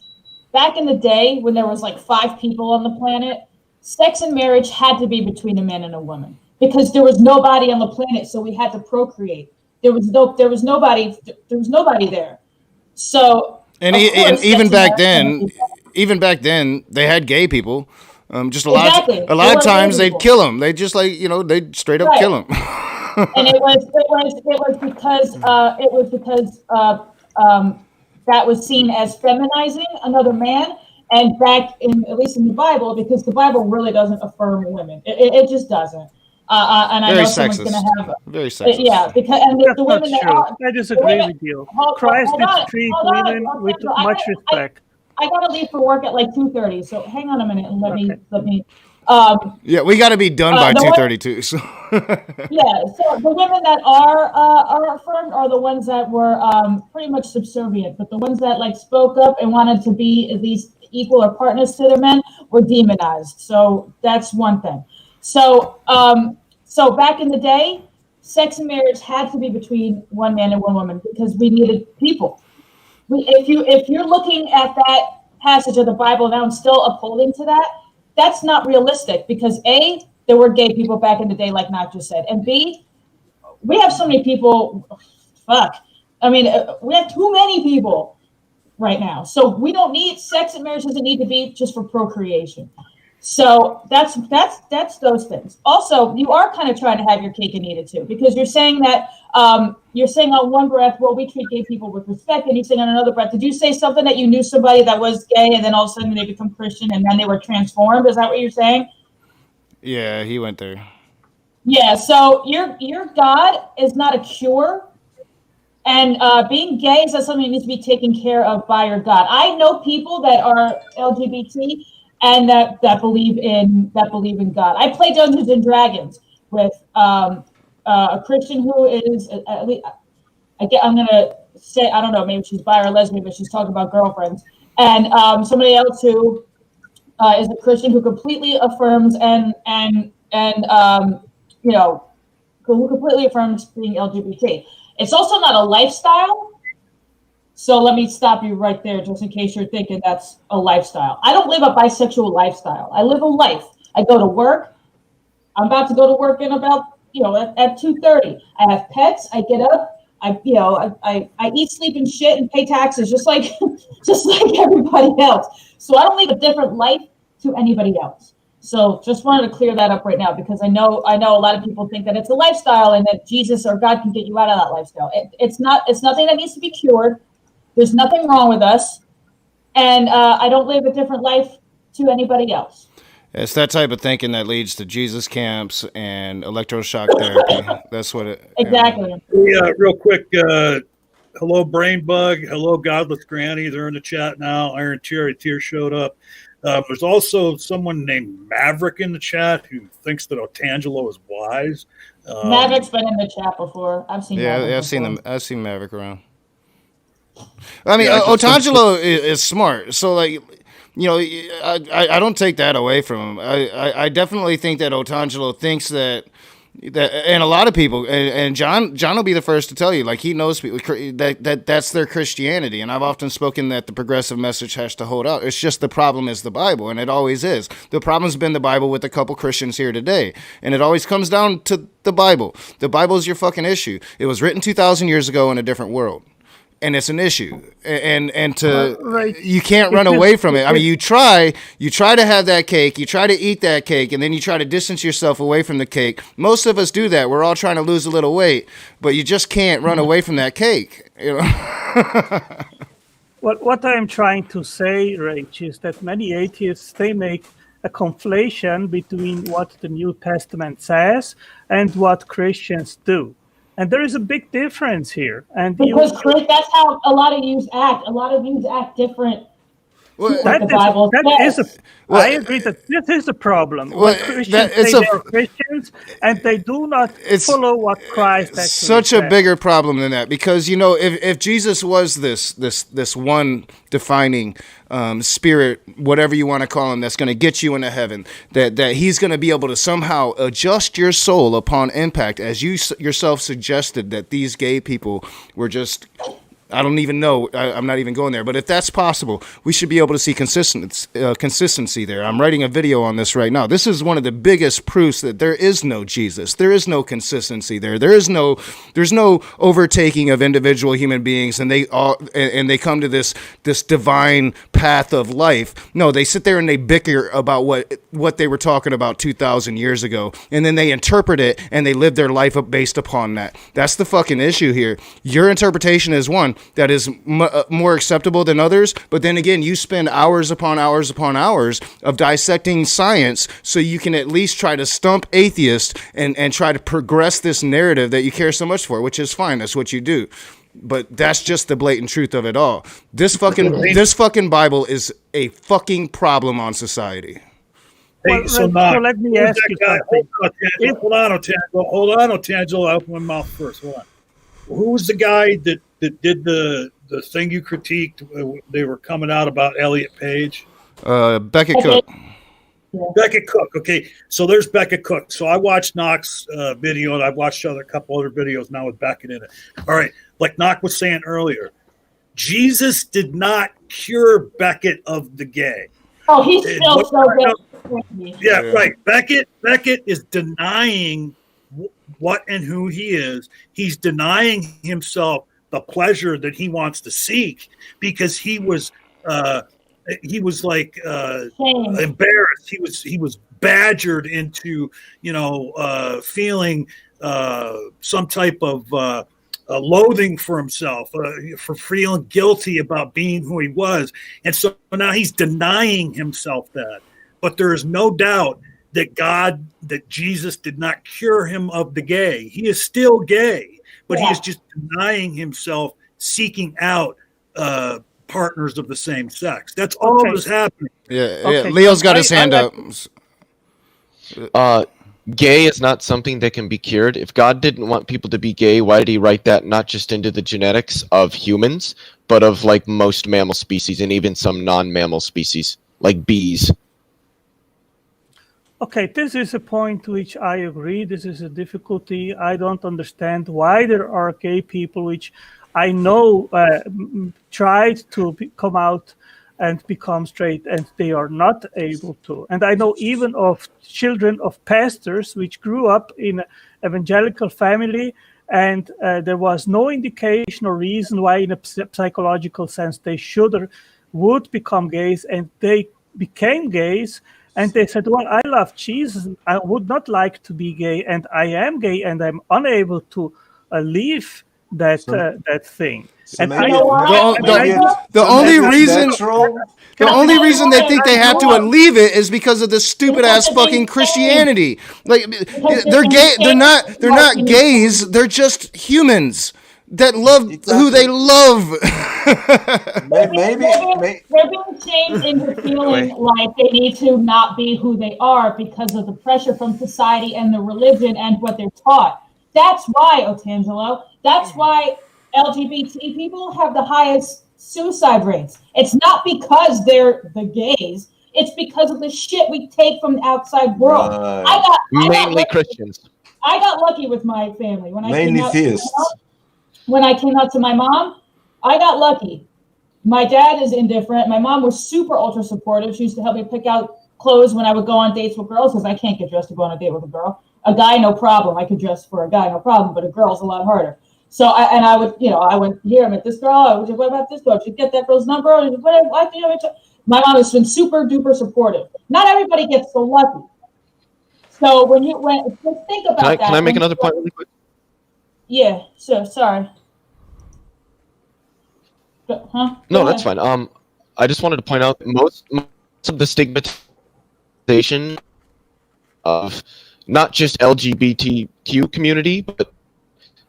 back in the day when there was 5 people on the planet, sex and marriage had to be between a man and a woman. Because there was nobody on the planet, so we had to procreate. There was nobody there. So
even back then, they had gay people. Just a lot of times they'd kill them. They just they'd straight up kill them.
And it was because that was seen as feminizing another man. And back at least in the Bible, because the Bible really doesn't affirm women. It just doesn't. And I know someone's going to have
very sexist.
Yeah, because the women
I disagree with you. Christ did treat women with much respect.
I got to leave for work at 2:30, so hang on a minute and let me.
Yeah, we got to be done by 2:32. So.
Yeah, so the women that are affirmed are the ones that were pretty much subservient, but the ones that spoke up and wanted to be at least equal or partners to their men were demonized. So that's one thing. So back in the day, sex and marriage had to be between one man and one woman because we needed people. If you're looking at that passage of the Bible now and still upholding to that, that's not realistic because A, there were gay people back in the day, like Matt just said, and B, we have so many people. Fuck. I mean, we have too many people right now. So we don't need sex and marriage doesn't need to be just for procreation. So that's those things. Also, you are kind of trying to have your cake and eat it too, because you're saying that you're saying on one breath, well, we treat gay people with respect, and you're saying on another breath, did you say something that you knew somebody that was gay and then all of a sudden they become Christian and then they were transformed? Is that what you're saying?
Yeah, he went there.
Yeah. So your God is not a cure. And being gay is not something that needs to be taken care of by your God. I know people that are LGBT and that believe in God. I play Dungeons and Dragons with a Christian who is at least I'm gonna say, I don't know, maybe she's bi or lesbian, but she's talking about girlfriends, and somebody else who is a Christian who completely affirms and you know, who completely affirms being LGBT. It's also not a lifestyle. So let me stop you right there, just in case you're thinking that's a lifestyle. I don't live a bisexual lifestyle. I live a life. I go to work. I'm about to go to work in about, at 2:30. I have pets. I get up. I eat, sleep, and shit, and pay taxes just like everybody else. So I don't live a different life to anybody else. So just wanted to clear that up right now, because I know a lot of people think that it's a lifestyle and that Jesus or God can get you out of that lifestyle. It's not. It's nothing that needs to be cured. There's nothing wrong with us, and I don't live a different life to anybody else.
It's that type of thinking that leads to Jesus camps and electroshock therapy. That's what it.
Exactly.
Yeah, real quick. Hello, Brain Bug. Hello, Godless Granny. They're in the chat now. Iron Cherry Tear showed up. There's also someone named Maverick in the chat who thinks that Otangelo is wise.
Maverick's been in the chat before. I've seen.
Yeah,
Maverick
I've seen
before.
them. I've seen Maverick around. I mean, Otangelo is smart. So, like, I don't take that away from him. I definitely think that Otangelo thinks that, and a lot of people, and John will be the first to tell you, like, he knows people that's their Christianity. And I've often spoken that the progressive message has to hold out. It's just the problem is the Bible, and it always is. The problem's been the Bible with a couple Christians here today, and it always comes down to the Bible. The Bible is your fucking issue. It was written 2,000 years ago in a different world. And it's an issue, and you can't run away from it. I mean, you try to have that cake, you try to eat that cake, and then you try to distance yourself away from the cake. Most of us do that. We're all trying to lose a little weight, but you just can't run away from that cake.
What I'm trying to say, Rach, is that many atheists, they make a conflation between what the New Testament says and what Christians do. And there is a big difference here. And
because Chris, that's how a lot of yous act. A lot of yous act different.
I agree that this is a problem. When Christians say they are Christians and they do not follow what Christ actually
such
said.
a bigger problem than that, because if Jesus was this one defining spirit, whatever you want to call him, that's going to get you into heaven, that he's going to be able to somehow adjust your soul upon impact, as you yourself suggested that these gay people were just. I don't even know. I'm not even going there. But if that's possible, we should be able to see consistency there. I'm writing a video on this right now. This is one of the biggest proofs that there is no Jesus. There is no consistency there. There's no overtaking of individual human beings, and they come to this divine path of life. No, they sit there and they bicker about what they were talking about 2,000 years ago, and then they interpret it and they live their life based upon that. That's the fucking issue here. Your interpretation is one that is more acceptable than others, but then again, you spend hours upon hours upon hours of dissecting science so you can at least try to stump atheists and try to progress this narrative that you care so much for, which is fine. That's what you do. But that's just the blatant truth of it all. This fucking Bible is a fucking problem on society.
Hey, so let me ask you something. Hold on, Otangelo. I'll open my mouth first. Hold on. Who was the guy that did the thing you critiqued? They were coming out about Elliot Page.
Beckett Cook.
Becca Cook. Okay, so there's Becca Cook. So I watched Knock's video, and I've watched a couple other videos now with Beckett in it. All right, like Knock was saying earlier, Jesus did not cure Beckett of the gay.
Oh, he's still so good.
Yeah, right. Beckett is denying what and who he is. He's denying himself the pleasure that he wants to seek because he was like embarrassed. He was badgered into feeling some type of loathing for himself, for feeling guilty about being who he was, and so now he's denying himself that. But there is no doubt that Jesus did not cure him of the gay. He is still gay, but he is just denying himself seeking out partners of the same sex. That's all that's happening.
Yeah. Leo's got his hand up.
Gay is not something that can be cured. If God didn't want people to be gay, why did he write that not just into the genetics of humans, but of like most mammal species and even some non-mammal species, like bees?
Okay, this is a point which I agree. This is a difficulty. I don't understand why there are gay people which I know tried to come out and become straight, and they are not able to. And I know even of children of pastors which grew up in an evangelical family, and there was no indication or reason why, in a psychological sense, they should or would become gays, and they became gays. And they said, well, I love Jesus. I would not like to be gay, and I am gay, and I'm unable to leave that thing. And
the only reason they think they have to leave it is because of this stupid ass fucking Christianity. Like they're gay. They're not gays. They're just humans that love who they love.
They're being changed into feeling like they need to not be who they are because of the pressure from society and the religion and what they're taught. That's why, Otangelo, that's why LGBT people have the highest suicide rates. It's not because they're the gays. It's because of the shit we take from the outside world.
Mainly Christians.
I got lucky with my family.
Mainly theists.
When I came out to my mom, I got lucky. My dad is indifferent. My mom was super ultra supportive. She used to help me pick out clothes when I would go on dates with girls because I can't get dressed to go on a date with a girl. A guy, no problem. I could dress for a guy, no problem. But a girl's a lot harder. So I would here, I met this girl. What about this girl? Did you get that girl's number? My mom has been super duper supportive. Not everybody gets so lucky. So just think about that.
Can I make another point really quick?
Yeah, sure. Sorry. Huh?
No, that's fine. I just wanted to point out most of the stigmatization of not just LGBTQ community, but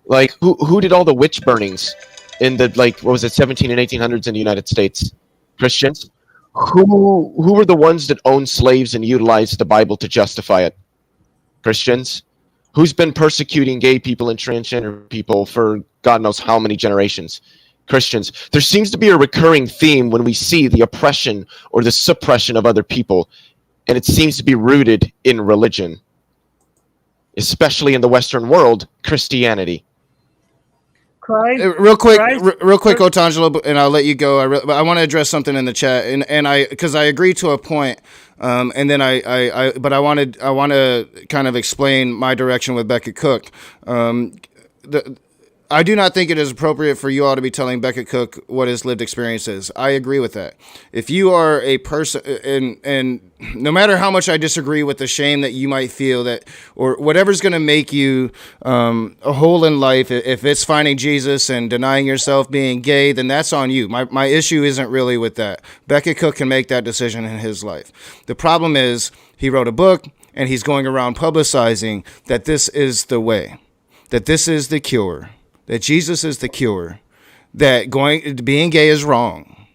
like who did all the witch burnings in the 17 and 1800s in the United States? Christians. Who were the ones that owned slaves and utilized the Bible to justify it? Christians. Who's been persecuting gay people and transgender people for God knows how many generations? Christians. There seems to be a recurring theme when we see the oppression or the suppression of other people, and it seems to be rooted in religion, especially in the Western world, Christianity.
Real quick, Otangelo, and I'll let you go. I want to address something in the chat, and because I agree to a point, and then I want to kind of explain my direction with Becca Cook. I do not think it is appropriate for you all to be telling Becca Cook what his lived experience is. I agree with that. If you are a person, and no matter how much I disagree with the shame that you might feel, that or whatever's going to make you a hole in life, if it's finding Jesus and denying yourself being gay, then that's on you. My issue isn't really with that. Becca Cook can make that decision in his life. The problem is he wrote a book and he's going around publicizing that this is the way, that this is the cure, that Jesus is the cure, that being gay is wrong.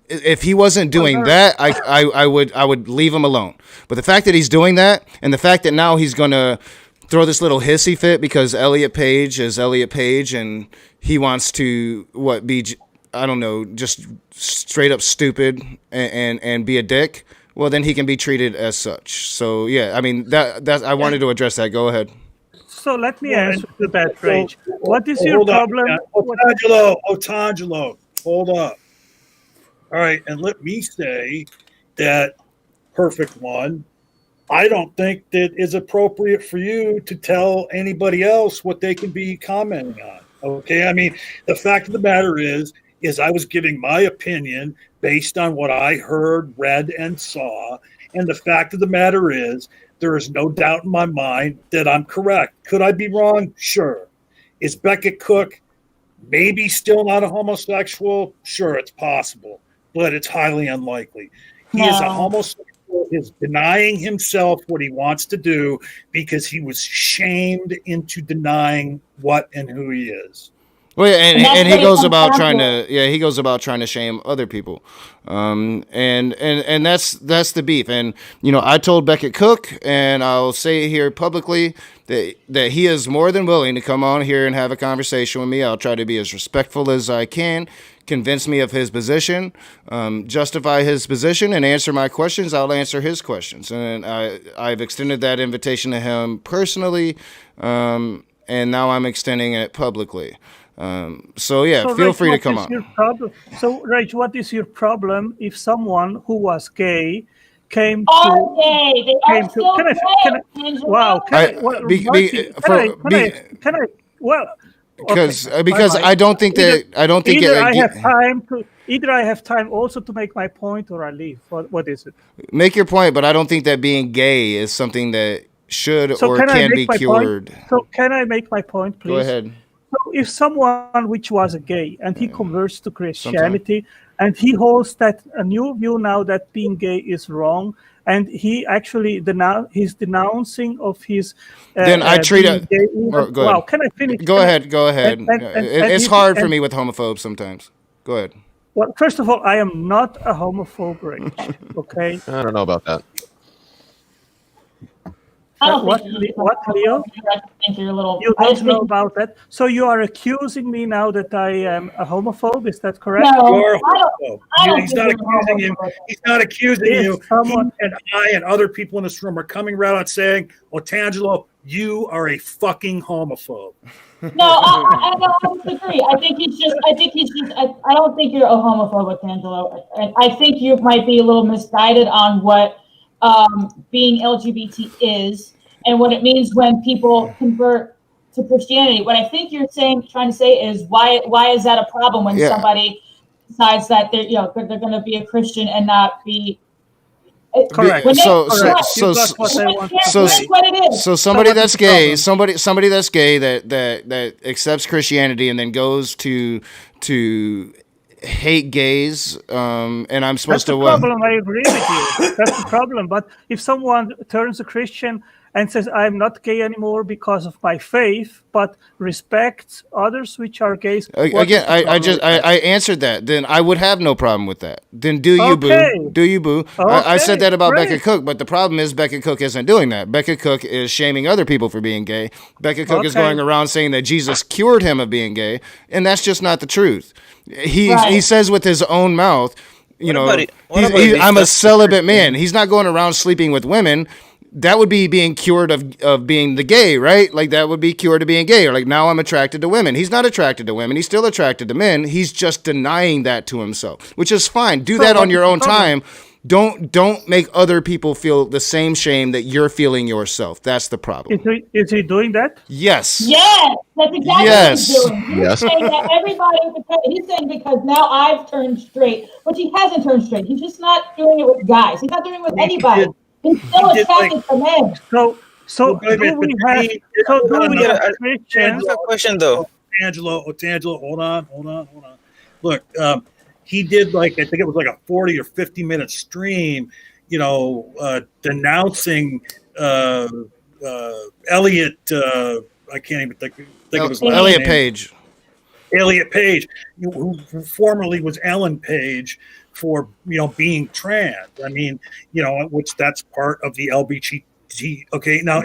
If he wasn't doing that, I would leave him alone. But the fact that he's doing that, and the fact that now he's gonna throw this little hissy fit because Elliot Page is Elliot Page, and he wants to be, I don't know, just straight up stupid and be a dick. well, then he can be treated as such. So yeah, I mean that I wanted to address that. Go ahead.
So let me answer to that, Rage. What is your
Hold up,
problem?
Otangelo, hold up. All right, and let me say that, Perfect One, I don't think that it's appropriate for you to tell anybody else what they can be commenting on. Okay, I mean, the fact of the matter is I was giving my opinion based on what I heard, read, and saw. And the fact of the matter is, there is no doubt in my mind that I'm correct. Could I be wrong? Sure. Is Beckett Cook maybe still not a homosexual? Sure, it's possible, but it's highly unlikely. He is a homosexual. Is denying himself what he wants to do because he was shamed into denying what and who he is.
Well, yeah, and he goes about trying to shame other people, and that's the beef. And I told Beckett Cook, and I'll say it here publicly that he is more than willing to come on here and have a conversation with me. I'll try to be as respectful as I can, convince me of his position, justify his position, and answer my questions. I'll answer his questions, and I've extended that invitation to him personally, and now I'm extending it publicly. So feel free to come on.
So, Rach, what is your problem if someone who was gay came to?
Are gay? They are still gay.
Because
I don't think
either I have time also to make my point, or I leave. What is it?
Make your point, but I don't think that being gay is something that should or can be cured.
Point? So can I make my point, please?
Go ahead.
So if someone which was a gay and he converts to Christianity and he holds that a new view now that being gay is wrong, and he actually he's denouncing of his
then I treat it.
Wow, can I finish?
Go ahead. It's hard for me with homophobes sometimes. Go ahead.
Well, first of all, I am not a homophobe, Rich. Okay.
I don't know about that.
I don't
What,
think
Leo?
I think you're a little.
You don't know about that. So you are accusing me now that I am a homophobe. Is that correct?
No,
You're a
I don't
He's not accusing you. He's not accusing you.
Someone,
he and I and other people in this room are coming around and saying, "Otangelo, you are a fucking homophobe."
No, I don't disagree. I think he's just. I don't think you're a homophobe, Otangelo. And I think you might be a little misguided on what being LGBT is and what it means when people convert to Christianity. What I think you're trying to say is why is that a problem when somebody decides that they're going to be a Christian and not be
correct. So somebody that's gay, somebody that's gay that accepts Christianity and then goes to hate gays, and I'm supposed
to. That's the problem. I agree with you. That's the problem. But if someone turns a Christian and says, "I'm not gay anymore because of my faith," but respects others which are gays,
again, I answered that. Then I would have no problem with that. Then do you boo? Do you boo? I said that about Beckett Cook, but the problem is Beckett Cook isn't doing that. Beckett Cook is shaming other people for being gay. Beckett Cook is going around saying that Jesus cured him of being gay, and that's just not the truth. He says with his own mouth, I'm a celibate man. He's not going around sleeping with women. That would be being cured of being the gay, right? Like that would be cured of being gay. Or like now I'm attracted to women. He's not attracted to women. He's still attracted to men. He's just denying that to himself, which is fine. Do that on your own time. Don't make other people feel the same shame that you're feeling yourself. That's the problem.
Is he doing that?
Yes.
Yes, that's exactly what he's doing.
Yes.
He's saying that he's saying because now I've turned straight, but he hasn't turned straight. He's just not doing it with guys. He's not doing it with anybody. He's still attracted to men.
So do we have Christians?
A question though. Otangelo, hold on. Look, he did I think it was like a 40 or 50 minute stream, denouncing Elliot. I can't even think of his last
Elliot
name.
Page.
Elliot Page, who formerly was Ellen Page, for being trans. I mean, which that's part of the LGBT. Okay, now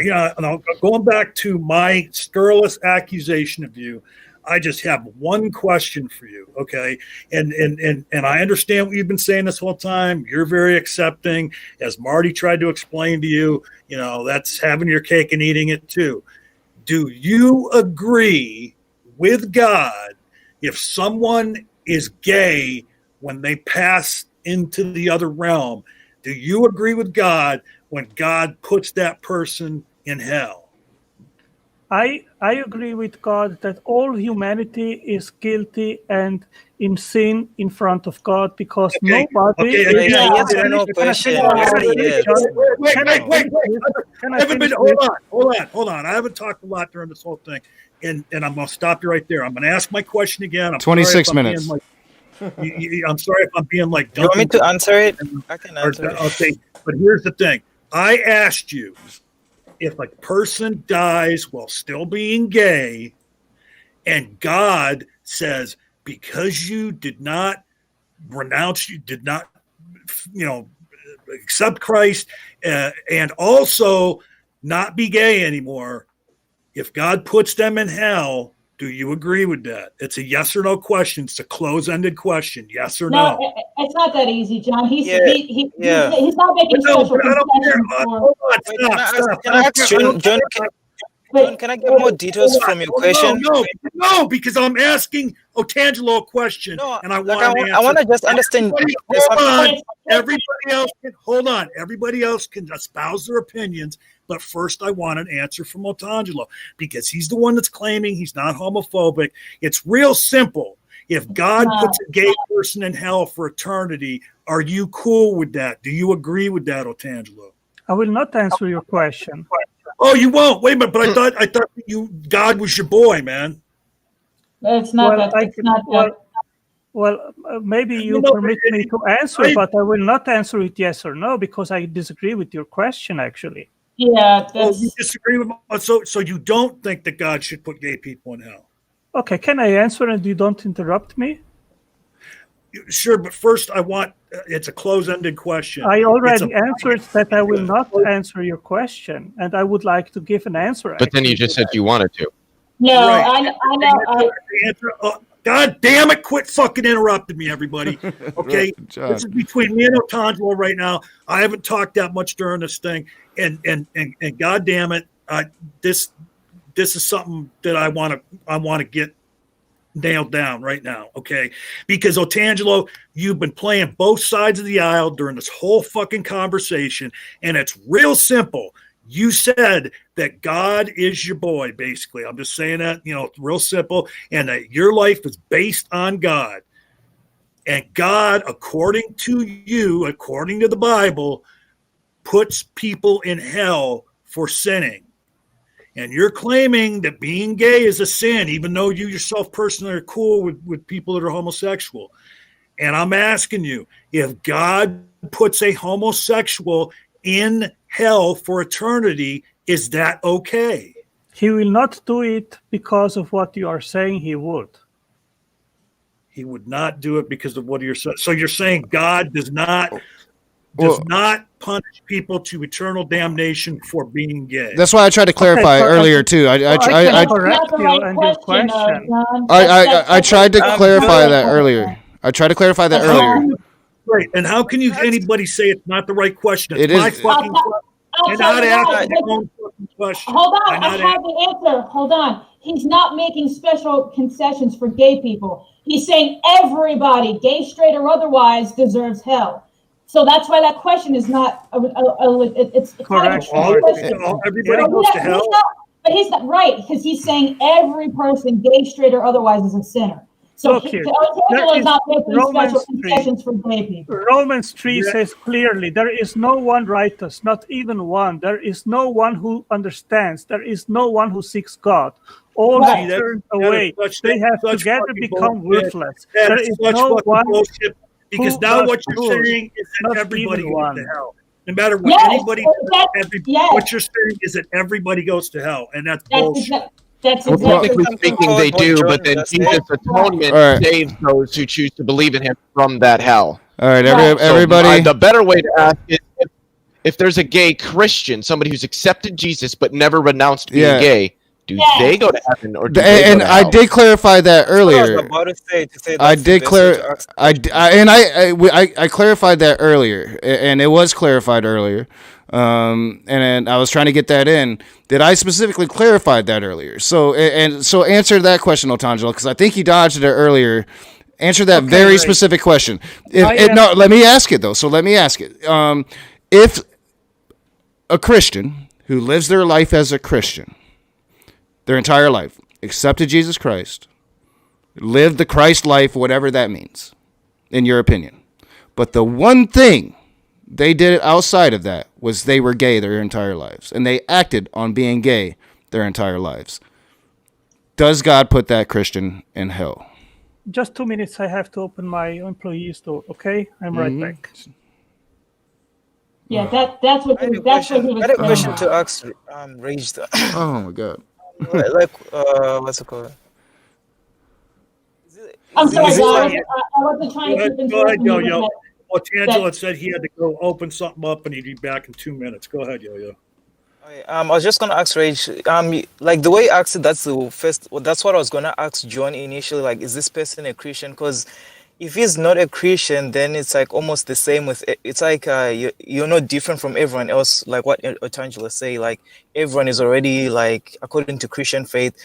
going back to my scurrilous accusation of you, I just have one question for you, okay? And I understand what you've been saying this whole time. You're very accepting. As Marty tried to explain to you, that's having your cake and eating it too. Do you agree with God if someone is gay when they pass into the other realm? Do you agree with God when God puts that person in hell?
I agree with God that all humanity is guilty and in sin in front of God because nobody.
Okay,
yes or no question.
Hold on. I haven't talked a lot during this whole thing, and I'm going to stop you right there. I'm going to ask my question again. I'm
26 minutes.
I'm sorry if I'm being like.
You want me to answer it? I can answer it.
Okay, but here's the thing. I asked you, if a person dies while still being gay and God says, because you did not renounce, you did not, accept Christ and also not be gay anymore, if God puts them in hell, do you agree with that? It's a yes or no question. It's a close-ended question. Yes or no?
No, it's not that easy, John. He's
Yeah.
he's not making special concessions for.
Can I ask John, can I get more details from your question?
No, because I'm asking Otangelo a question, and I
want to just understand.
Hold on. Everybody else can espouse their opinions, but first I want an answer from Otangelo because he's the one that's claiming he's not homophobic. It's real simple. If God puts a gay person in hell for eternity, are you cool with that? Do you agree with that, Otangelo?
I will not answer your question.
Oh, you won't. Wait a minute, but I thought God was your boy, man.
It's not that. It's not that.
Well, maybe you permit me to answer, but I will not answer it yes or no because I disagree with your question, actually.
Yeah.
You disagree with so you don't think that God should put gay people in hell?
Okay, can I answer and you don't interrupt me?
Sure, but first I want it's a close-ended question.
I already answered that I will not answer your question, and I would like to give an answer.
But then you just said you wanted to.
No,
Right.
I
know. God damn it! Quit fucking interrupting me, everybody. Okay, this is between me and Otangelo right now. I haven't talked that much during this thing, and God damn it, this is something that I want to get nailed down right now, okay? Because Otangelo, you've been playing both sides of the aisle during this whole fucking conversation, and it's real simple. You said that God is your boy, basically. I'm just saying that, real simple, and that your life is based on God. And God, according to you, according to the Bible, puts people in hell for sinning. And you're claiming that being gay is a sin, even though you yourself personally are cool with people that are homosexual. And I'm asking you, if God puts a homosexual in hell for eternity, is that okay?
He will not do it because of what you are saying he would.
He would not do it because of what you're saying. So you're saying God does not punish people to eternal damnation for being gay.
That's why I tried to clarify earlier too. I tried to clarify that earlier. I tried to clarify that earlier.
Right, and how can anybody say it's not the right question? It's
It
my
is.
fucking question. And not asking your own fucking question.
Hold on, I have the answer. Hold on. He's not making special concessions for gay people. He's saying everybody, gay, straight, or otherwise, deserves hell. So that's why that question is not it's
correct.
Everybody goes to hell.
But he's not right because he's saying every person, gay, straight, or otherwise, is a sinner. So
Look here.
is not making special concessions for gay people.
Romans 3 says clearly, there is no one righteous, not even one. There is no one who understands. There is no one who seeks God. All have turned away. They have together become worthless. There is no one.
Because now what you're saying is that everybody goes to hell. No matter what anybody does, what you're saying is that everybody goes to hell, and that's bullshit.
Well, technically speaking, they do, but then Jesus' atonement saves those who choose to believe in him from that hell.
All right, everybody.
The better way to ask is if there's a gay Christian, somebody who's accepted Jesus but never renounced being gay, do they go to heaven or do
And I did clarify that earlier.
about to say
I did I clarified that earlier, and it was clarified earlier. And I was trying to get that in. Did I specifically clarify that earlier? So answer that question, Otangelo, because I think you dodged it earlier. Answer that very specific question. No, let me ask it though. So let me ask it. If a Christian who lives their life as a Christian, their entire life, accepted Jesus Christ, lived the Christ life, whatever that means, in your opinion, but the one thing they did outside of that was they were gay their entire lives, and they acted on being gay their entire lives. Does God put that Christian in hell?
Just 2 minutes. I have to open my employee's door. Okay, I'm right back.
Yeah, that's what he was.
I had a question to ask Rage.
Oh my God.
What's it called?
I'm sorry, guys. I wasn't trying to keep
Go ahead,
interrupting
Yo-Yo.
you,
Well, Tangela said he had to go open something up and he'd be back in 2 minutes. Go ahead, Yo-Yo.
I was just gonna ask Rage. Like the way you asked it, that's the first. Well, that's what I was gonna ask John initially. Like, is this person a Christian? Because if he's not a Christian, then it's like almost the same with. It's like you're not different from everyone else. Like what Otangelo say. Like everyone is already like according to Christian faith.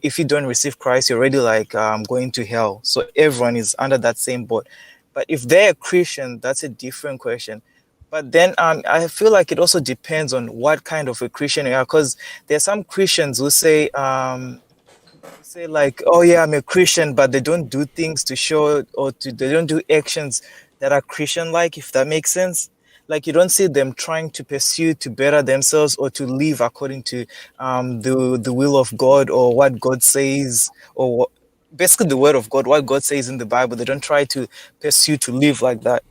If you don't receive Christ, you're already like going to hell. So everyone is under that same boat. But if they're a Christian, that's a different question. But then I feel like it also depends on what kind of a Christian you are, because there are some Christians who say like, oh yeah, I'm a Christian, but they don't do things to show they don't do actions that are Christian-like, if that makes sense. Like you don't see them trying to pursue to better themselves or to live according to the will of God or what God says or basically the word of God, what God says in the Bible. They don't try to pursue to live like that.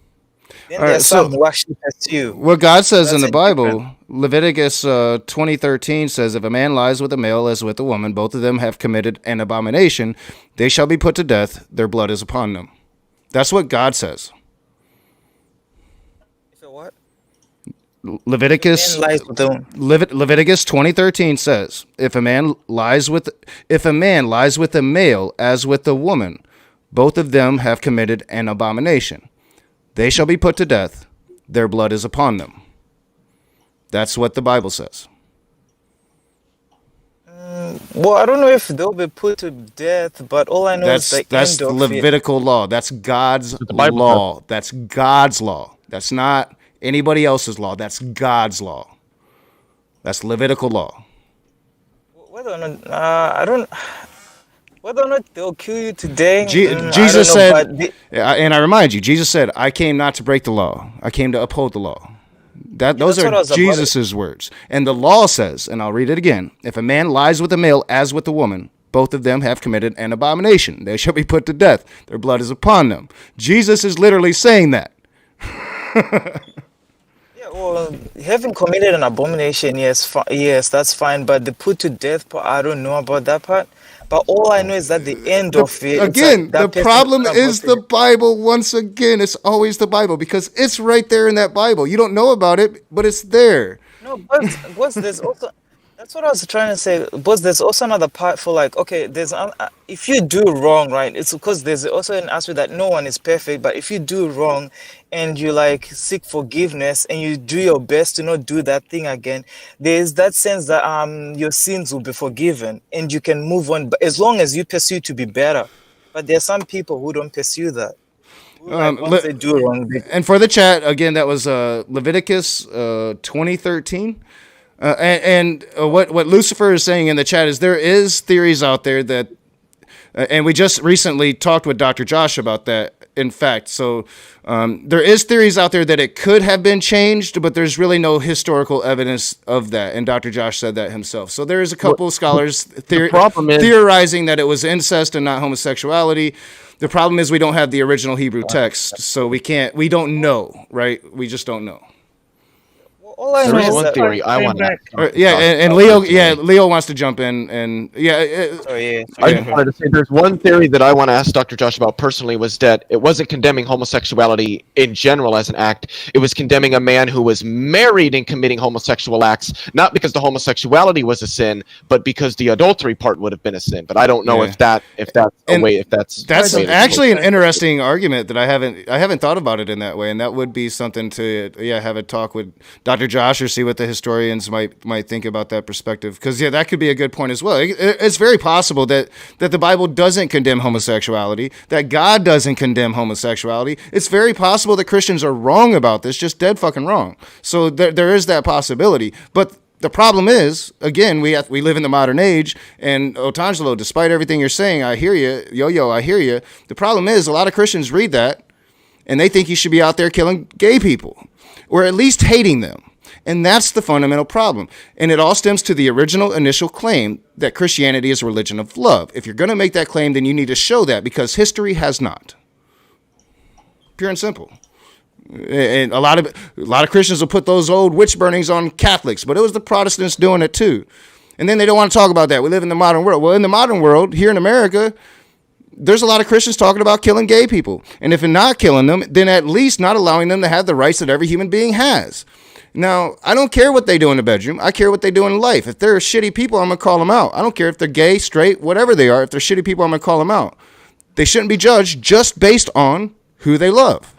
Then there's some who actually pursue.
What God says in the Bible, Leviticus 20:13 says, if a man lies with a male as with a woman, both of them have committed an abomination. They shall be put to death. Their blood is upon them. That's what God says.
So what?
Leviticus 20:13 says, if a man lies with a male as with a woman, both of them have committed an abomination. They shall be put to death. Their blood is upon them. That's what the Bible says.
Well, I don't know if they'll be put to death, but all I know is the
that's
end of
Levitical law. That's God's law. That's God's law. That's not anybody else's law. That's God's law. That's Levitical law.
Whether or not whether or not they'll kill you today,
Jesus said, and I remind you, Jesus said, I came not to break the law. I came to uphold the law. Those are Jesus's words. And the law says, and I'll read it again, if a man lies with a male as with a woman, both of them have committed an abomination. They shall be put to death. Their blood is upon them. Jesus is literally saying that.
Well, having committed an abomination, yes, that's fine. But the put to death part, I don't know about that part. But all I know is that the end of it.
Again, the problem is the Bible. Once again, it's always the Bible because it's right there in that Bible. You don't know about it, but it's there.
No, but there's also. That's what I was trying to say. But there's also another part for like, okay, there's if you do wrong, right? It's because there's also an aspect that no one is perfect. But if you do wrong, and you like seek forgiveness, and you do your best to not do that thing again, there's that sense that your sins will be forgiven, and you can move on. But as long as you pursue to be better. But there's some people who don't pursue that. Once they do wrong.
And for the chat again, that was Leviticus 20:13. What Lucifer is saying in the chat is there is theories out there that, and we just recently talked with Dr. Josh about that. In fact, so there is theories out there that it could have been changed, but there's really no historical evidence of that. And Dr. Josh said that himself. So there is a couple of scholars theorizing that it was incest and not homosexuality. The problem is we don't have the original Hebrew text, so we don't know, right? We just don't know.
All I
There
know
is
is
one
that
theory I want to.
And Leo wants to jump in, and
I just wanted to say there's one theory that I want to ask Dr. Josh about personally was that it wasn't condemning homosexuality in general as an act. It was condemning a man who was married and committing homosexual acts, not because the homosexuality was a sin, but because the adultery part would have been a sin. But I don't know if that's
That's actually an interesting argument that I haven't thought about it in that way, and that would be something to have a talk with Dr. Josh or see what the historians might think about that perspective, because that could be a good point as well. It's very possible that the Bible doesn't condemn homosexuality, that God doesn't condemn homosexuality. It's very possible that Christians are wrong about this, just dead fucking wrong. So there is that possibility, but the problem is, again, we live in the modern age, and Otangelo, despite everything you're saying, I hear you, Yo-Yo, I hear you. The problem is, a lot of Christians read that, and they think you should be out there killing gay people, or at least hating them. And that's the fundamental problem. And it all stems to the original initial claim that Christianity is a religion of love. If you're going to make that claim, then you need to show that, because history has not. Pure and simple. And a lot of Christians will put those old witch burnings on Catholics, but it was the Protestants doing it too. And then they don't want to talk about that. We live in the modern world. Well, in the modern world, here in America, there's a lot of Christians talking about killing gay people. And if you're not killing them, then at least not allowing them to have the rights that every human being has. Now, I don't care what they do in the bedroom. I care what they do in life. If they're shitty people, I'm going to call them out. I don't care if they're gay, straight, whatever they are. If they're shitty people, I'm going to call them out. They shouldn't be judged just based on who they love.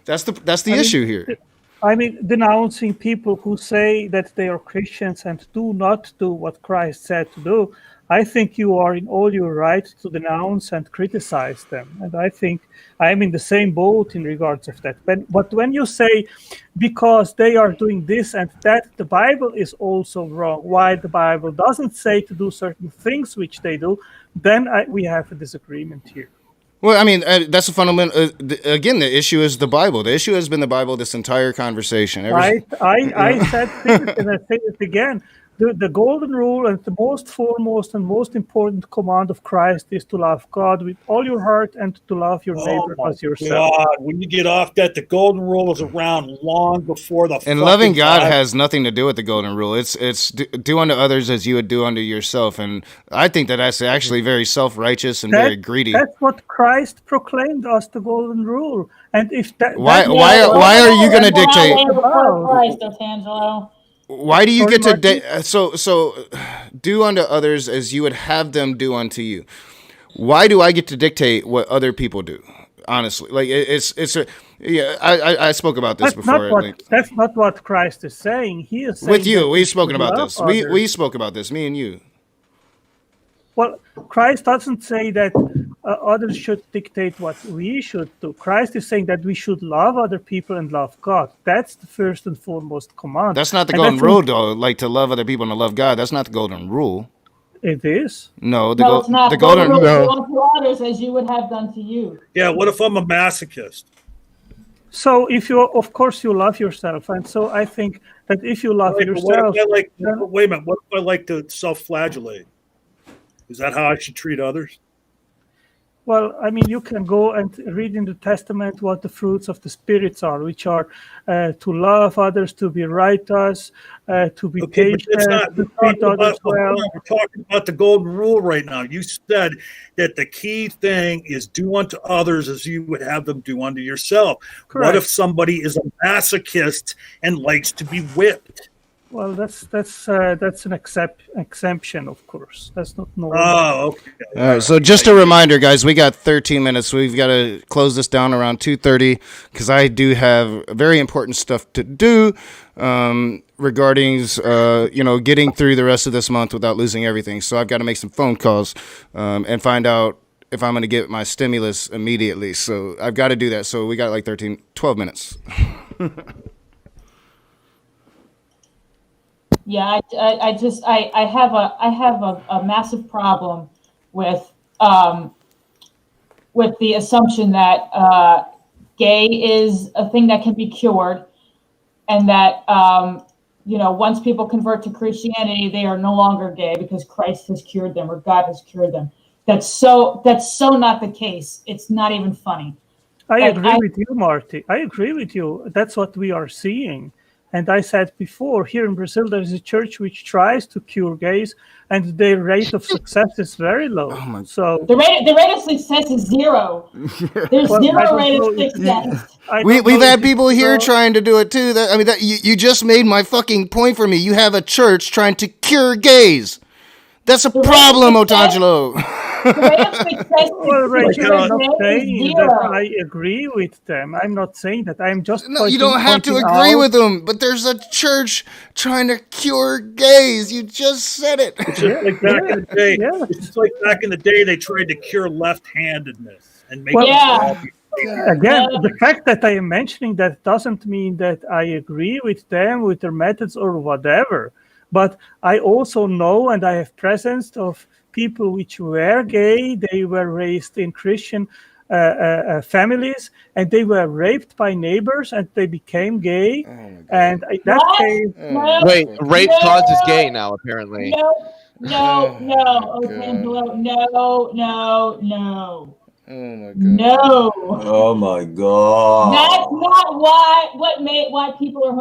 That's the issue here.
I mean, denouncing people who say that they are Christians and do not do what Christ said to do, I think you are in all your right to denounce and criticize them. And I think I'm in the same boat in regards of that. But when you say because they are doing this and that, the Bible is also wrong, why the Bible doesn't say to do certain things which they do, then we have a disagreement here.
Well, I mean, that's a fundamental. Again, the issue is the Bible. The issue has been the Bible this entire conversation.
I said this and I say it again. The golden rule and the most foremost and most important command of Christ is to love God with all your heart and to love your neighbor as yourself.
God, when you get off that, the golden rule was around long before the.
And loving God has nothing to do with the golden rule. It's do unto others as you would do unto yourself. And I think that's actually very self-righteous and very greedy.
That's what Christ proclaimed as the golden rule. And if that
why are you going to dictate?
Christ, Otangelo.
Why do you get to so do unto others as you would have them do unto you? Why do I get to dictate what other people do? Honestly, like I spoke about this before.
That's not what Christ is saying. He is saying
with you. We've spoken about this. We spoke about this. Me and you.
Well, Christ doesn't say that others should dictate what we should do. Christ is saying that we should love other people and love God. That's the first and foremost command.
That's not the golden rule, though. Like to love other people and to love God. That's not the golden rule.
It is.
No,
it's not. The golden rule is to others as you would have done to you.
Yeah. What if I'm a masochist?
So if of course you love yourself, and so I think that if you love yourself,
wait a minute. What if I like to self-flagellate? Is that how I should treat others?
Well, I mean, you can go and read in the Testament what the fruits of the spirits are, which are to love others, to be righteous, to be patient, to treat others well.
We're talking about the golden rule right now. You said that the key thing is do unto others as you would have them do unto yourself. Correct. What if somebody is a masochist and likes to be whipped?
Well, that's an exemption, of course. That's not normal.
Oh, okay.
All right. So just a reminder, guys, we got 13 minutes. We've got to close this down around 2:30 because I do have very important stuff to do regarding getting through the rest of this month without losing everything. So I've got to make some phone calls and find out if I'm going to get my stimulus immediately. So I've got to do that. So we got like 12 minutes.
Yeah, I have a massive problem with the assumption that gay is a thing that can be cured, and that once people convert to Christianity, they are no longer gay because Christ has cured them or God has cured them. That's so not the case. It's not even funny.
I agree with you, Marty. I agree with you. That's what we are seeing. And I said before, here in Brazil, there is a church which tries to cure gays, and their rate of success is very low. So
The rate of success is zero. There's zero rate of success.
We've had people here trying to do it too. You just made my fucking point for me. You have a church trying to cure gays. That's a problem, Otangelo.
I'm not saying that I agree with them. I'm not saying that. I'm just
you don't have to agree with them, but there's a church trying to cure gays. You just said it.
It's just like back in the day. It's just like back in the day they tried to cure left-handedness and make
Again, the fact that I am mentioning that doesn't mean that I agree with them, with their methods or whatever. But I also know, and I have presence of people which were gay. They were raised in Christian families, and they were raped by neighbors, and they became gay. And in that case,
wait, rape causes gay now, apparently.
No, Otangelo, no. No.
Oh my God.
That's not why people are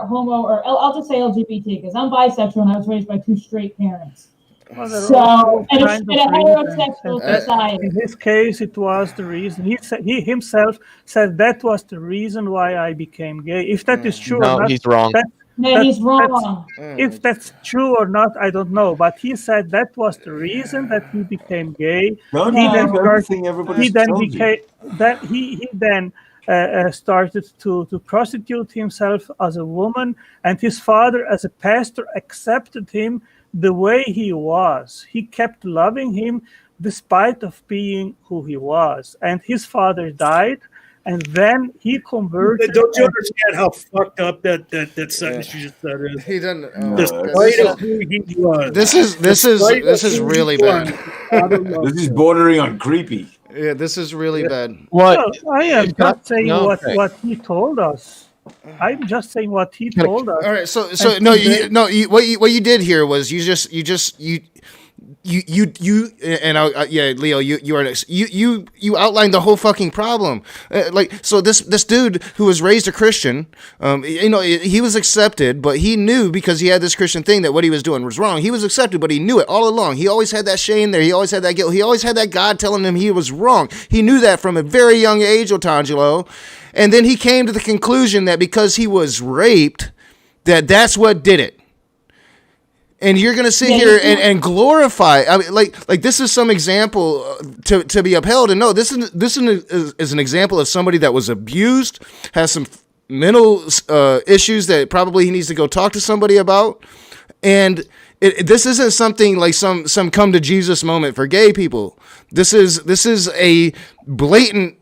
homo, or I'll just say LGBT, because I'm bisexual and I was raised by two straight parents. So, in a heterosexual society.
In his case, it was the reason. He himself said that was the reason why I became gay. If that is true or not,
he's wrong.
He's wrong.
If that's true or not, I don't know. But he said that was the reason that he became gay. He then started to prostitute himself as a woman, and his father, as a pastor, accepted him the way he was. He kept loving him despite of being who he was. And his father died, and then he converted.
Don't you understand how fucked up that sentence you just said is?
He doesn't.
Despite of who he was.
This is really bad.
This is bordering on creepy.
Yeah, this is really bad.
Well, I am just saying what he told us. I'm just saying what he told us.
All right, so what you did here was you Leo, you outlined the whole fucking problem. So this dude who was raised a Christian, he was accepted, but he knew, because he had this Christian thing, that what he was doing was wrong. He was accepted, but he knew it all along. He always had that shame there. He always had that guilt. He always had that God telling him he was wrong. He knew that from a very young age, Otangelo. And then he came to the conclusion that because he was raped, that's what did it. And you're going to sit here and glorify. I mean, like this is some example to be upheld. And no, this is an example of somebody that was abused, has some mental issues that probably he needs to go talk to somebody about. And this isn't something like some come to Jesus moment for gay people. This is a blatant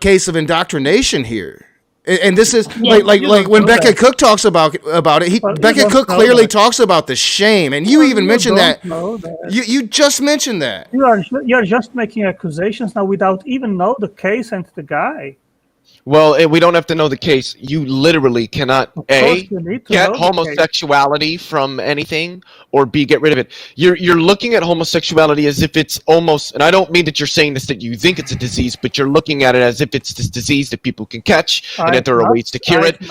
case of indoctrination here. And this is like when Becca Cook talks about it. Becca Cook clearly talks about the shame, and you even mentioned that. You just mentioned that.
You are just making accusations now without even know the case and the guy.
Well, we don't have to know the case. You literally cannot get homosexuality from anything, or get rid of it. You're looking at homosexuality as if it's almost, and I don't mean that you're saying this that you think it's a disease, but you're looking at it as if it's this disease that people can catch and that there are ways to cure it.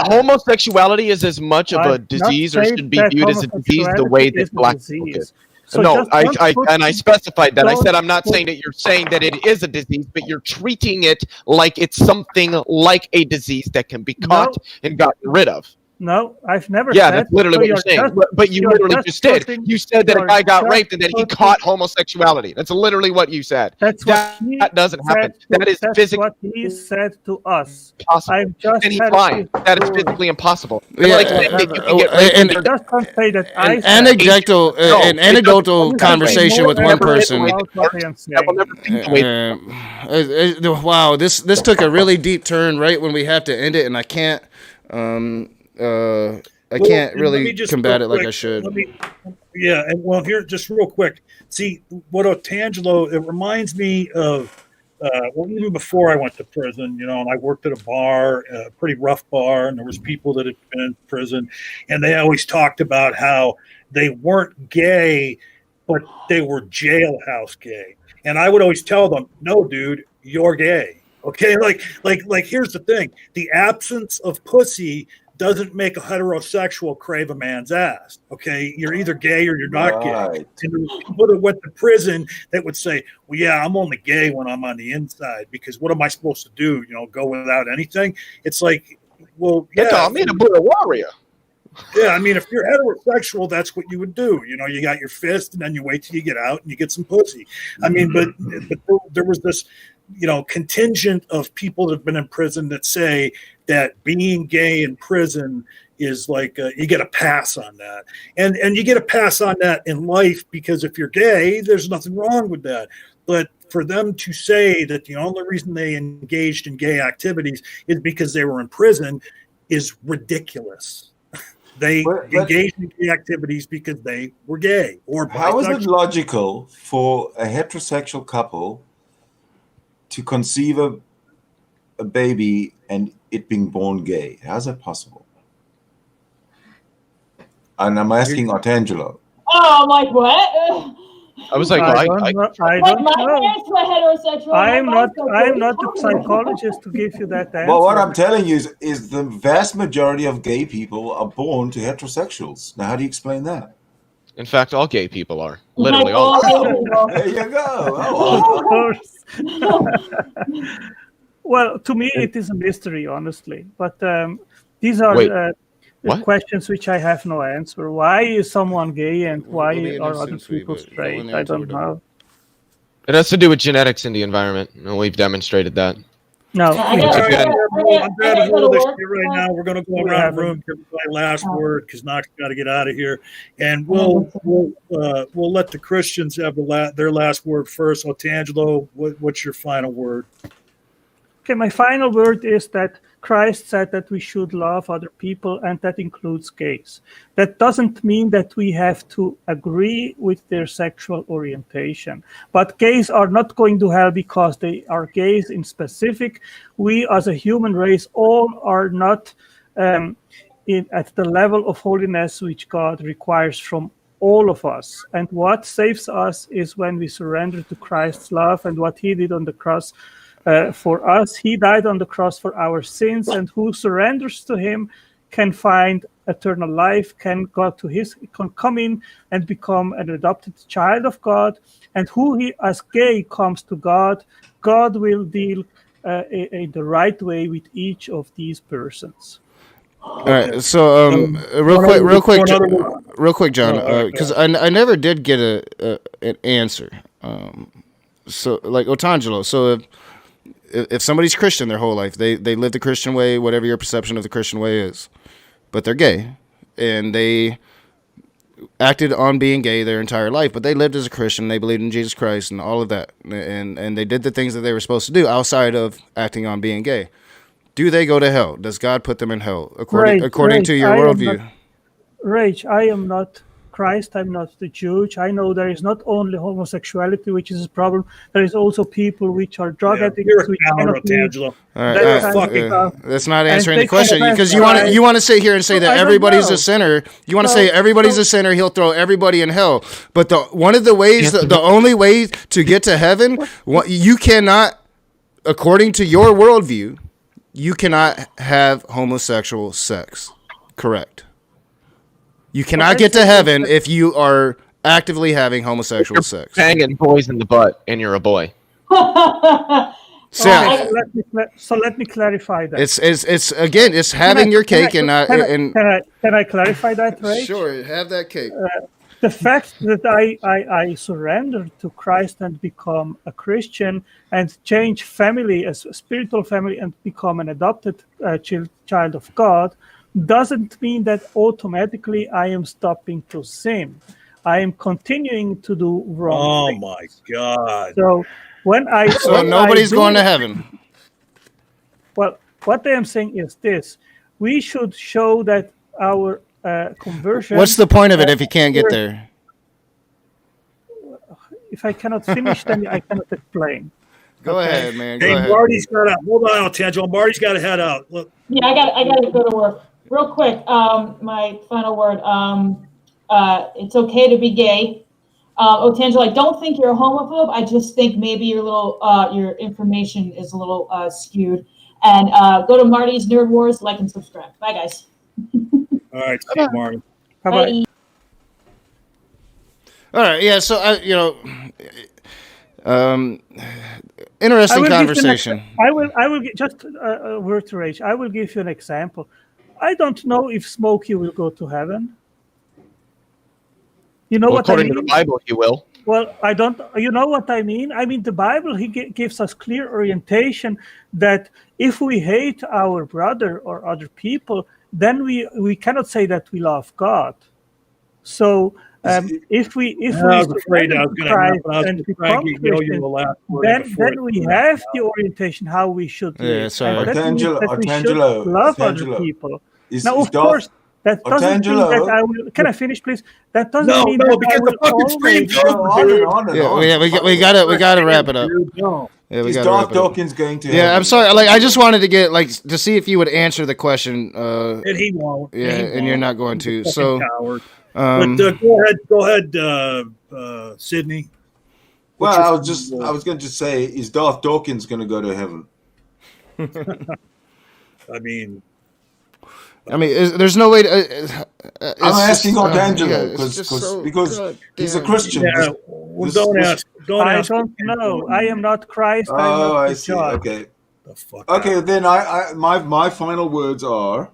Homosexuality is as much of a disease, or should be viewed as a disease, the way that black people is. So no, I specified that. I said I'm not saying that you're saying that it is a disease, but you're treating it like it's something like a disease that can be caught and gotten rid of.
No, I've never
said.
Yeah,
that's literally what you're saying. But you literally just did. You said that a guy got raped and that he caught homosexuality. That's literally what you said. That doesn't happen. That is physically
what he said to us.
Possible. And he's lying. That is physically impossible.
An anecdotal conversation with one person. Wow, this took a really deep turn right when we have to end it, and I can't. I can't really combat it like I should.
Here, just real quick. See, what Otangelo, it reminds me of, even before I went to prison, and I worked at a bar, a pretty rough bar, and there was people that had been in prison, and they always talked about how they weren't gay but they were jailhouse gay. And I would always tell them, no, dude, you're gay. Okay, like here's the thing: the absence of pussy doesn't make a heterosexual crave a man's ass. Okay, you're either gay or you're not gay. And there were people that went to prison that would say, "Well, yeah, I'm only gay when I'm on the inside because what am I supposed to do? You know, go without anything?" It's like, well, yeah,
I mean, a blue warrior.
Yeah, I mean, if you're heterosexual, that's what you would do. You know, you got your fist, and then you wait till you get out and you get some pussy. I mean, but there was this, you know, contingent of people that have been in prison that say that being gay in prison is like you get a pass on that, and you get a pass on that in life because if you're gay, there's nothing wrong with that. But for them to say that the only reason they engaged in gay activities is because they were in prison is ridiculous. They engaged in gay activities because they were gay or bisexual.
How is it logical for a heterosexual couple to conceive a baby and it being born gay? How's that possible? And I'm asking Artangelo.
Oh, I'm like, what?
I was like,
I don't know.
My parents were heterosexual.
I'm not a psychologist to give you that answer.
Well, what I'm telling you is the vast majority of gay people are born to heterosexuals. Now, how do you explain that?
In fact, all gay people are. Literally all.
There you go.
Of course. Well, to me, it is a mystery, honestly. But these are questions which I have no answer. Why is someone gay and why are other people straight? I don't know.
It has to do with genetics in the environment. And we've demonstrated that.
No.
I'm grabbing all this shit right now. We're going to go around the room, give my last word because Knox got to get out of here, and we'll let the Christians have their last word first. Otangelo, what's your final word?
Okay, my final word is that Christ said that we should love other people, and that includes gays. That doesn't mean that we have to agree with their sexual orientation. But gays are not going to hell because they are gays in specific. We as a human race all are not at the level of holiness which God requires from all of us. And what saves us is when we surrender to Christ's love and what he did on the cross. For us, he died on the cross for our sins, and who surrenders to him can find eternal life, can come in and become an adopted child of God. And who he, as gay, comes to God, God will deal in the right way with each of these persons.
All right, so real quick, John, because I never did get an answer. So like Otangelo, so if somebody's Christian their whole life, they live the Christian way, whatever your perception of the Christian way is, but they're gay, and they acted on being gay their entire life, but they lived as a Christian, they believed in Jesus Christ and all of that, and they did the things that they were supposed to do outside of acting on being gay. Do they go to hell? Does God put them in hell according to your worldview?
Rage, I am not Christ, I'm not the Jewish. I know there is not only homosexuality, which is a problem. There is also people which are drug addicts.
All right, that's not answering the question because you want to sit here and say that everybody's a sinner. You want to say everybody's a sinner. He'll throw everybody in hell. But the only way to get to heaven, you cannot, according to your worldview, you cannot have homosexual sex. Correct. You cannot get to heaven if you are actively having homosexual sex.
Banging boys in the butt, and you're a boy.
So let me clarify that.
It's having your cake and not.
Can I clarify that, right?
Sure, have that cake.
The fact that I surrendered to Christ and become a Christian and change family as a spiritual family and become an adopted child of God doesn't mean that automatically I am stopping to sin. I am continuing to do wrong things.
My God.
So
nobody's going to heaven.
Well, what I am saying is this. We should show that our conversion...
What's the point of it if you can't get there?
If I cannot finish, then I cannot explain.
Go ahead, man.
Go ahead. Marty's got to hold on, Tangelo. Marty's got to head out. Look.
Yeah, I got to go to work. Real quick, my final word. It's okay to be gay. Otangelo, I don't think you're a homophobe. I just think maybe your information is a little skewed. And go to Marty's Nerd Wars, like and subscribe. Bye, guys.
All right, see you, Marty.
Bye.
All right, yeah. So interesting conversation.
I will just a word to Rage. I will give you an example. I don't know if Smokey will go to heaven. You know what I mean?
According to the Bible, he will.
Well, I don't. You know what I mean? I mean, the Bible gives us clear orientation that if we hate our brother or other people, then we cannot say that we love God. So if we
I was afraid I was going
and
to
become Christian, then we have the orientation how we should live.
Yeah, sorry.
And that means that we should
Artangelo,
love other
Artangelo.
people.
Is
Now, of
Darth-
course, that doesn't mean that
Artangelo.
I will. Can I finish, please? That doesn't
No,
mean
no,
that
because
I will
the fucking stream
always.
goes
on and
Yeah,
on.
we gotta wrap it up.
No.
Yeah, we
Is
gotta
Darth
wrap it up.
Dawkins going to
Yeah,
heaven?
I'm sorry. Like, I just wanted to get to see if you would answer the question.
And he won't.
Yeah,
He
and
won't.
you're not going to.
He's a
So,
fucking coward.
um,
But go ahead, Sydney.
Well,
What's your-
I was going to say, is Darth Dawkins going to go to heaven?
I mean,
there's no way to.
I'm asking Artangelo
yeah, it's just so
because he's a
goddamn-
Christian.
yeah. Well, don't ask. Don't
I
ask.
don't know. I am not Christ. I'm
Oh,
not
I
the
see.
judge.
Okay.
The fuck
Okay, then my final words are: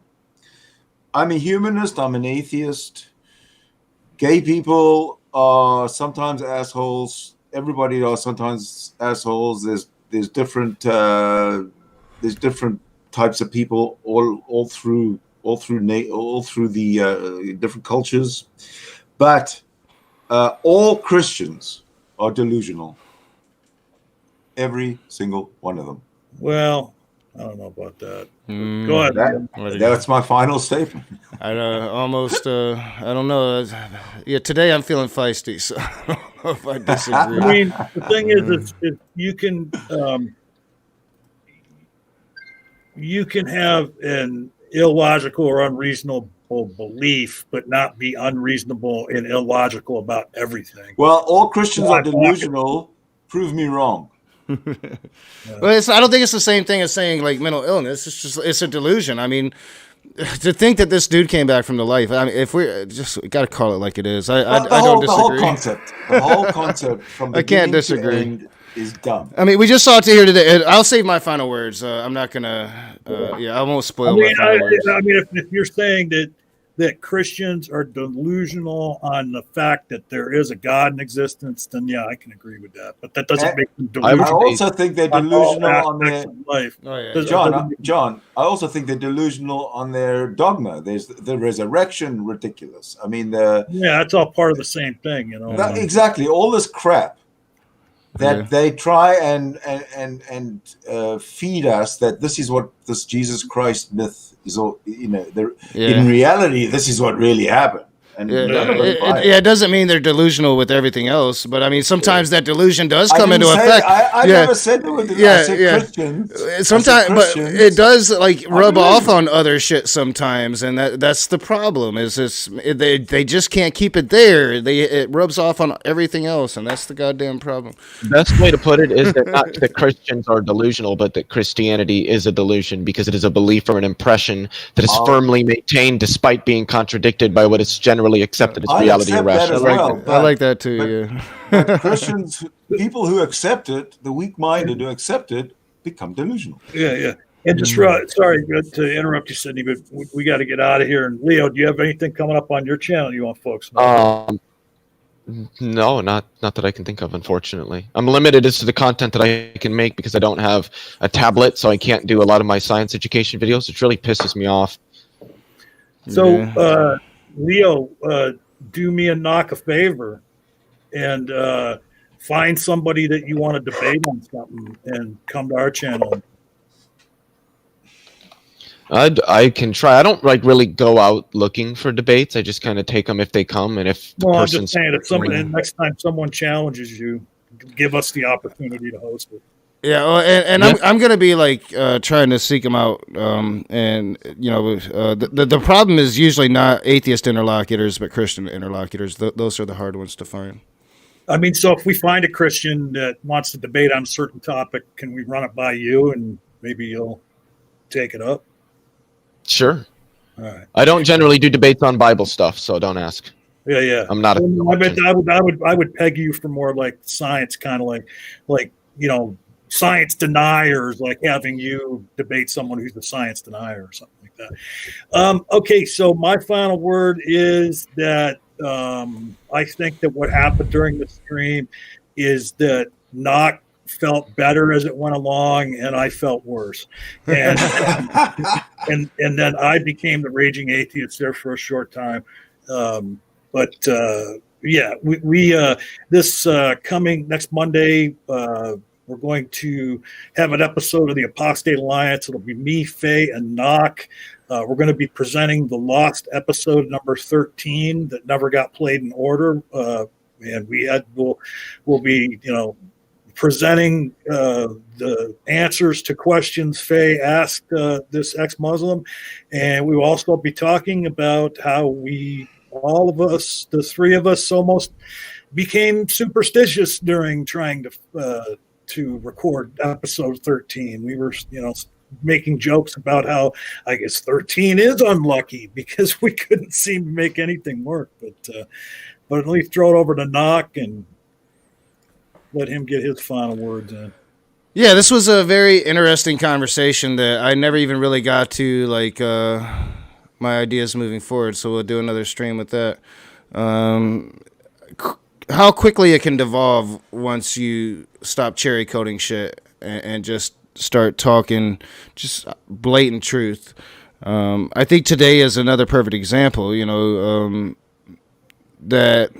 I'm a humanist. I'm an atheist. Gay people are sometimes assholes. Everybody are sometimes assholes. There's different types of people all through the different cultures, but all Christians are delusional. Every single one of them.
Well, I don't know about that.
Mm,
Go ahead.
That's my final statement.
I almost. I don't know. Yeah, today I'm feeling feisty, so I don't know if I disagree.
I mean, the thing is you can have an illogical or unreasonable belief, but not be unreasonable and illogical about everything.
Well, all Christians are delusional. Prove me wrong.
Well, I don't think it's the same thing as saying like mental illness. It's a delusion. I mean, to think that this dude came back from the life. I mean, if we got to call it like it is. I don't disagree.
The whole concept from
I can't
beginning to
disagree.
end is dumb.
I mean, we just saw it here today. I'll save my final words. I'm not gonna. I won't spoil my final words.
I mean, if you're saying that Christians are delusional on the fact that there is a God in existence, then yeah, I can agree with that. But that doesn't make them delusional.
I also think they're delusional on their
life.
Oh, yeah.
John. I also think they're delusional on their dogma. There's the resurrection, ridiculous. I mean,
that's all part of the same thing, you know.
Exactly, all this crap that they try and feed us that this is what this Jesus Christ myth is all. You know, in reality, this is what really happened. And
it doesn't mean they're delusional with everything else, but I mean sometimes that delusion does
I
come
didn't
into
say-
effect.
I never said there were I said Christians.
Sometimes,
I
but
said Christians.
it does like rub off on other shit sometimes, and that's the problem. They just can't keep it there. It rubs off on everything else, and that's the goddamn problem.
The best way to put it is that not that Christians are delusional, but that Christianity is a delusion because it is a belief or an impression that is firmly maintained despite being contradicted by what is generally accepted as
I
reality or
accept that
rational.
as well,
I like that too.
But Christians, people who accept it, the weak-minded who accept it, become delusional.
Yeah. And just sorry to interrupt you, Sydney, but we got to get out of here. And Leo, do you have anything coming up on your channel you want folks to know?
No, not that I can think of, unfortunately. I'm limited as to the content that I can make because I don't have a tablet, so I can't do a lot of my science education videos, which really pisses me off.
So, Leo, do me a favor and find somebody that you want to debate on something and come to our channel.
I can try. I don't really go out looking for debates. I just kind of take them if they come, and if the
Well, I'm
person's
just saying, if next time someone challenges you, give us the opportunity to host it.
Yeah, well, and I'm gonna be like trying to seek them out, and you know, the problem is usually not atheist interlocutors, but Christian interlocutors. Those are the hard ones to find.
I mean, so if we find a Christian that wants to debate on a certain topic, can we run it by you and maybe you'll take it up?
Sure.
All right.
I don't generally do debates on Bible stuff, so don't ask.
Yeah.
I'm not.
I would peg you for more like science, kind of like science deniers, like having you debate someone who's a science denier or something like that. Okay, so my final word is that I think that what happened during the stream is that Knock felt better as it went along, and I felt worse, and and then I became the raging atheist there for a short time. But we this coming next Monday, we're going to have an episode of the Apostate Alliance. It'll be me, Faye, and Knock. We're going to be presenting the lost episode number 13 that never got played in order, and we'll be presenting the answers to questions Faye asked this ex-Muslim, and we will also be talking about how all of us, the three of us, almost became superstitious during trying to record episode 13. We were, making jokes about how I guess 13 is unlucky because we couldn't seem to make anything work. But at least throw it over to Knock and let him get his final words in.
Yeah, this was a very interesting conversation that I never even really got to, my ideas moving forward. So we'll do another stream with that. How quickly it can devolve once you stop cherry coating shit and just start talking just blatant truth. I think today is another perfect example, that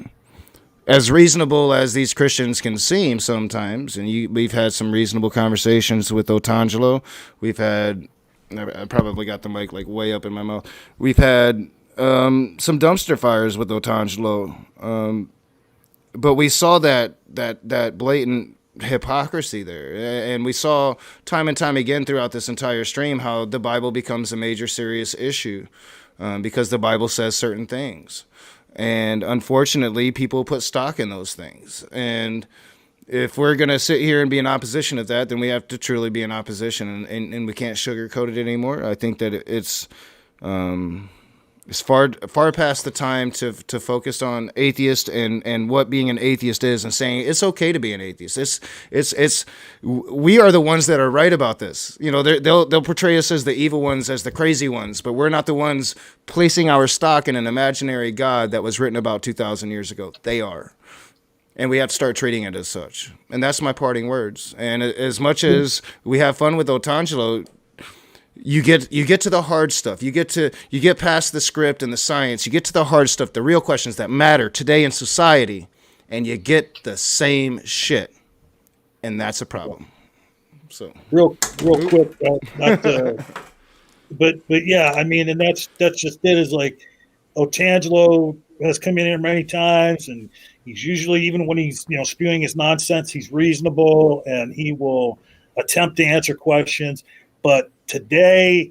as reasonable as these Christians can seem sometimes, and we've had some reasonable conversations with Otangelo. I probably got the mic way up in my mouth. We've had some dumpster fires with Otangelo, but we saw that blatant hypocrisy there, and we saw time and time again throughout this entire stream how the Bible becomes a major serious issue because the Bible says certain things, and unfortunately people put stock in those things. And if we're going to sit here and be in opposition of that, then we have to truly be in opposition, and we can't sugarcoat it anymore. I think that it's far past the time to focus on atheist and what being an atheist is, and saying it's okay to be an atheist. We are the ones that are right about this. They'll portray us as the evil ones, as the crazy ones, but we're not the ones placing our stock in an imaginary God that was written about 2,000 years ago. They are. And we have to start treating it as such. And that's my parting words. And as much as we have fun with Otangelo, you get to the hard stuff. You get past the script and the science. You get to the hard stuff, the real questions that matter today in society, and you get the same shit. And that's a problem. So
real quick, but yeah, I mean, and that's just it. Is like Otangelo has come in here many times, and he's usually, even when he's spewing his nonsense, he's reasonable and he will attempt to answer questions. But today,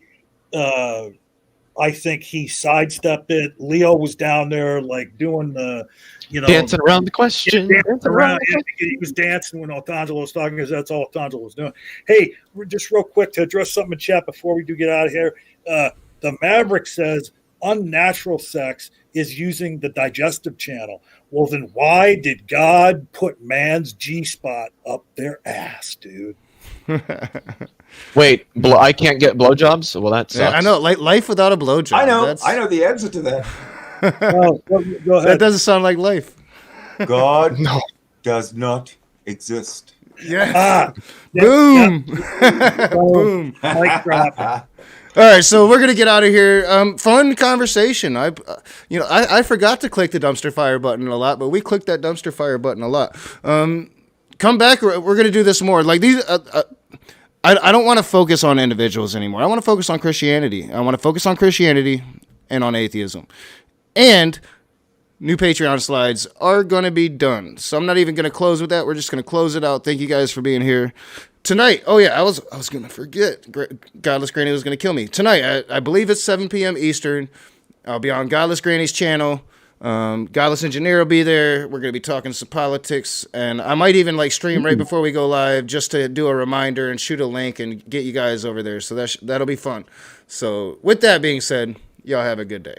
I think he sidestepped it. Leo was down there doing the,
dancing around the question.
Dancing around. He was dancing when Otangelo was talking, because that's all Otangelo was doing. Hey, just real quick to address something in chat before we do get out of here. The Maverick says unnatural sex is using the digestive channel. Well, then why did God put man's G-spot up their ass, dude?
Wait, I can't get blowjobs? Well, that sucks.
Yeah, I know, life without a blowjob.
I know the answer to that.
Go ahead.
That doesn't sound like life.
God does not exist.
Yes. Boom. Boom.
Mic drop.
All right, so we're gonna get out of here. Fun conversation. I forgot to click the dumpster fire button a lot, but we clicked that dumpster fire button a lot. Come back. We're gonna do this more. Like these. I don't want to focus on individuals anymore. I want to focus on Christianity. I want to focus on Christianity and on atheism. And new Patreon slides are going to be done. So I'm not even going to close with that. We're just going to close it out. Thank you guys for being here. Tonight, oh yeah, I was going to forget. Godless Granny was going to kill me. Tonight, I believe it's 7 p.m. Eastern. I'll be on Godless Granny's channel. Godless Engineer will be there. We're going to be talking some politics, and I might even like stream right before we go live just to do a reminder and shoot a link and get you guys over there. So that'll be fun. So with that being said, y'all have a good day.